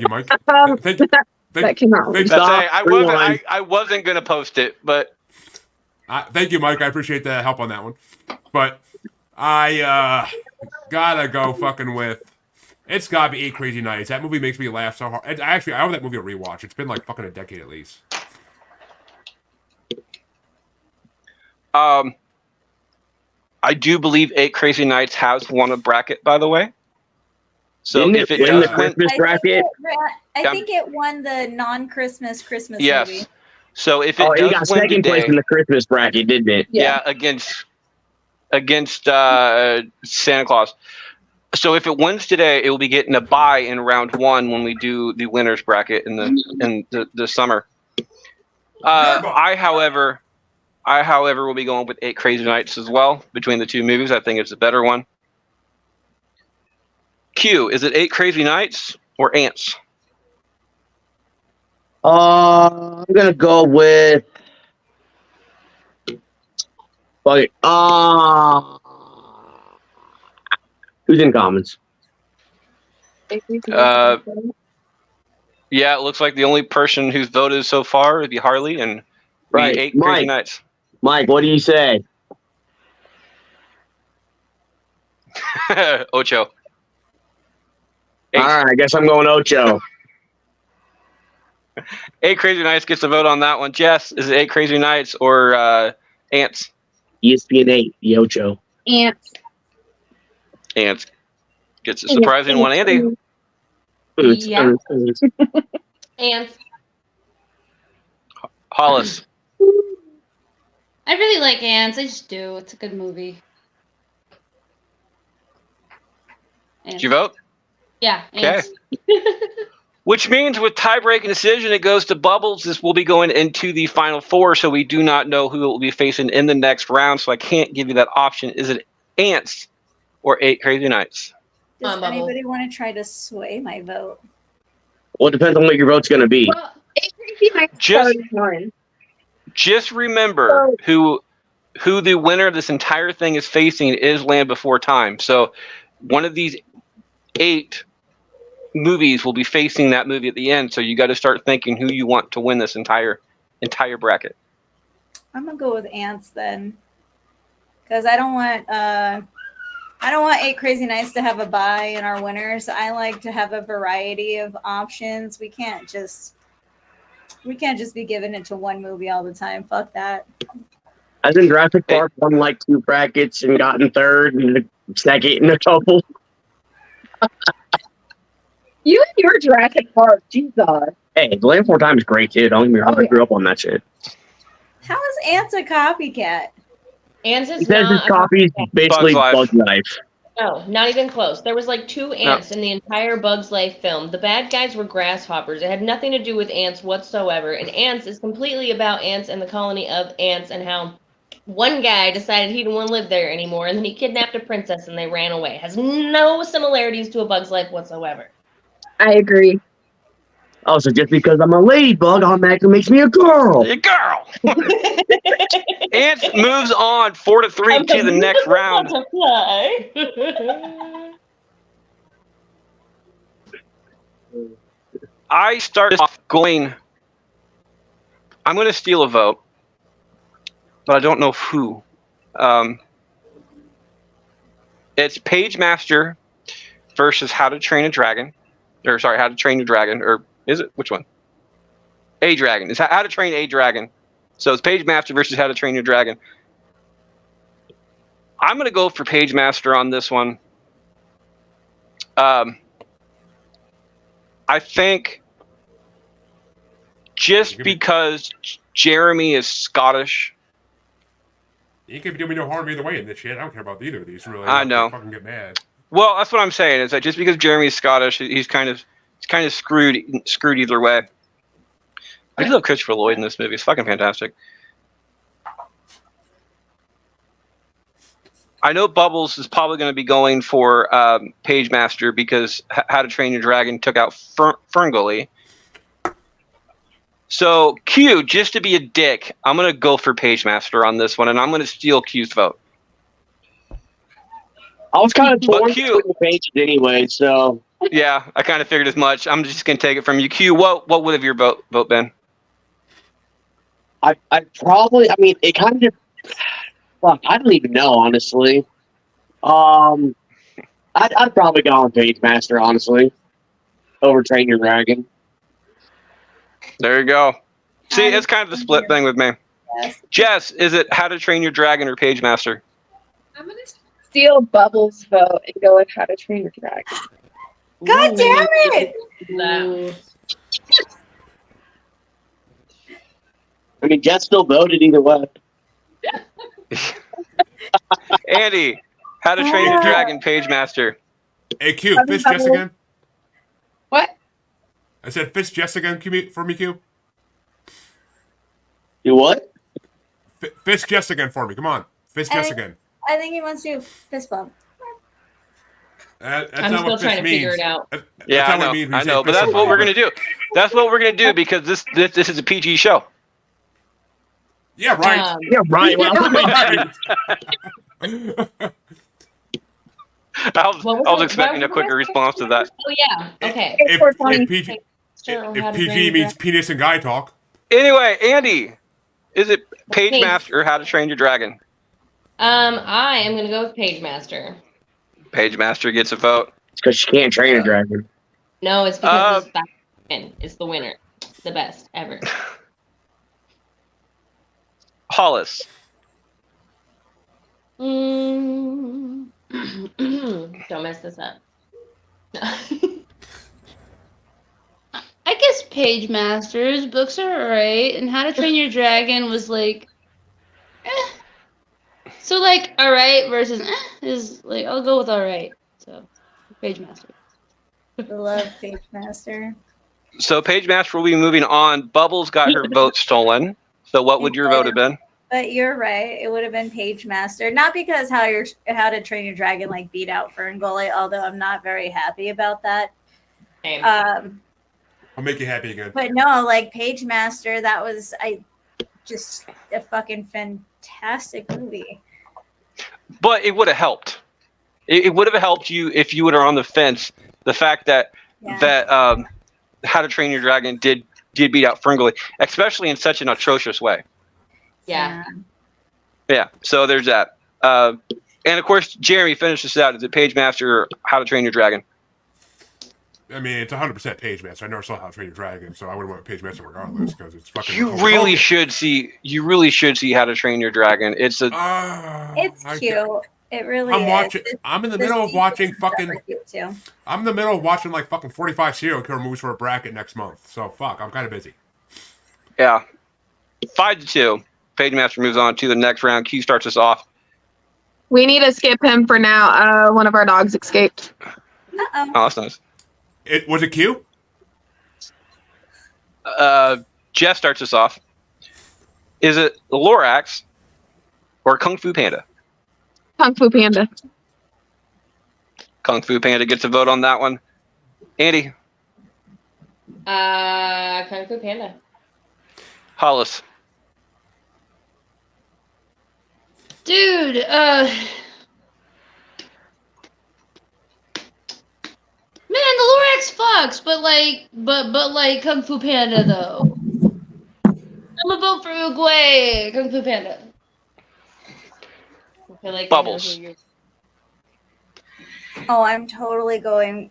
you, Mike. That came out. I wasn't going to post it, but thank you, Mike. I appreciate the help on that one. But I gotta go fucking with. It's gotta be 8 Crazy Nights. That movie makes me laugh so hard. I owe that movie a rewatch. It's been like fucking a decade at least. I do believe 8 Crazy Nights has won a bracket, by the way. So Didn't if it win does the Christmas bracket? I think it won the non-Christmas movie. yes. So if it Oh, does he got win second today, place in the Christmas bracket, didn't it? yeah, against Santa Claus. So if it wins today, it will be getting a bye in round 1 when we do the winners bracket in the summer. I, however, will be going with 8 Crazy Nights as well. Between the 2 movies, I think it's a better one. Q, is it 8 Crazy Nights or Ants? I'm gonna go with. Fuck it. Who's in comments? Yeah, it looks like the only person who's voted so far would be Harley and Right. 8 Mike. Crazy Nights. Mike, what do you say? Ocho. 8. All right, I guess I'm going Ocho. 8 Crazy Nights gets a vote on that one. Jess, is it 8 Crazy Nights or Ants? ESPN 8, the Ocho. Ants. Ants gets a surprising one. Andy. Yeah. And Hollis. I really like Ants. I just do. It's a good movie. Did you vote? Yeah. Okay. Ants. Which means with tie-breaking decision, it goes to Bubbles. This will be going into the final 4, so we do not know who it will be facing in the next round, so I can't give you that option. Is it Ants or 8 Crazy Nights? Does anybody want to try to sway my vote? Well, it depends on what your vote's going to be. Well, 8 Crazy Nights Just remember who the winner of this entire thing is facing is Land Before Time. So one of these 8 movies will be facing that movie at the end. So you got to start thinking who you want to win this entire bracket. I'm gonna go with Ants then, because I don't want 8 Crazy Nights to have a bye in our winners. I like to have a variety of options. We can't just be giving it to one movie all the time. Fuck that. As in Jurassic Park won like 2 brackets and gotten 3rd and second in a couple. You and your Jurassic Park, Jesus. Hey, The Land Before Time is great too. Don't get me wrong. I grew up on that shit. How is Ants a copycat? Ants He is says his not. copy is basically Bug's Life. Bug's Life. No, not even close. There was like 2 ants in the entire Bug's Life film. The bad guys were grasshoppers. It had nothing to do with ants whatsoever. And Ants is completely about ants and the colony of ants and how one guy decided he didn't want to live there anymore, and then he kidnapped a princess and they ran away. It has no similarities to A Bug's Life whatsoever. I agree. Oh, so just because I'm a ladybug automatically makes me a girl. Hey, girl. Ants moves on 4-3 to the next round. I start off going. I'm going to steal a vote, but I don't know who. It's Pagemaster versus How to Train a Dragon. Or sorry, How to Train Your Dragon. Or is it? Which one? A Dragon. It's How to Train a Dragon. So it's Pagemaster versus How to Train Your Dragon. I'm going to go for Pagemaster on this one. I think just because Jeremy is Scottish. You can do me no harm either way in this shit. I don't care about either of these. Really, I know. Fucking get mad. Well, that's what I'm saying. Is that just because Jeremy is Scottish, he's kind of screwed either way. I do love Christopher Lloyd in this movie. It's fucking fantastic. I know Bubbles is probably going to be going for Pagemaster because How to Train Your Dragon took out Ferngully. So, Q, just to be a dick, I'm going to go for Pagemaster on this one, and I'm going to steal Q's vote. I was kind of torn But Q- between the pages anyway, so Yeah, I kind of figured as much. I'm just going to take it from you. Q, what would have your vote been? I probably, I mean, it kind of, fuck, I don't even know, honestly. I'd probably go on Pagemaster, honestly, over Train Your Dragon. There you go. See, it's kind of the split thing with me. Yes. Jess, is it How to Train Your Dragon or Pagemaster? I'm gonna steal Bubbles' vote and go with How to Train Your Dragon. God damn it! Ooh. I mean, Jess still voted either way. Andy, How to Train Your Dragon, Pagemaster. Hey, Q, fist Jess again. What? I said fist Jess again for me, Q. You what? Fist Jess again for me. Come on. Fist Jess again. I think he wants to fist bump. That's I'm not still what trying fist to figure means. it out. Yeah, That's I not what know, it means when I you say know, but fist that's what somebody, we're going to do. That's what we're going to do because this is a PG show. Yeah, right. Yeah, right. Well, I was expecting a quicker response to that. Oh yeah. Okay. If PG means penis and guy talk. Anyway, Andy, is it Pagemaster or How to Train Your Dragon? I am gonna go with Pagemaster. Pagemaster gets a vote. it's because she can't train a dragon. No, it's because this Batman is the winner, the best ever. Hollis. Don't mess this up. I guess Pagemaster's books are alright, and How to Train Your Dragon was like, So like alright versus is like I'll go with alright. So Pagemaster. I love Pagemaster. So Pagemaster will be moving on. Bubbles got her vote stolen. So what would your vote have been? But you're right. It would have been Pagemaster. Not because How to Train Your Dragon like beat out Ferngully, although I'm not very happy about that. Same. I'll make you happy again. But no, like Pagemaster, that was just a fucking fantastic movie. But it would have helped. It would have helped you if you were on the fence. The fact that How to Train Your Dragon did beat out Ferngully, especially in such an atrocious way. Yeah. Yeah. So there's that. And of course, Jeremy finishes out. Is it Pagemaster or How to Train Your Dragon? I mean, it's 100% Pagemaster. I never saw How to Train Your Dragon, so I would have went with Pagemaster regardless because it's fucking. You really should see How to Train Your Dragon. It's It's cute. It really I'm is. watching. I'm in the middle of watching fucking. Too. I'm in the middle of watching like fucking 45 serial killer movies for a bracket next month. So fuck, I'm kind of busy. Yeah. 5-2. Page Master moves on to the next round. Q starts us off. We need to skip him for now. One of our dogs escaped. Uh-oh. Oh, that's nice. Was it Q? Jeff starts us off. Is it the Lorax or Kung Fu Panda? Kung Fu Panda. Kung Fu Panda gets a vote on that one. Andy. Kung Fu Panda. Hollis. Dude, man, the Lorax fucks, but like Kung Fu Panda though. I'm a vote for Uruguay. Kung Fu Panda. I feel like Bubbles. Oh, I'm totally going.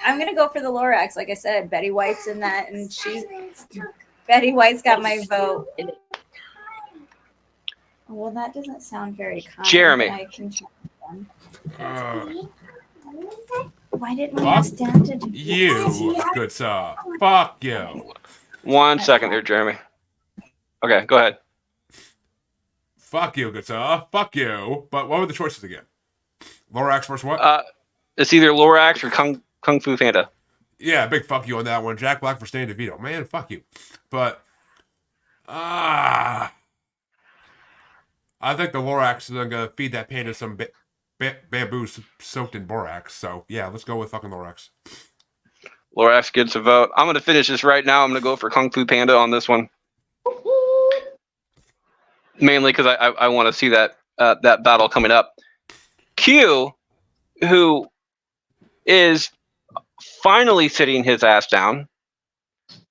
I'm gonna go for the Lorax. Like I said, Betty White's in that, and Betty White's got my vote. Well, that doesn't sound very kind. Jeremy. I can check them. Fuck Why didn't we ask Dan to do you, good sir. Fuck you. 1 second there, Jeremy. Okay, go ahead. Fuck you, good sir. Fuck you. But what were the choices again? Lorax versus what? It's either Lorax or Kung Fu Panda. Yeah, big fuck you on that one. Jack Black for Stan DeVito. Man, fuck you. But, I think the Lorax is going to feed that panda some bamboo soaked in borax. So, yeah, let's go with fucking Lorax. Lorax gets a vote. I'm going to finish this right now. I'm going to go for Kung Fu Panda on this one. Mainly because I want to see that battle coming up. Q, who is finally sitting his ass down.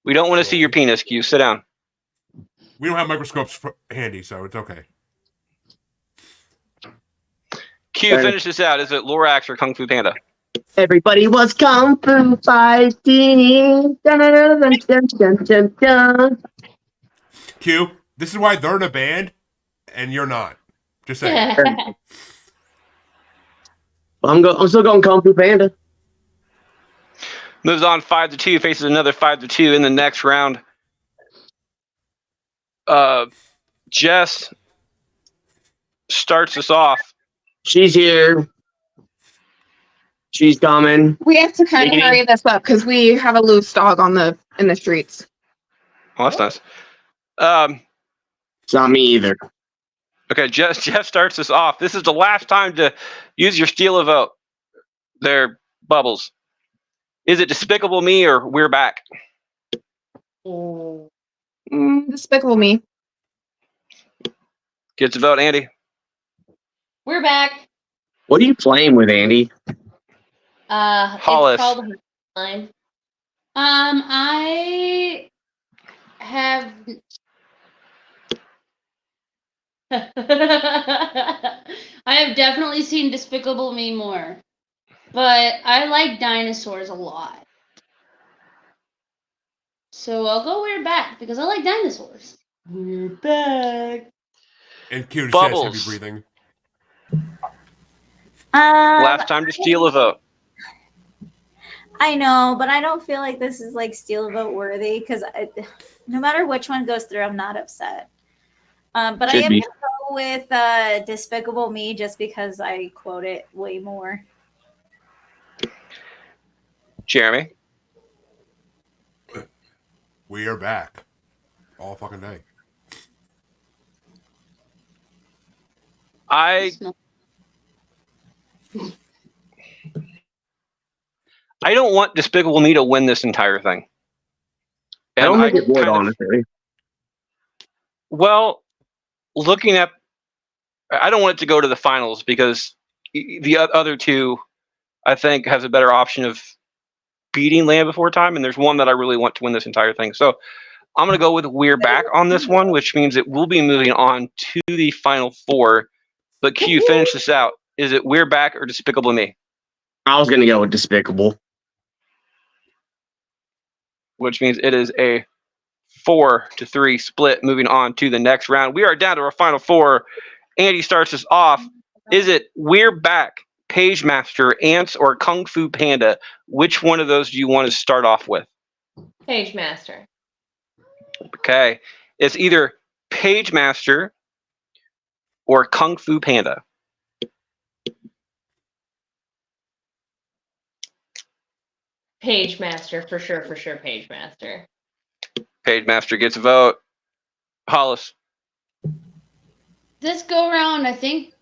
We don't want to see your penis, Q. Sit down. We don't have microscopes handy, so it's okay. Q, finish this out. Is it Lorax or Kung Fu Panda? Everybody was kung fu fighting. Dun, dun, dun, dun, dun, dun, dun. Q, this is why they're in a band and you're not. Just saying. I'm still going kung fu panda. Moves on 5-2, faces another 5-2 in the next round. Jess starts us off. She's here. She's coming. We have to kind of hurry this up because we have a loose dog in the streets. Oh, that's nice. It's not me either. Okay, Jeff starts us off. This is the last time to use your steal a vote. They're Bubbles. Is it Despicable Me or We're Back? Despicable Me. Gets a vote, Andy. We're back. What are you playing with, Andy? Hollis. It's called Line. I have. I have definitely seen Despicable Me more, but I like dinosaurs a lot. So I'll go We're Back because I like dinosaurs. We're back. And Q says Bubbles. heavy breathing. Last time to steal a vote. I know, but I don't feel like this is like steal a vote worthy because no matter which one goes through, I'm not upset. But I am going to go with Despicable Me just because I quote it way more. Jeremy. We are back. All fucking day. I don't want Despicable Me to win this entire thing. I don't think it would, honestly. Well, looking at, I don't want it to go to the finals because the other two, I think, has a better option of beating Land Before Time, and there's one that I really want to win this entire thing. So I'm going to go with We're Back on this one, which means it will be moving on to the final four. But Q, finish this out. Is it We're Back or Despicable Me? I was going to go with Despicable. Which means it is a 4-3 split moving on to the next round. We are down to our final four. Andy starts us off. Is it We're Back, Page Master, Ants, or Kung Fu Panda? Which one of those do you want to start off with? Page Master. Okay. It's either Page Master or Kung Fu Panda. Page Master, for sure, Page Master. Page Master gets a vote. Hollis. This go around, I think.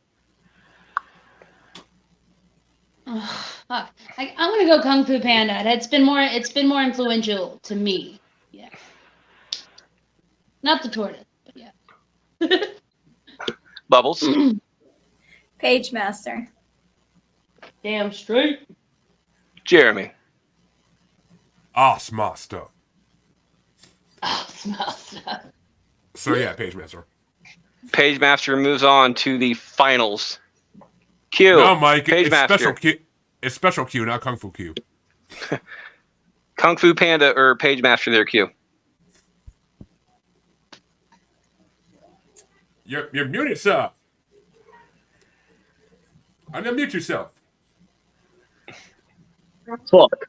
Oh, fuck. I'm gonna go Kung Fu Panda. It's been more influential to me. Yeah. Not the tortoise, but yeah. Bubbles. Page Master. Damn straight. Jeremy. Master. Oh, smell stuff. So yeah, Page Master. Page Master moves on to the finals. Q. No, Mike, Page it's Master. special Q. It's special Q, not Kung Fu Q. Kung Fu Panda or Page Master there, Q. You're muted, sir. Unmute yourself. Fuck.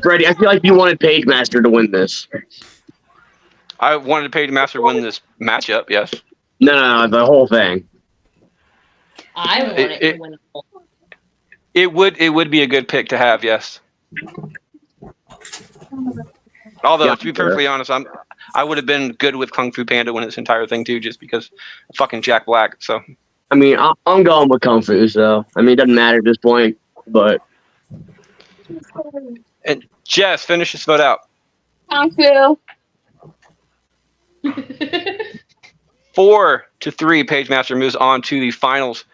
Freddie, I feel like you wanted Page Master to win this. I wanted Page Master to win this matchup, yes. No, the whole thing. I want it to win. It would be a good pick to have, yes. Although, Yeah, to be perfectly honest, I would have been good with Kung Fu Panda win this entire thing too, just because fucking Jack Black. So, I mean, I'm going with Kung Fu, so I mean, it doesn't matter at this point. But and Jess, finish this vote out. Kung Fu. 4-3, Page Master moves on to the finals.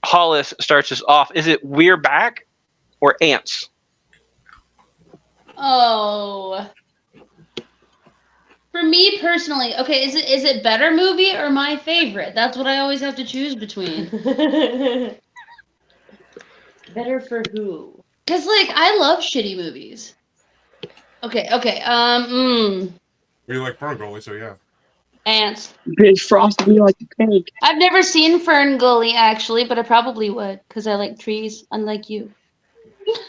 Hollis starts us off. Is it We're Back or Ants? Oh. For me personally, okay, is it better movie or my favorite? That's what I always have to choose between. Better for who? Cause like I love shitty movies. Okay. We like Ferngully, so yeah. Ants. Bitch Frosty like the cake. I've never seen Fern Gully actually, but I probably would because I like trees, unlike you.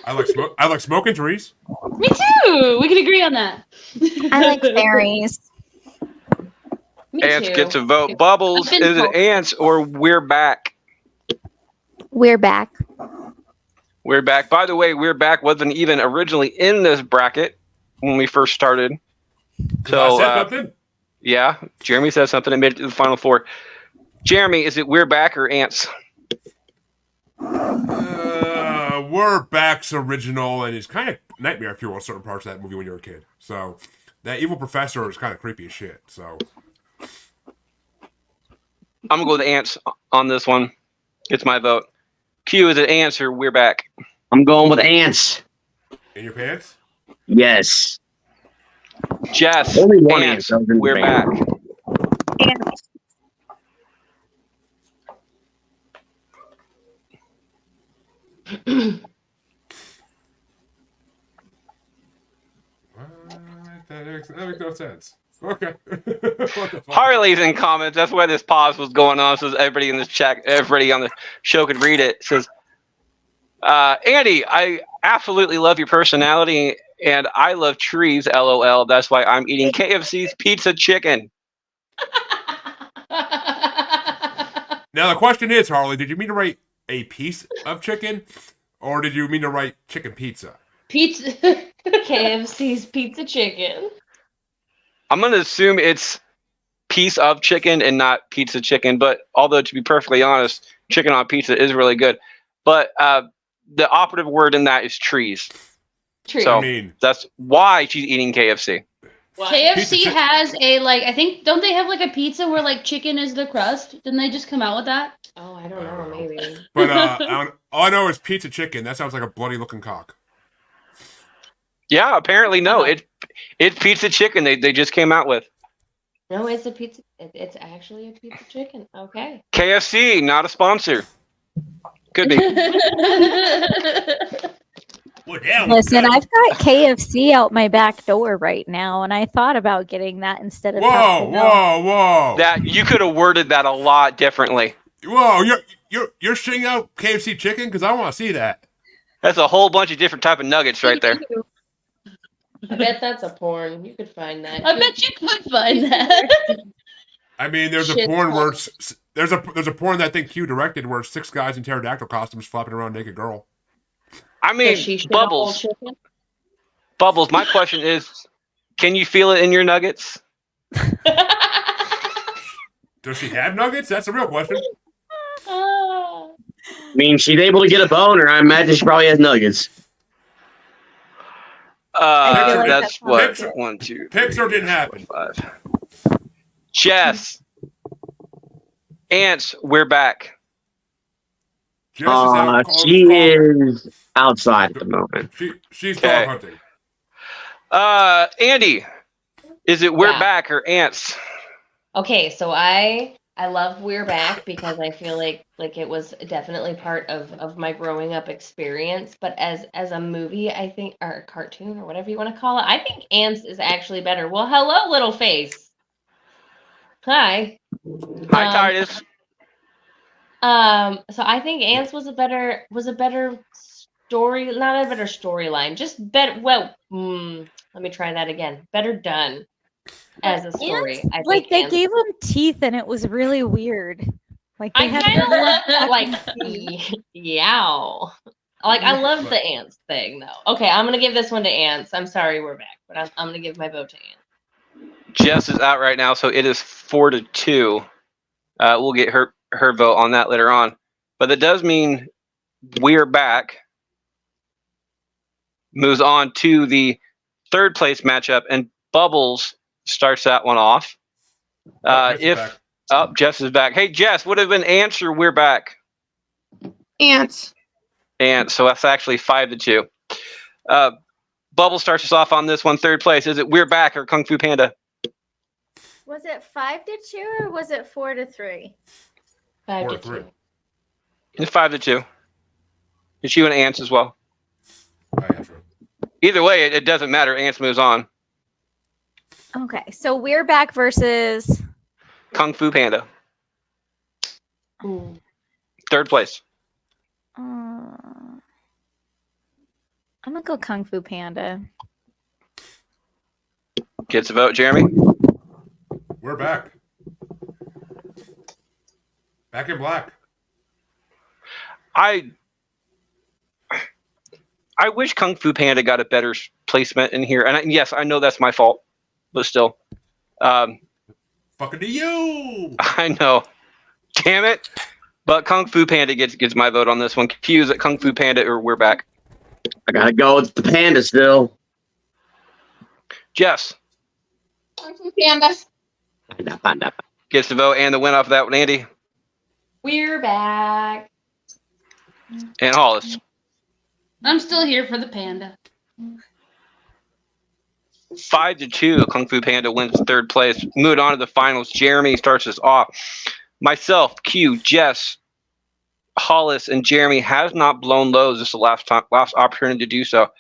I like smoking trees. Me too. We can agree on that. I like fairies. Me Ants too. gets a vote. Bubbles, I've been is it told. Ants or We're Back? We're back. We're Back. By the way, We're Back wasn't even originally in this bracket when we first started. So, I said something. yeah, Jeremy said something that made it to the final four. Jeremy, is it We're Back or Ants? We're Back's original, and it's kind of nightmare fuel on certain parts of that movie when you're a kid. So that evil professor is kind of creepy as shit. So I'm gonna go with Ants on this one. It's my vote. Q, is it Ants or We're Back? I'm going with Ants. in your pants. Yes. Jess, Only one Ants, Ants. We're Back. That makes no sense. Okay. What the fuck? Harley's in comments. That's why this pause was going on, so everybody in this chat, everybody on the show could read it. It says, Andy, I absolutely love your personality, and I love trees, LOL. That's why I'm eating KFC's pizza chicken. Now the question is, Harley, did you mean to write a piece of chicken, or did you mean to write chicken pizza? Pizza. KFC's pizza chicken. I'm going to assume it's piece of chicken and not pizza chicken, but although to be perfectly honest, chicken on pizza is really good. But the operative word in that is trees. Tree. So I mean, that's why she's eating KFC. KFC has a I think don't they have like a pizza where like chicken is the crust? Didn't they just come out with that? Oh, I don't know, maybe. but all I know is pizza chicken. That sounds like a bloody looking cock. Yeah, apparently no. It's pizza chicken they just came out with. No, it's a pizza. It's actually a pizza chicken. Okay. KFC, not a sponsor. Could be. Well, damn. Listen, I've got KFC out my back door right now, and I thought about getting that instead of Whoa, Taco Bell. whoa, whoa. That you could have worded that a lot differently. Whoa, you're shitting out KFC chicken? Because I want to see that. That's a whole bunch of different type of nuggets right there. I bet that's a porn. You could find that. I bet you could find that. I mean, there's a Shit. porn where there's a porn that I think Q directed where 6 guys in pterodactyl costumes flopping around a naked girl. I mean, Does she shit a whole Bubbles. chicken? Bubbles, my question is, can you feel it in your nuggets? Does she have nuggets? That's a real question. I mean, she's able to get a boner. I imagine she probably has nuggets. like That's that what sounds- 1, 2, Pixar didn't happen. 5. Jess, Ants, we're back. Jess is out She is outside at the moment. She's Okay. dog hunting. Andy, is it we're Yeah. back or Ants? Okay, so I love We're Back because I feel like it was definitely part of my growing up experience. But as a movie, I think, or a cartoon or whatever you want to call it, I think Ants is actually better. Well, hello, little face. Hi. Hi, Titus. So I think Ants was a better story, not a better storyline, just better. Well, let me try that again. Better done as a story. Ants, I think like they Ants- gave them teeth and it was really weird. Like they I had kind of more love like yow. Like I love the ants thing though. Okay, I'm gonna give this one to Ants. I'm sorry we're back, but I'm gonna give my vote to Ants. Jess is out right now, so it is 4-2. We'll get her vote on that later on. But that does mean we're back. Moves on to the third place matchup, and Bubbles starts that one off. Jess is back. Jess is back. Hey, Jess, would have been Ants or we're back? Ants. And so that's actually 5-2. Bubble starts us off on this one, third place. Is it We're Back or Kung Fu Panda? Was it 5-2 or was it 4-3? 5-2. It's 5-2. It's you and Ants as well. I have her. Either way, it doesn't matter. Ants moves on. Okay, so we're back versus. Kung Fu Panda, third place. I'm gonna go Kung Fu Panda. Gets a vote, Jeremy. We're back. Back in black. I wish Kung Fu Panda got a better placement in here. And yes, I know that's my fault, but still. Fucking to you! I know. Damn it. But Kung Fu Panda gets my vote on this one. Q, is it Kung Fu Panda or we're back? I gotta go with the panda still. Jess Kung Fu Panda. Panda. gets the vote and the win off of that one, Andy We're back. and Hollis. I'm still here for the panda. 5-2. Kung Fu Panda wins third place. Moving on to the finals. Jeremy starts us off. Myself, Q, Jess, Hollis, and Jeremy has not blown lows. This is the last opportunity to do so.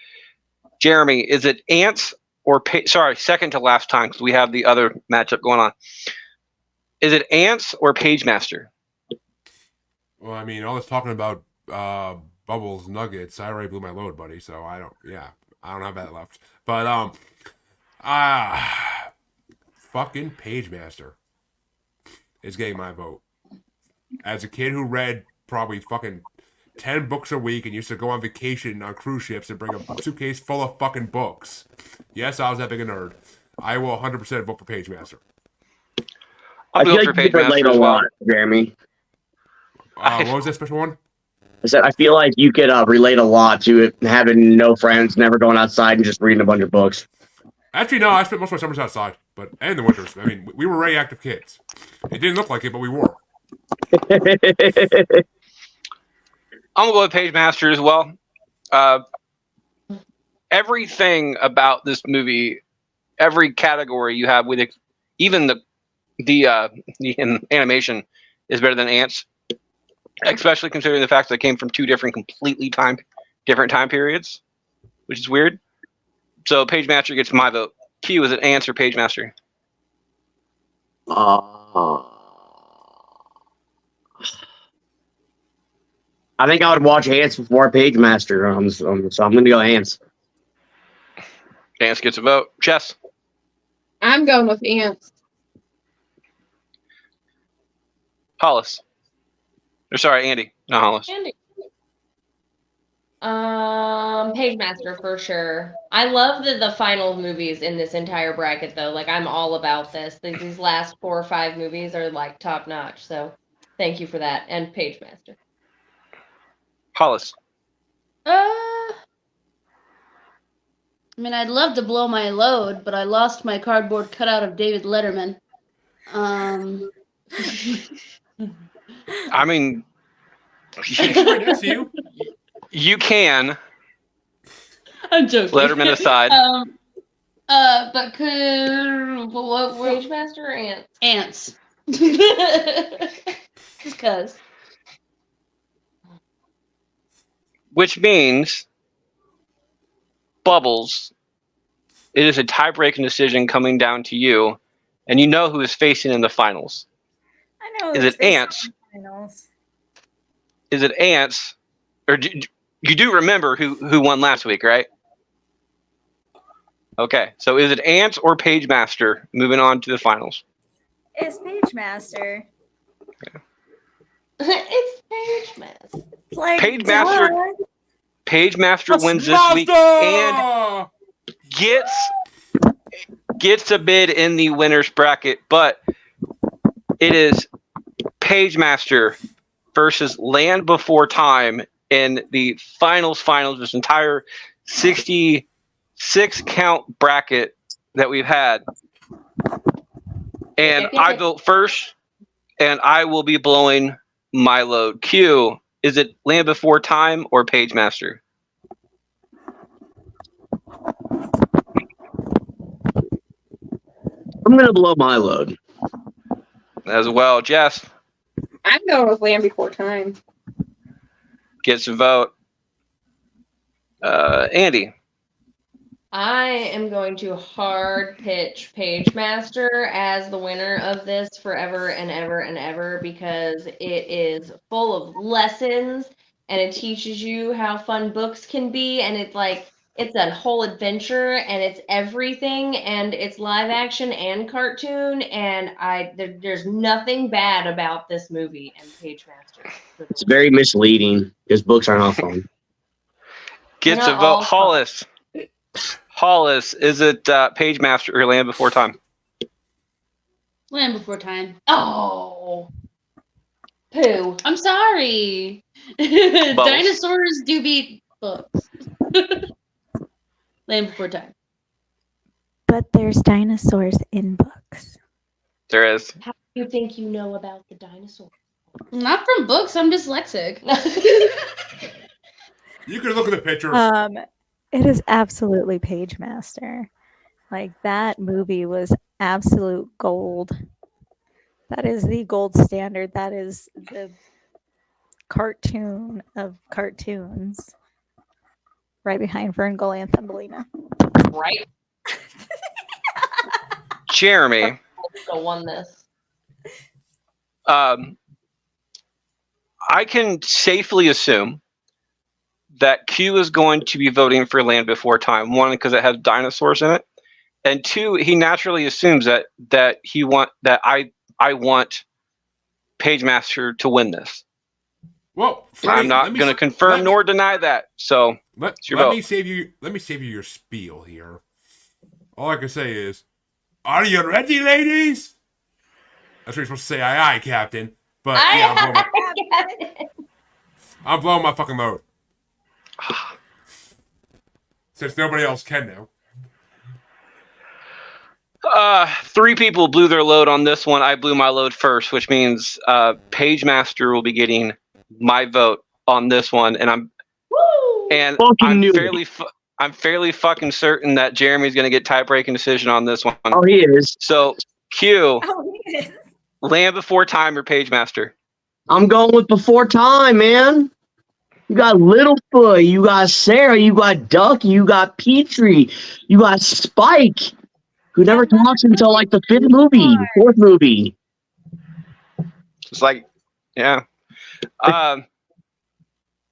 Jeremy, is it Ants or second to last time because we have the other matchup going on. Is it Ants or Pagemaster? Well, I mean, all this talking about Bubbles Nuggets, I already blew my load, buddy. So I don't have that left. But fucking Pagemaster is getting my vote. As a kid who read probably fucking 10 books a week and used to go on vacation on cruise ships and bring a suitcase full of fucking books. Yes, I was that big a nerd. I will 100% vote for Pagemaster. I feel like you relate a lot, Jeremy. What was that special one? I said I feel like you could relate a lot to it, having no friends, never going outside, and just reading a bunch of books. Actually, no, I spent most of my summers outside, and in the winters. I mean, we were very active kids. It didn't look like it, but we were. I'm gonna go with Pagemaster as well. Everything about this movie, every category you have with it, even the animation is better than Ants. Especially considering the fact that it came from two completely different time periods, which is weird. So Pagemaster gets my vote. Q, is it Ants or Pagemaster? I think I would watch Ants before Page Master. So I'm going to go Ants. Ants gets a vote. Jess. I'm going with Ants. Hollis. Or sorry, Andy. Not Hollis. Andy. Page Master for sure. I love the final movies in this entire bracket though. Like I'm all about this. These last 4 or 5 movies are like top notch. So thank you for that. And Page Master. Hollis. I mean, I'd love to blow my load, but I lost my cardboard cutout of David Letterman. I mean, Right next to you. you can. I'm joking. Letterman aside. But could what were Page Master or Ants? ants? Just cause. Which means, Bubbles, it is a tie-breaking decision coming down to you, and you know who is facing in the finals. I know. Is it Ants? Finals. Is it Ants? Or you do remember who won last week, right? Okay, so is it Ants or Page Master moving on to the finals? It's Page Master. It's Page Master. Like, Page Master. duh. Page Master wins this week and gets a bid in the winner's bracket, but it is Page Master versus Land Before Time in the finals, this entire 66 count bracket that we've had. And I vote first, and I will be blowing my load. Q, is it Land Before Time or Page Master? I'm going to blow my load. As well. Jess I'm going with Land Before Time. gets a vote. Andy. I am going to hard pitch Page Master as the winner of this forever and ever and ever because it is full of lessons and it teaches you how fun books can be, and it's like it's a whole adventure and it's everything, and it's live action and cartoon, and there's nothing bad about this movie and Page Master. It's very misleading because books are not fun. Gets a Not vote. all fun. Hollis, is it Page Master or Land Before Time? Land Before Time. Oh, poo. I'm sorry. Dinosaurs do beat books. Land Before Time. But there's dinosaurs in books. There is. How do you think you know about the dinosaur? Not from books. I'm dyslexic. You can look at the pictures. It is absolutely Page Master. Like, that movie was absolute gold. That is the gold standard. That is the cartoon of cartoons. Right behind Ferngully and Thumbelina. Right. Jeremy. Still won this. I can safely assume that Q is going to be voting for Land Before Time. One, because it has dinosaurs in it, and two, he naturally assumes that I want Page Master to win this. Well, I'm not going to confirm nor deny that. So let vote. me save you your spiel here. All I can say is, are you ready, ladies? That's what you're supposed to say. Aye, aye, Captain. But yeah, I'm blowing my fucking load. Since nobody else can now. 3 people blew their load on this one. I blew my load first, which means Page Master will be getting my vote on this one, and I'm fairly fucking certain that Jeremy's going to get tie-breaking decision on this one. Oh, he is. So Q, he is. Land Before Time or Page Master? I'm going with Before Time, man. You got Littlefoot, you got Sarah, you got Ducky, you got Petrie, you got Spike, who never talks until like the 4th movie. It's like, yeah.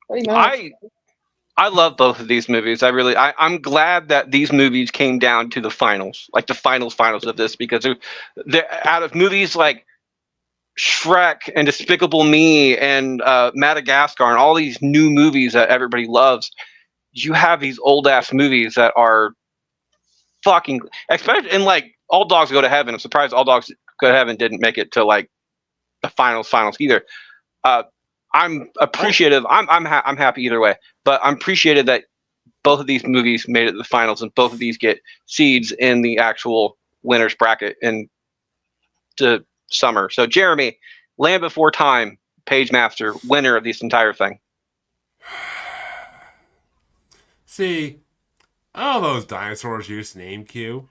Pretty much. I love both of these movies. I'm glad that these movies came down to the finals, like the finals of this, because they're out of movies like Shrek and Despicable Me and Madagascar and all these new movies that everybody loves. You have these old ass movies that are fucking, especially in like All Dogs Go to Heaven. I'm surprised All Dogs Go to Heaven didn't make it to like the finals either. I'm appreciative. I'm happy either way, but I'm appreciative that both of these movies made it to the finals, and both of these get seeds in the actual winners bracket in the summer. So Jeremy, Land Before Time, Page Master, winner of this entire thing. See, all those dinosaurs you just named, Q,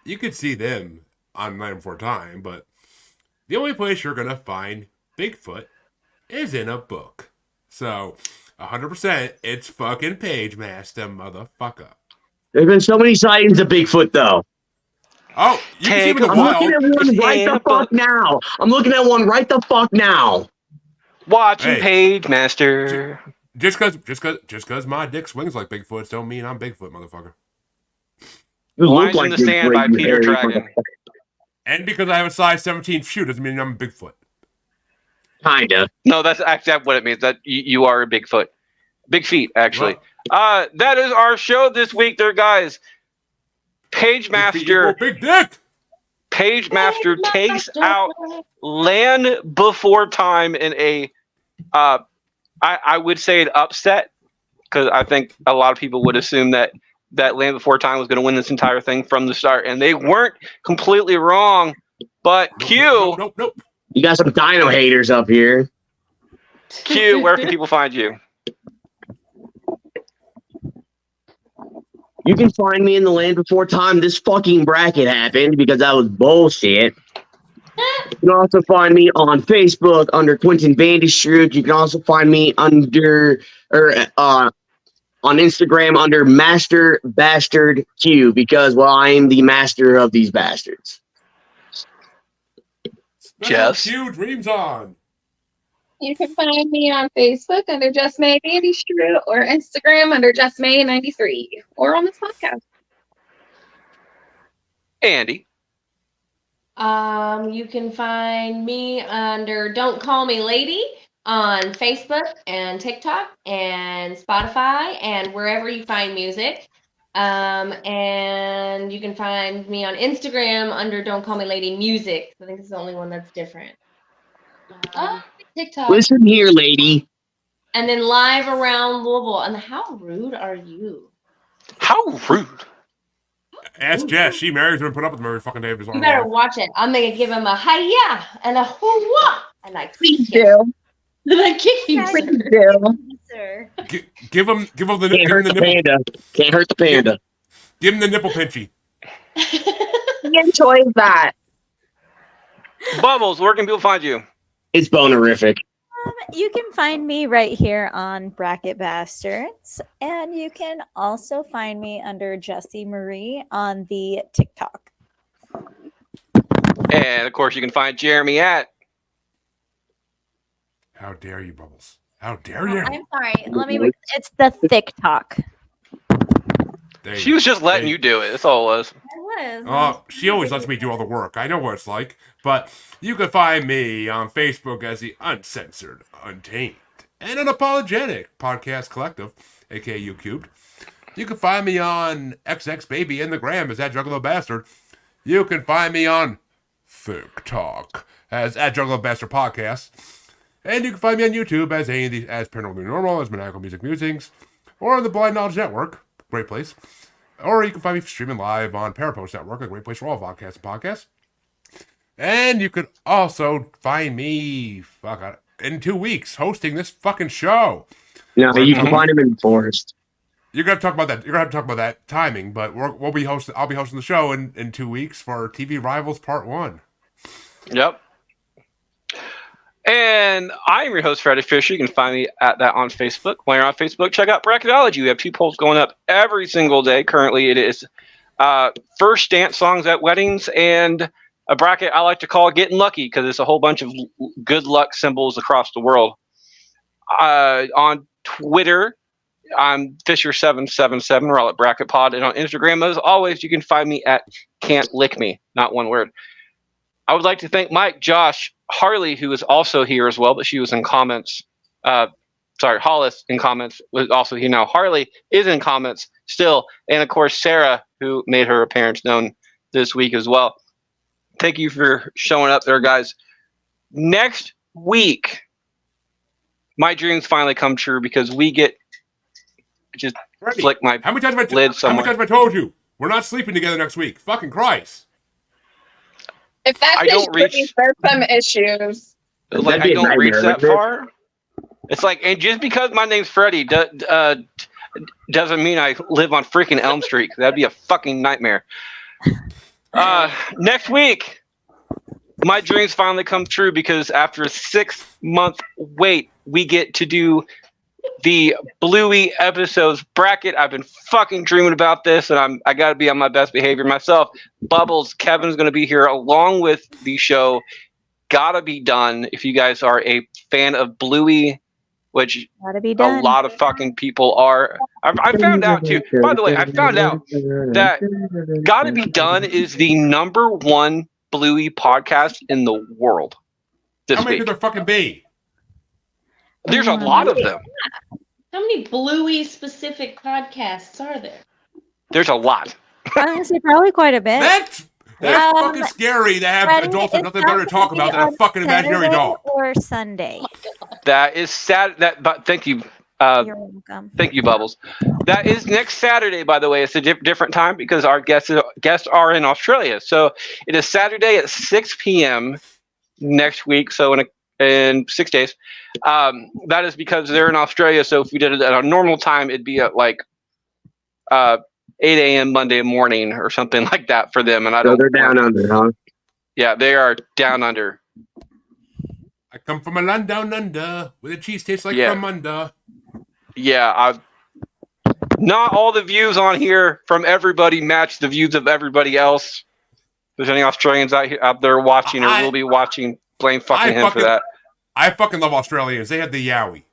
you could see them on Land Before Time, but the only place you're going to find Bigfoot is in a book. So, 100%, it's fucking Page Master, motherfucker. There's been so many sightings of Bigfoot, though. Oh, you can see him in the I'm wild. looking at one right the fuck now. I'm looking at one right the fuck now. Watching Page Master. Just cause my dick swings like Bigfoot's don't mean I'm Bigfoot, motherfucker. Lines in the Sand by Peter Dragon. And because I have a size 17 shoe doesn't mean I'm a Bigfoot. Kinda. No, that's actually what it means. That you are a Bigfoot. Big feet, actually. That is our show this week there, guys. Page Master. Big dick! Page Master takes out Land Before Time in a, I would say an upset, because I think a lot of people would assume that Land Before Time was going to win this entire thing from the start, and they weren't completely wrong. But Q, nope. You got some dino haters up here. Q, where can people find you? You can find me in the Land Before Time. This fucking bracket happened because that was bullshit. You can also find me on Facebook under Quentin Vanderstroot. You can also find me on Instagram under Master Bastard Q, because, well, I am the master of these bastards. Jess. Q dreams on. You can find me on Facebook under Just May Vanderstroot or Instagram under Just May 93 or on this podcast. Andy. You can find me under Don't Call Me Lady on Facebook and TikTok and Spotify and wherever you find music. And you can find me on Instagram under Don't Call Me Lady Music. I think it's the only one that's different. TikTok. Listen here, lady. And then live around Louisville. And how rude are you? How rude? Ask Jess. She marries him and put up with him every fucking day of his You life. better watch it. I'm gonna give him a hiya and a hoo-wah. And I Please do. And I kick you. Please do. Sir. Give him the Can't hurt the nipple. panda. Can't hurt the panda. Give him the nipple pinchy. He enjoys that. Bubbles, where can people find you? It's bonerific. You can find me right here on Bracket Bastards, and you can also find me under Jessie Marie on the TikTok. And of course, you can find Jeremy at. How dare you, Bubbles? How dare you? I'm sorry. It's the Thick Talk. She was just letting you do it. That's all it was. I was. Oh, she always lets me do all the work. I know what it's like. But you can find me on Facebook as the Uncensored, Untamed, and Unapologetic Podcast Collective, aka U Cubed. You can find me on XX Baby and the Gram as @Juggalo Bastard. You can find me on Thick Talk as @Juggalo Bastard Podcast. And you can find me on YouTube as Paranormally Normal, as Maniacal Music Musings, or on the Blind Knowledge Network, great place. Or you can find me streaming live on Parapost Network, a great place for all podcasts and podcasts. And you can also find me in 2 weeks hosting this fucking show. No, you can find him in the forest. You're gonna have to talk about that. You're gonna have to talk about that timing, but I'll be hosting the show in 2 weeks for TV Rivals Part 1. Yep. And I'm your host, Freddie Fisher. You can find me at that on Facebook. While you're on Facebook, check out Bracketology. We have 2 polls going up every single day. Currently, it is first dance songs at weddings and a bracket I like to call Getting Lucky, because it's a whole bunch of good luck symbols across the world. On Twitter, I'm Fisher777, we're all at Bracket Pod. And on Instagram, as always, you can find me at Can't Lick Me, not one word. I would like to thank Mike, Josh, Harley, who is also here as well, but she was in comments. Hollis in comments was also here now. Harley is in comments still. And of course, Sarah, who made her appearance known this week as well. Thank you for showing up there, guys. Next week, my dreams finally come true because we get just Freddie, flick my how many times have lid somewhere. I told you? We're not sleeping together next week. Fucking Christ. If that's I his don't reach- dreams, there's some issues. Like, I don't reach that far. It's like, and just because my name's Freddie doesn't mean I live on freaking Elm Street. That'd be a fucking nightmare. Next week, my dreams finally come true because after a 6-month wait, we get to do the Bluey episodes bracket. I've been fucking dreaming about this, and I got to be on my best behavior myself. Bubbles, Kevin's going to be here along with the show. Gotta be done. If you guys are a fan of Bluey, which Gotta be a done. lot of fucking people are. I found out too. By the way, I found out that Gotta Be Done is the #1 Bluey podcast in the world this How many week. could there fucking be? There's a lot of them. How many Bluey specific podcasts are there? There's a lot. I'm gonna say probably quite a bit. That's fucking scary to have Freddie, adults have is nothing that better to talk gonna be about than a on fucking imaginary Saturday dog. or Sunday. That is sad. But thank you. You're welcome. Thank you, Bubbles. That is next Saturday, by the way. It's a different time because our guests are in Australia. So it is Saturday at 6 p.m. next week. So in 6 days. That is because they're in Australia. So if we did it at a normal time, it'd be at like 8 a.m. Monday morning or something like that for them. And I don't. So they're down under, huh? Yeah, they are down under. I come from a land down under where the cheese tastes like Yeah. from under. Yeah, not all the views on here from everybody match the views of everybody else. If there's any Australians out there watching or will be watching, blame fucking him for that. I fucking love Australians. They have the yowie.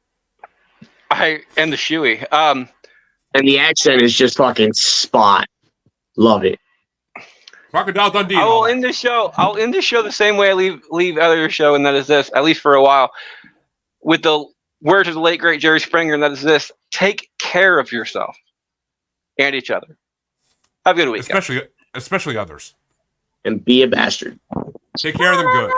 And the shoey. And the accent is just fucking spot. Love it. Crocodile Dundee. I will end the show. I'll end the show the same way I leave other show, and that is this, at least for a while, with the words of the late great Jerry Springer, and that is this: take care of yourself and each other. Have a good week, especially others. And be a bastard. Take care of them good.